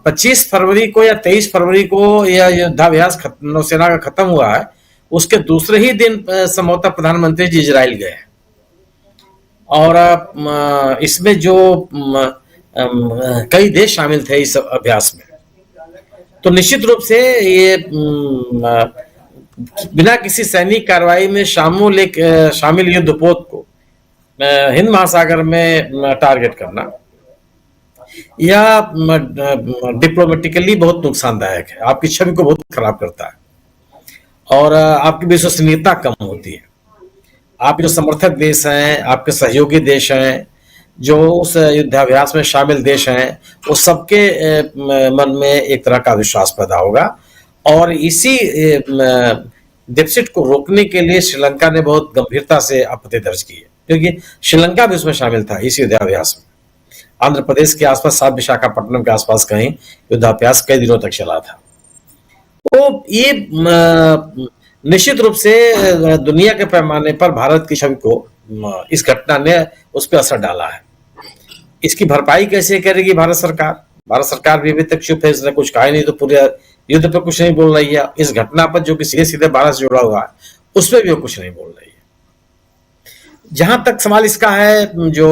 25 फरवरी को या 23 फरवरी को यह युद्धाभ्यास नौसेना का खत्म हुआ है, उसके दूसरे ही दिन संभवतः प्रधानमंत्री जी इजराइल गए। और इसमें जो कई देश शामिल थे इस अभ्यास में, तो निश्चित रूप से ये बिना किसी सैनिक कार्रवाई में शामिल युद्धपोत को हिंद महासागर में टारगेट करना, यह डिप्लोमेटिकली बहुत नुकसानदायक है, आपकी छवि को बहुत खराब करता है और आपकी विश्वसनीयता कम होती है। आपके जो समर्थक देश हैं, आपके सहयोगी देश हैं, जो उस युद्धाभ्यास में शामिल देश हैं, वो सबके मन में एक तरह का विश्वास पैदा होगा और इसी डेफिसिट को रोकने के लिए श्रीलंका ने बहुत गंभीरता से आपत्ति दर्ज की है, क्योंकि श्रीलंका भी उसमें शामिल था इस युद्धाभ्यास में। आंध्र प्रदेश के आसपास, साथ विशाखापट्टनम के आसपास कहीं युद्धाभ्यास कई दिनों तक चला था। तो ये निश्चित रूप से दुनिया के पैमाने पर भारत की छवि को इस घटना ने उस पर असर डाला है। इसकी भरपाई कैसे करेगी भारत सरकार? भारत सरकार भी अभी तक चुप है, इसने कुछ कहा ही नहीं, तो पूरे युद्ध पर कुछ नहीं बोल रही है। इस घटना पर जो कि सीधे सीधे भारत से जुड़ा हुआ है, उस पर भी वो कुछ नहीं बोल रही है। जहां तक सवाल इसका है जो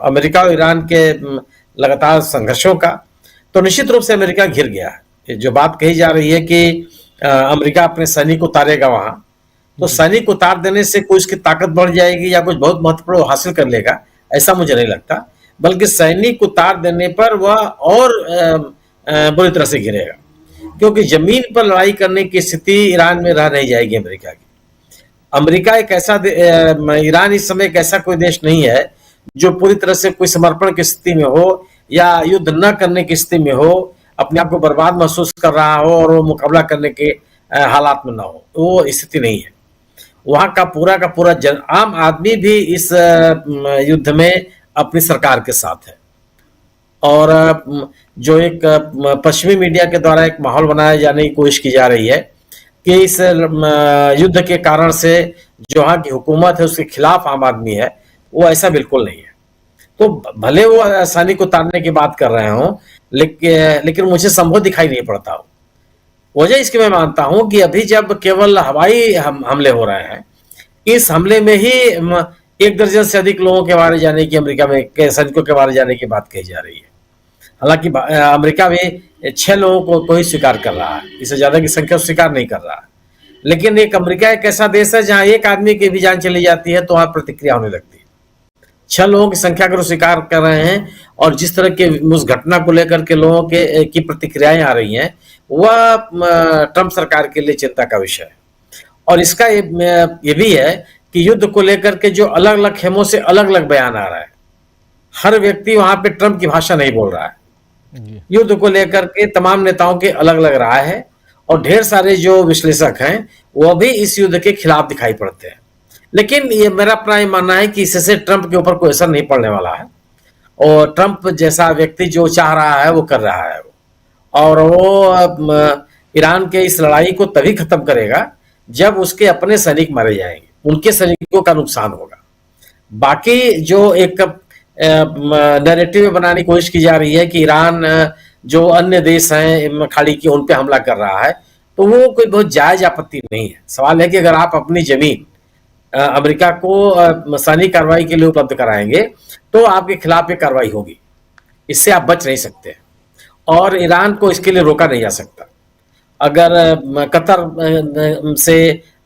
अमेरिका और ईरान के लगातार संघर्षों का, तो निश्चित रूप से अमेरिका घिर गया है। जो बात कही जा रही है कि अमेरिका अपने सैनिक उतारेगा वहां, तो सैनिक उतार देने से कोई उसकी ताकत बढ़ जाएगी या कुछ बहुत महत्वपूर्ण हासिल कर लेगा, ऐसा मुझे नहीं लगता। बल्कि सैनिक उतार देने पर वह और बुरी तरह से गिरेगा, क्योंकि जमीन पर लड़ाई करने की स्थिति ईरान में रह नहीं जाएगी अमेरिका की। अमेरिका एक ऐसा ईरान इस समय एक ऐसा कोई देश नहीं है जो पूरी तरह से कोई समर्पण की स्थिति में हो या युद्ध न करने की स्थिति में हो, अपने आप को बर्बाद महसूस कर रहा हो और वो मुकाबला करने के हालात में ना हो। वो स्थिति नहीं है। वहां का पूरा आम आदमी भी इस युद्ध में अपनी सरकार के साथ है और जो एक पश्चिमी मीडिया के द्वारा एक माहौल बनाया जाने की कोशिश की जा रही है कि इस युद्ध के कारण से जो वहां की हुकूमत है उसके खिलाफ आम आदमी है, वो ऐसा बिल्कुल नहीं है। तो भले वो सैनिक उतारने की बात कर रहे हो, लेकिन मुझे संभव दिखाई नहीं पड़ता हो। वजह इसकी मैं मानता हूं कि अभी जब केवल हवाई हमले हो रहे हैं, इस हमले में ही 1 दर्जन से अधिक लोगों के मारे जाने की, अमेरिका में सैनिकों के मारे जाने की बात कही जा रही है। हालांकि अमेरिका में 6 लोगों को ही स्वीकार कर रहा है, इससे ज्यादा की संख्या स्वीकार नहीं कर रहा है। लेकिन अमेरिका एक ऐसा देश है जहां एक आदमी की भी जान चली जाती है तो वहां प्रतिक्रिया होने लगती है। 6 लोगों की संख्या को स्वीकार कर रहे हैं और जिस तरह के उस घटना को लेकर के लोगों की प्रतिक्रियाएं आ रही हैं, वह ट्रंप सरकार के लिए चिंता का विषय है। और इसका ये भी है कि युद्ध को लेकर के जो अलग अलग खेमों से अलग अलग बयान आ रहा है, हर व्यक्ति वहां पे ट्रंप की भाषा नहीं बोल रहा है। युद्ध को लेकर के तमाम नेताओं के अलग अलग राय है और ढेर सारे जो विश्लेषक हैं वह भी इस युद्ध के खिलाफ दिखाई पड़ते हैं। लेकिन ये मेरा अपना ये मानना है कि इससे ट्रंप के ऊपर कोई असर नहीं पड़ने वाला है और ट्रंप जैसा व्यक्ति जो चाह रहा है वो कर रहा है और वो ईरान के इस लड़ाई को तभी खत्म करेगा जब उसके अपने सैनिक मारे जाएंगे, उनके सैनिकों का नुकसान होगा। बाकी जो एक नैरेटिव बनाने की कोशिश की जा रही है कि ईरान जो अन्य देश हैं खाड़ी की उन पे हमला कर रहा है, तो वो कोई बहुत जायज आपत्ति नहीं है। सवाल है कि अगर आप अपनी जमीन अमेरिका को सैनिक कार्रवाई के लिए उपलब्ध कराएंगे तो आपके खिलाफ ये कार्रवाई होगी, इससे आप बच नहीं सकते और ईरान को इसके लिए रोका नहीं जा सकता। अगर कतर से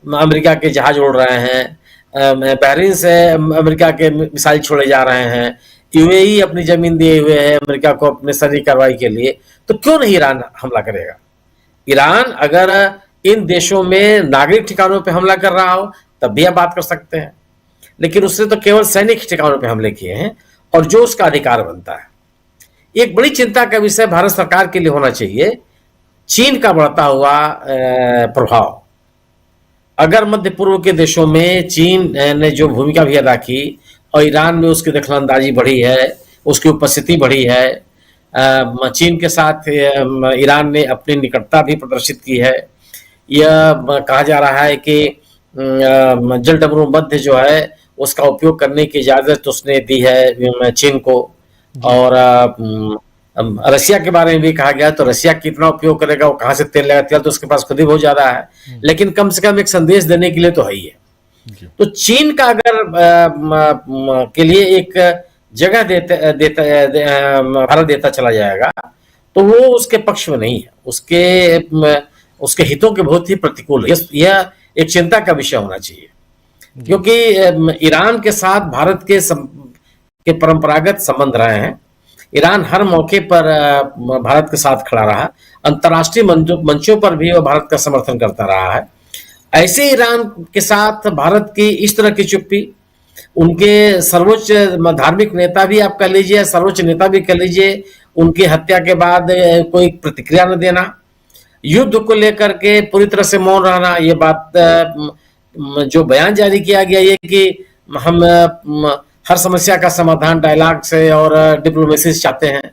अमेरिका के जहाज उड़ रहे हैं, बहरीन से अमेरिका के मिसाइल छोड़े जा रहे हैं, यूएई अपनी जमीन दिए हुए है अमेरिका को अपने सैनिक कार्रवाई के लिए, तो क्यों नहीं ईरान हमला करेगा? ईरान अगर इन देशों में नागरिक ठिकानों पे हमला कर रहा हो तब भी आप बात कर सकते हैं, लेकिन उसने तो केवल सैनिक ठिकानों पे हमले किए हैं और जो उसका अधिकार बनता है। एक बड़ी चिंता का विषय भारत सरकार के लिए होना चाहिए चीन का बढ़ता हुआ प्रभाव। अगर मध्य पूर्व के देशों में चीन ने जो भूमिका भी अदा की और ईरान में उसकी दखलंदाजी बढ़ी है, उसकी उपस्थिति बढ़ी है, चीन के साथ ईरान ने अपनी निकटता भी प्रदर्शित की है। यह कहा जा रहा है कि जल डमरू मध्य जो है उसका उपयोग करने की इजाजत उसने दी है चीन को। और रसिया के बारे में भी कहा गया, तो रसिया कितना उपयोग करेगा, वो कहाँ से तेल लेगा, तेल तो उसके पास खुद ही बहुत ज्यादा है, लेकिन कम से कम एक संदेश देने के लिए तो है ही है। तो चीन का अगर के लिए एक जगह भारत देता चला जाएगा तो वो उसके पक्ष में नहीं है, उसके हितों के बहुत ही प्रतिकूल है। यह एक चिंता का विषय होना चाहिए, क्योंकि ईरान के साथ भारत के परंपरागत संबंध रहे हैं। ईरान हर मौके पर भारत के साथ खड़ा रहा, अंतर्राष्ट्रीय मंचों पर भी वो भारत का समर्थन करता रहा है। ऐसे ईरान के साथ भारत की इस तरह की चुप्पी, उनके सर्वोच्च धार्मिक नेता भी आप कह लीजिए, सर्वोच्च नेता भी कह लीजिए, उनकी हत्या के बाद कोई प्रतिक्रिया न देना, युद्ध को लेकर के पूरी तरह से मौन रहना, ये बात जो बयान जारी किया गया ये कि हम हर समस्या का समाधान डायलॉग से और डिप्लोमेसी से चाहते हैं,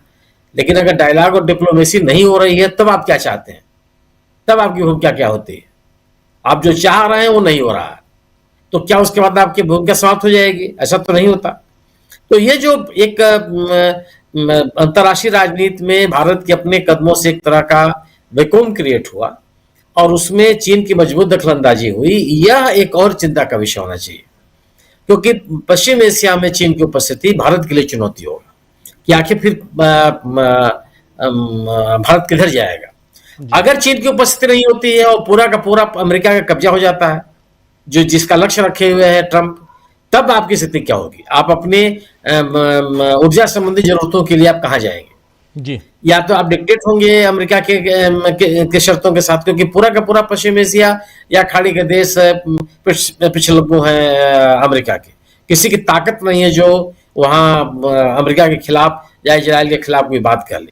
लेकिन अगर डायलॉग और डिप्लोमेसी नहीं हो रही है तब आप क्या चाहते हैं? तब आपकी भूमिका क्या होती है? आप जो चाह रहे हैं वो नहीं हो रहा है, तो क्या उसके बाद आपकी भूमिका समाप्त हो जाएगी? ऐसा तो नहीं होता। तो ये जो एक अंतर्राष्ट्रीय राजनीति में भारत के अपने कदमों से एक तरह का वैक्यूम क्रिएट हुआ और उसमें चीन की मजबूत दखलंदाजी हुई, यह एक और चिंता का विषय होना चाहिए, क्योंकि पश्चिम एशिया में चीन की उपस्थिति भारत के लिए चुनौती होगा कि आखिर फिर भारत किधर जाएगा। अगर चीन की उपस्थिति नहीं होती है और पूरा का पूरा अमेरिका का कब्जा हो जाता है, जो जिसका लक्ष्य रखे हुए है ट्रंप, तब आपकी स्थिति क्या होगी? आप अपने ऊर्जा संबंधी जरूरतों के लिए आप कहाँ जाएंगे? जी, या तो आप डिक्टेट होंगे अमेरिका के शर्तों के साथ, क्योंकि पूरा का पूरा पश्चिम एशिया या खाड़ी के देश पिछलग्गू हैं अमेरिका के, किसी की ताकत नहीं है जो वहां अमेरिका के खिलाफ या इजराइल के खिलाफ कोई बात कर ले।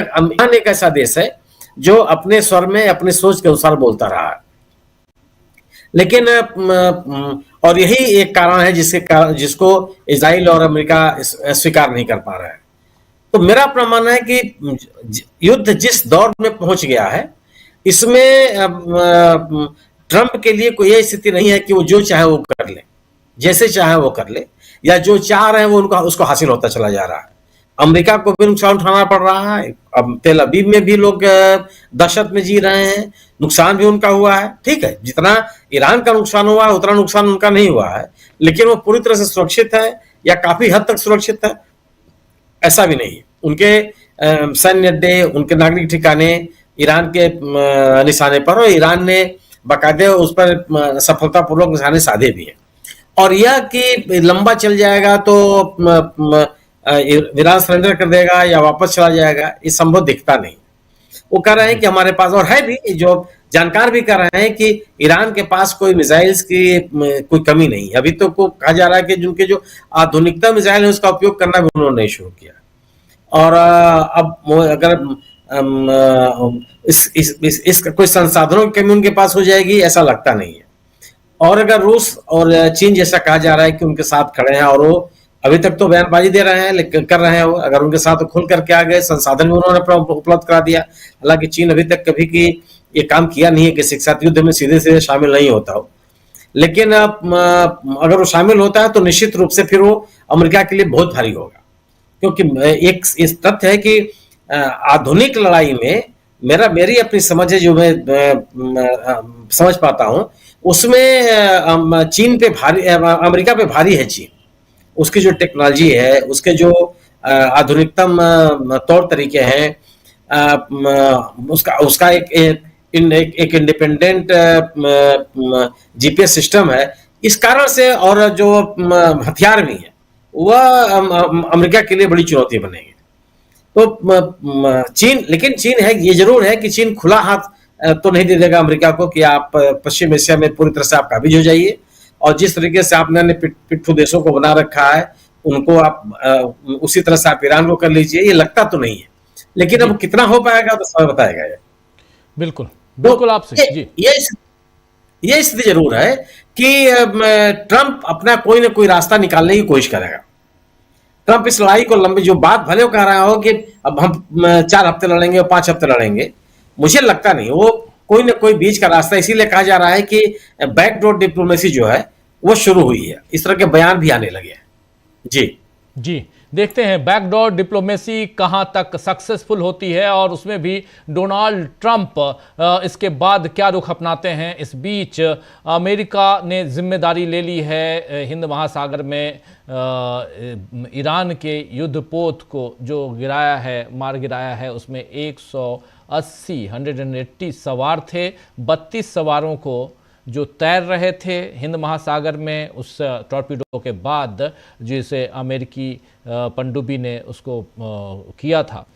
अमेरिका एक ऐसा देश है जो अपने स्वर में अपनी सोच के अनुसार बोलता रहा है, लेकिन और यही एक कारण है जिसको इजराइल और अमेरिका स्वीकार नहीं कर पा रहा है। तो मेरा अपना मानना है कि युद्ध जिस दौर में पहुंच गया है, इसमें ट्रंप के लिए कोई स्थिति नहीं है कि वो जो चाहे वो कर ले, जैसे चाहे वो कर ले, या जो चाह रहे हैं वो उसको हासिल होता चला जा रहा है। अमेरिका को भी नुकसान उठाना पड़ रहा है, अब तेल अवीव में भी लोग दहशत में जी रहे हैं, नुकसान भी उनका हुआ है। ठीक है, जितना ईरान का नुकसान हुआ है उतना नुकसान उनका नहीं हुआ है, लेकिन वो पूरी तरह से सुरक्षित है या काफी हद तक सुरक्षित है ऐसा भी नहीं है। उनके सैन्य अड्डे, उनके नागरिक ठिकाने ईरान के निशाने पर, और ईरान ने बाकायदे उस पर सफलतापूर्वक निशाने साधे भी हैं। और यह कि लंबा चल जाएगा तो ईरान सरेंडर कर देगा या वापस चला जाएगा, ये संभव दिखता नहीं। वो कह रहे हैं कि हमारे पास, और है भी, जो जानकार भी कर रहे हैं कि ईरान के पास कोई मिसाइल्स की कोई कमी नहीं। अभी तो कहा जा रहा है कि जिनके जो आधुनिकतम मिसाइल है उसका उपयोग करना भी उन्होंने नहीं शुरू किया। और अब अगर इस कोई संसाधनों की कमी उनके पास हो जाएगी ऐसा लगता नहीं है। और अगर रूस और चीन जैसा कहा जा रहा है कि उनके साथ खड़े हैं, और वो अभी तक तो बयानबाजी दे रहे हैं लेकिन कर रहे हैं, वो अगर उनके साथ खुल करके आ गए, संसाधन भी उन्होंने उपलब्ध करा दिया। हालांकि चीन अभी तक कभी की ये काम किया नहीं है किसी के साथ युद्ध में सीधे सीधे शामिल नहीं होता हो, लेकिन अगर वो शामिल होता है तो निश्चित रूप से फिर वो अमेरिका के लिए बहुत भारी होगा। क्योंकि एक इस तथ्य है कि आधुनिक लड़ाई में मेरी अपनी समझ है, जो मैं समझ पाता हूं, उसमें चीन पे भारी, अमेरिका पे भारी है चीन। उसकी जो टेक्नोलॉजी है, उसके जो आधुनिकतम तौर तरीके हैं, उसका एक इंडिपेंडेंट जीपीएस सिस्टम है, इस कारण से, और जो हथियार भी है वह अमेरिका के लिए बड़ी चुनौती बनेगी। तो लेकिन चीन है, ये जरूर है कि चीन खुला हाथ तो नहीं दे देगा अमेरिका को कि आप पश्चिम एशिया में पूरी तरह से आप काबिज हो जाइए, और जिस तरीके से आपने पिट्ठू देशों को बना रखा है उनको आप उसी तरह से आप ईरान को कर लीजिए। ये लगता तो नहीं है, लेकिन अब कितना हो पाएगा तो समय बताएगा ये। बिल्कुल आपसे जी, ये स्थिति जरूर है कि ट्रंप अपना कोई ना कोई रास्ता निकालने की कोशिश करेगा। ट्रंप इस लड़ाई को लंबी, जो बात भले कह रहा हो कि अब हम 4 हफ्ते लड़ेंगे और 5 हफ्ते लड़ेंगे, मुझे लगता नहीं। वो कोई ना कोई बीच का रास्ता, इसीलिए कहा जा रहा है कि बैकडोर डिप्लोमेसी जो है वो शुरू हुई है, इस तरह के बयान भी आने लगे हैं। जी देखते हैं बैकडोर डिप्लोमेसी कहां तक सक्सेसफुल होती है, और उसमें भी डोनाल्ड ट्रंप इसके बाद क्या रुख अपनाते हैं। इस बीच अमेरिका ने जिम्मेदारी ले ली है हिंद महासागर में ईरान के युद्धपोत को जो मार गिराया है, उसमें 180 सवार थे। 32 सवारों को जो तैर रहे थे हिंद महासागर में उस टॉर्पीडो के बाद, जिसे अमेरिकी पनडुब्बी ने उसको किया था,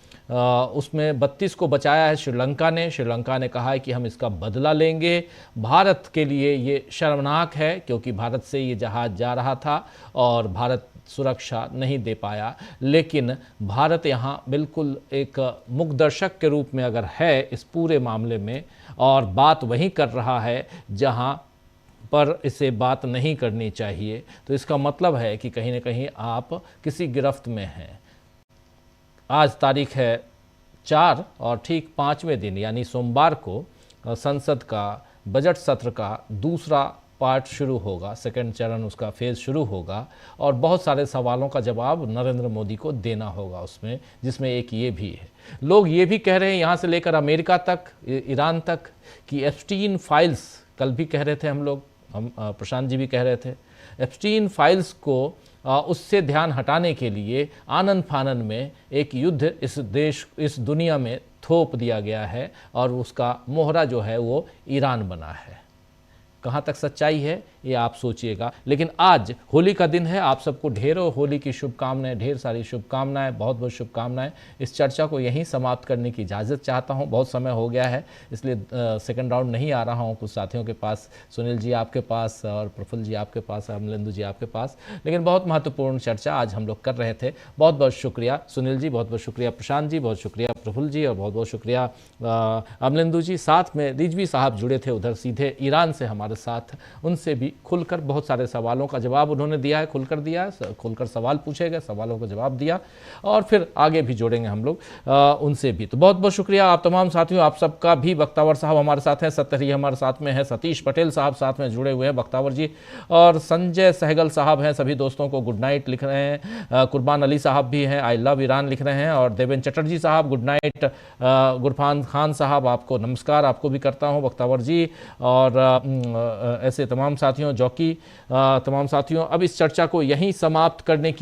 उसमें 32 को बचाया है श्रीलंका ने। श्रीलंका ने कहा है कि हम इसका बदला लेंगे। भारत के लिए ये शर्मनाक है क्योंकि भारत से ये जहाज़ जा रहा था और भारत सुरक्षा नहीं दे पाया। लेकिन भारत यहाँ बिल्कुल एक मुखदर्शक के रूप में अगर है इस पूरे मामले में, और बात वहीं कर रहा है जहाँ पर इसे बात नहीं करनी चाहिए, तो इसका मतलब है कि कहीं ना कहीं आप किसी गिरफ्त में हैं। आज तारीख है 4 और ठीक 5वें दिन यानी सोमवार को संसद का बजट सत्र का दूसरा पार्ट शुरू होगा, सेकंड चरण उसका फेज़ शुरू होगा और बहुत सारे सवालों का जवाब नरेंद्र मोदी को देना होगा उसमें, जिसमें एक ये भी है। लोग ये भी कह रहे हैं यहाँ से लेकर अमेरिका तक, ईरान तक, कि एप्स्टीन फाइल्स, कल भी कह रहे थे हम लोग, हम प्रशांत जी भी कह रहे थे, एप्स्टीन फाइल्स को उससे ध्यान हटाने के लिए आनन फानन में एक युद्ध इस दुनिया में थोप दिया गया है और उसका मोहरा जो है वो ईरान बना है। कहाँ तक सच्चाई है ये आप सोचिएगा। लेकिन आज होली का दिन है, आप सबको ढेरों होली की शुभकामनाएं, ढेर सारी शुभकामनाएं, बहुत बहुत शुभकामनाएं। इस चर्चा को यहीं समाप्त करने की इजाज़त चाहता हूं, बहुत समय हो गया है इसलिए सेकंड राउंड नहीं आ रहा हूं कुछ साथियों के पास, सुनील जी आपके पास और प्रफुल्ल जी आपके पास, अमलेंदु जी आपके पास, लेकिन बहुत महत्वपूर्ण चर्चा आज हम लोग कर रहे थे। बहुत बहुत शुक्रिया सुनील जी, बहुत बहुत शुक्रिया प्रशांत जी, बहुत शुक्रिया प्रफुल्ल जी और बहुत बहुत शुक्रिया अमलेंदु जी। साथ में रिजवी साहब जुड़े थे उधर सीधे ईरान से हमारे साथ, उनसे भी खुलकर बहुत सारे सवालों का जवाब उन्होंने दिया है, खुलकर दिया है, खुलकर सवाल पूछे गए, सवालों का जवाब दिया और फिर आगे भी जोड़ेंगे हम लोग उनसे भी। तो बहुत बहुत शुक्रिया आप तमाम साथियों, आप सबका भी। बख्तावर साहब हमारे साथ हैं, सत्तरी हमारे साथ में है, सतीश पटेल साहब साथ में जुड़े हुए हैं, बख्तावर जी, और संजय सहगल साहब हैं, सभी दोस्तों को गुड नाइट लिख रहे हैं, कुर्बान अली साहब भी हैं, आई लव ईरान लिख रहे हैं, और देवेंद्र चटर्जी साहब गुड नाइट, गुरफान खान साहब आपको नमस्कार आपको भी करता हूँ बख्तावर जी, और ऐसे तमाम साथियों, जॉकी, तमाम साथियों। अब इस चर्चा को यहीं समाप्त करने की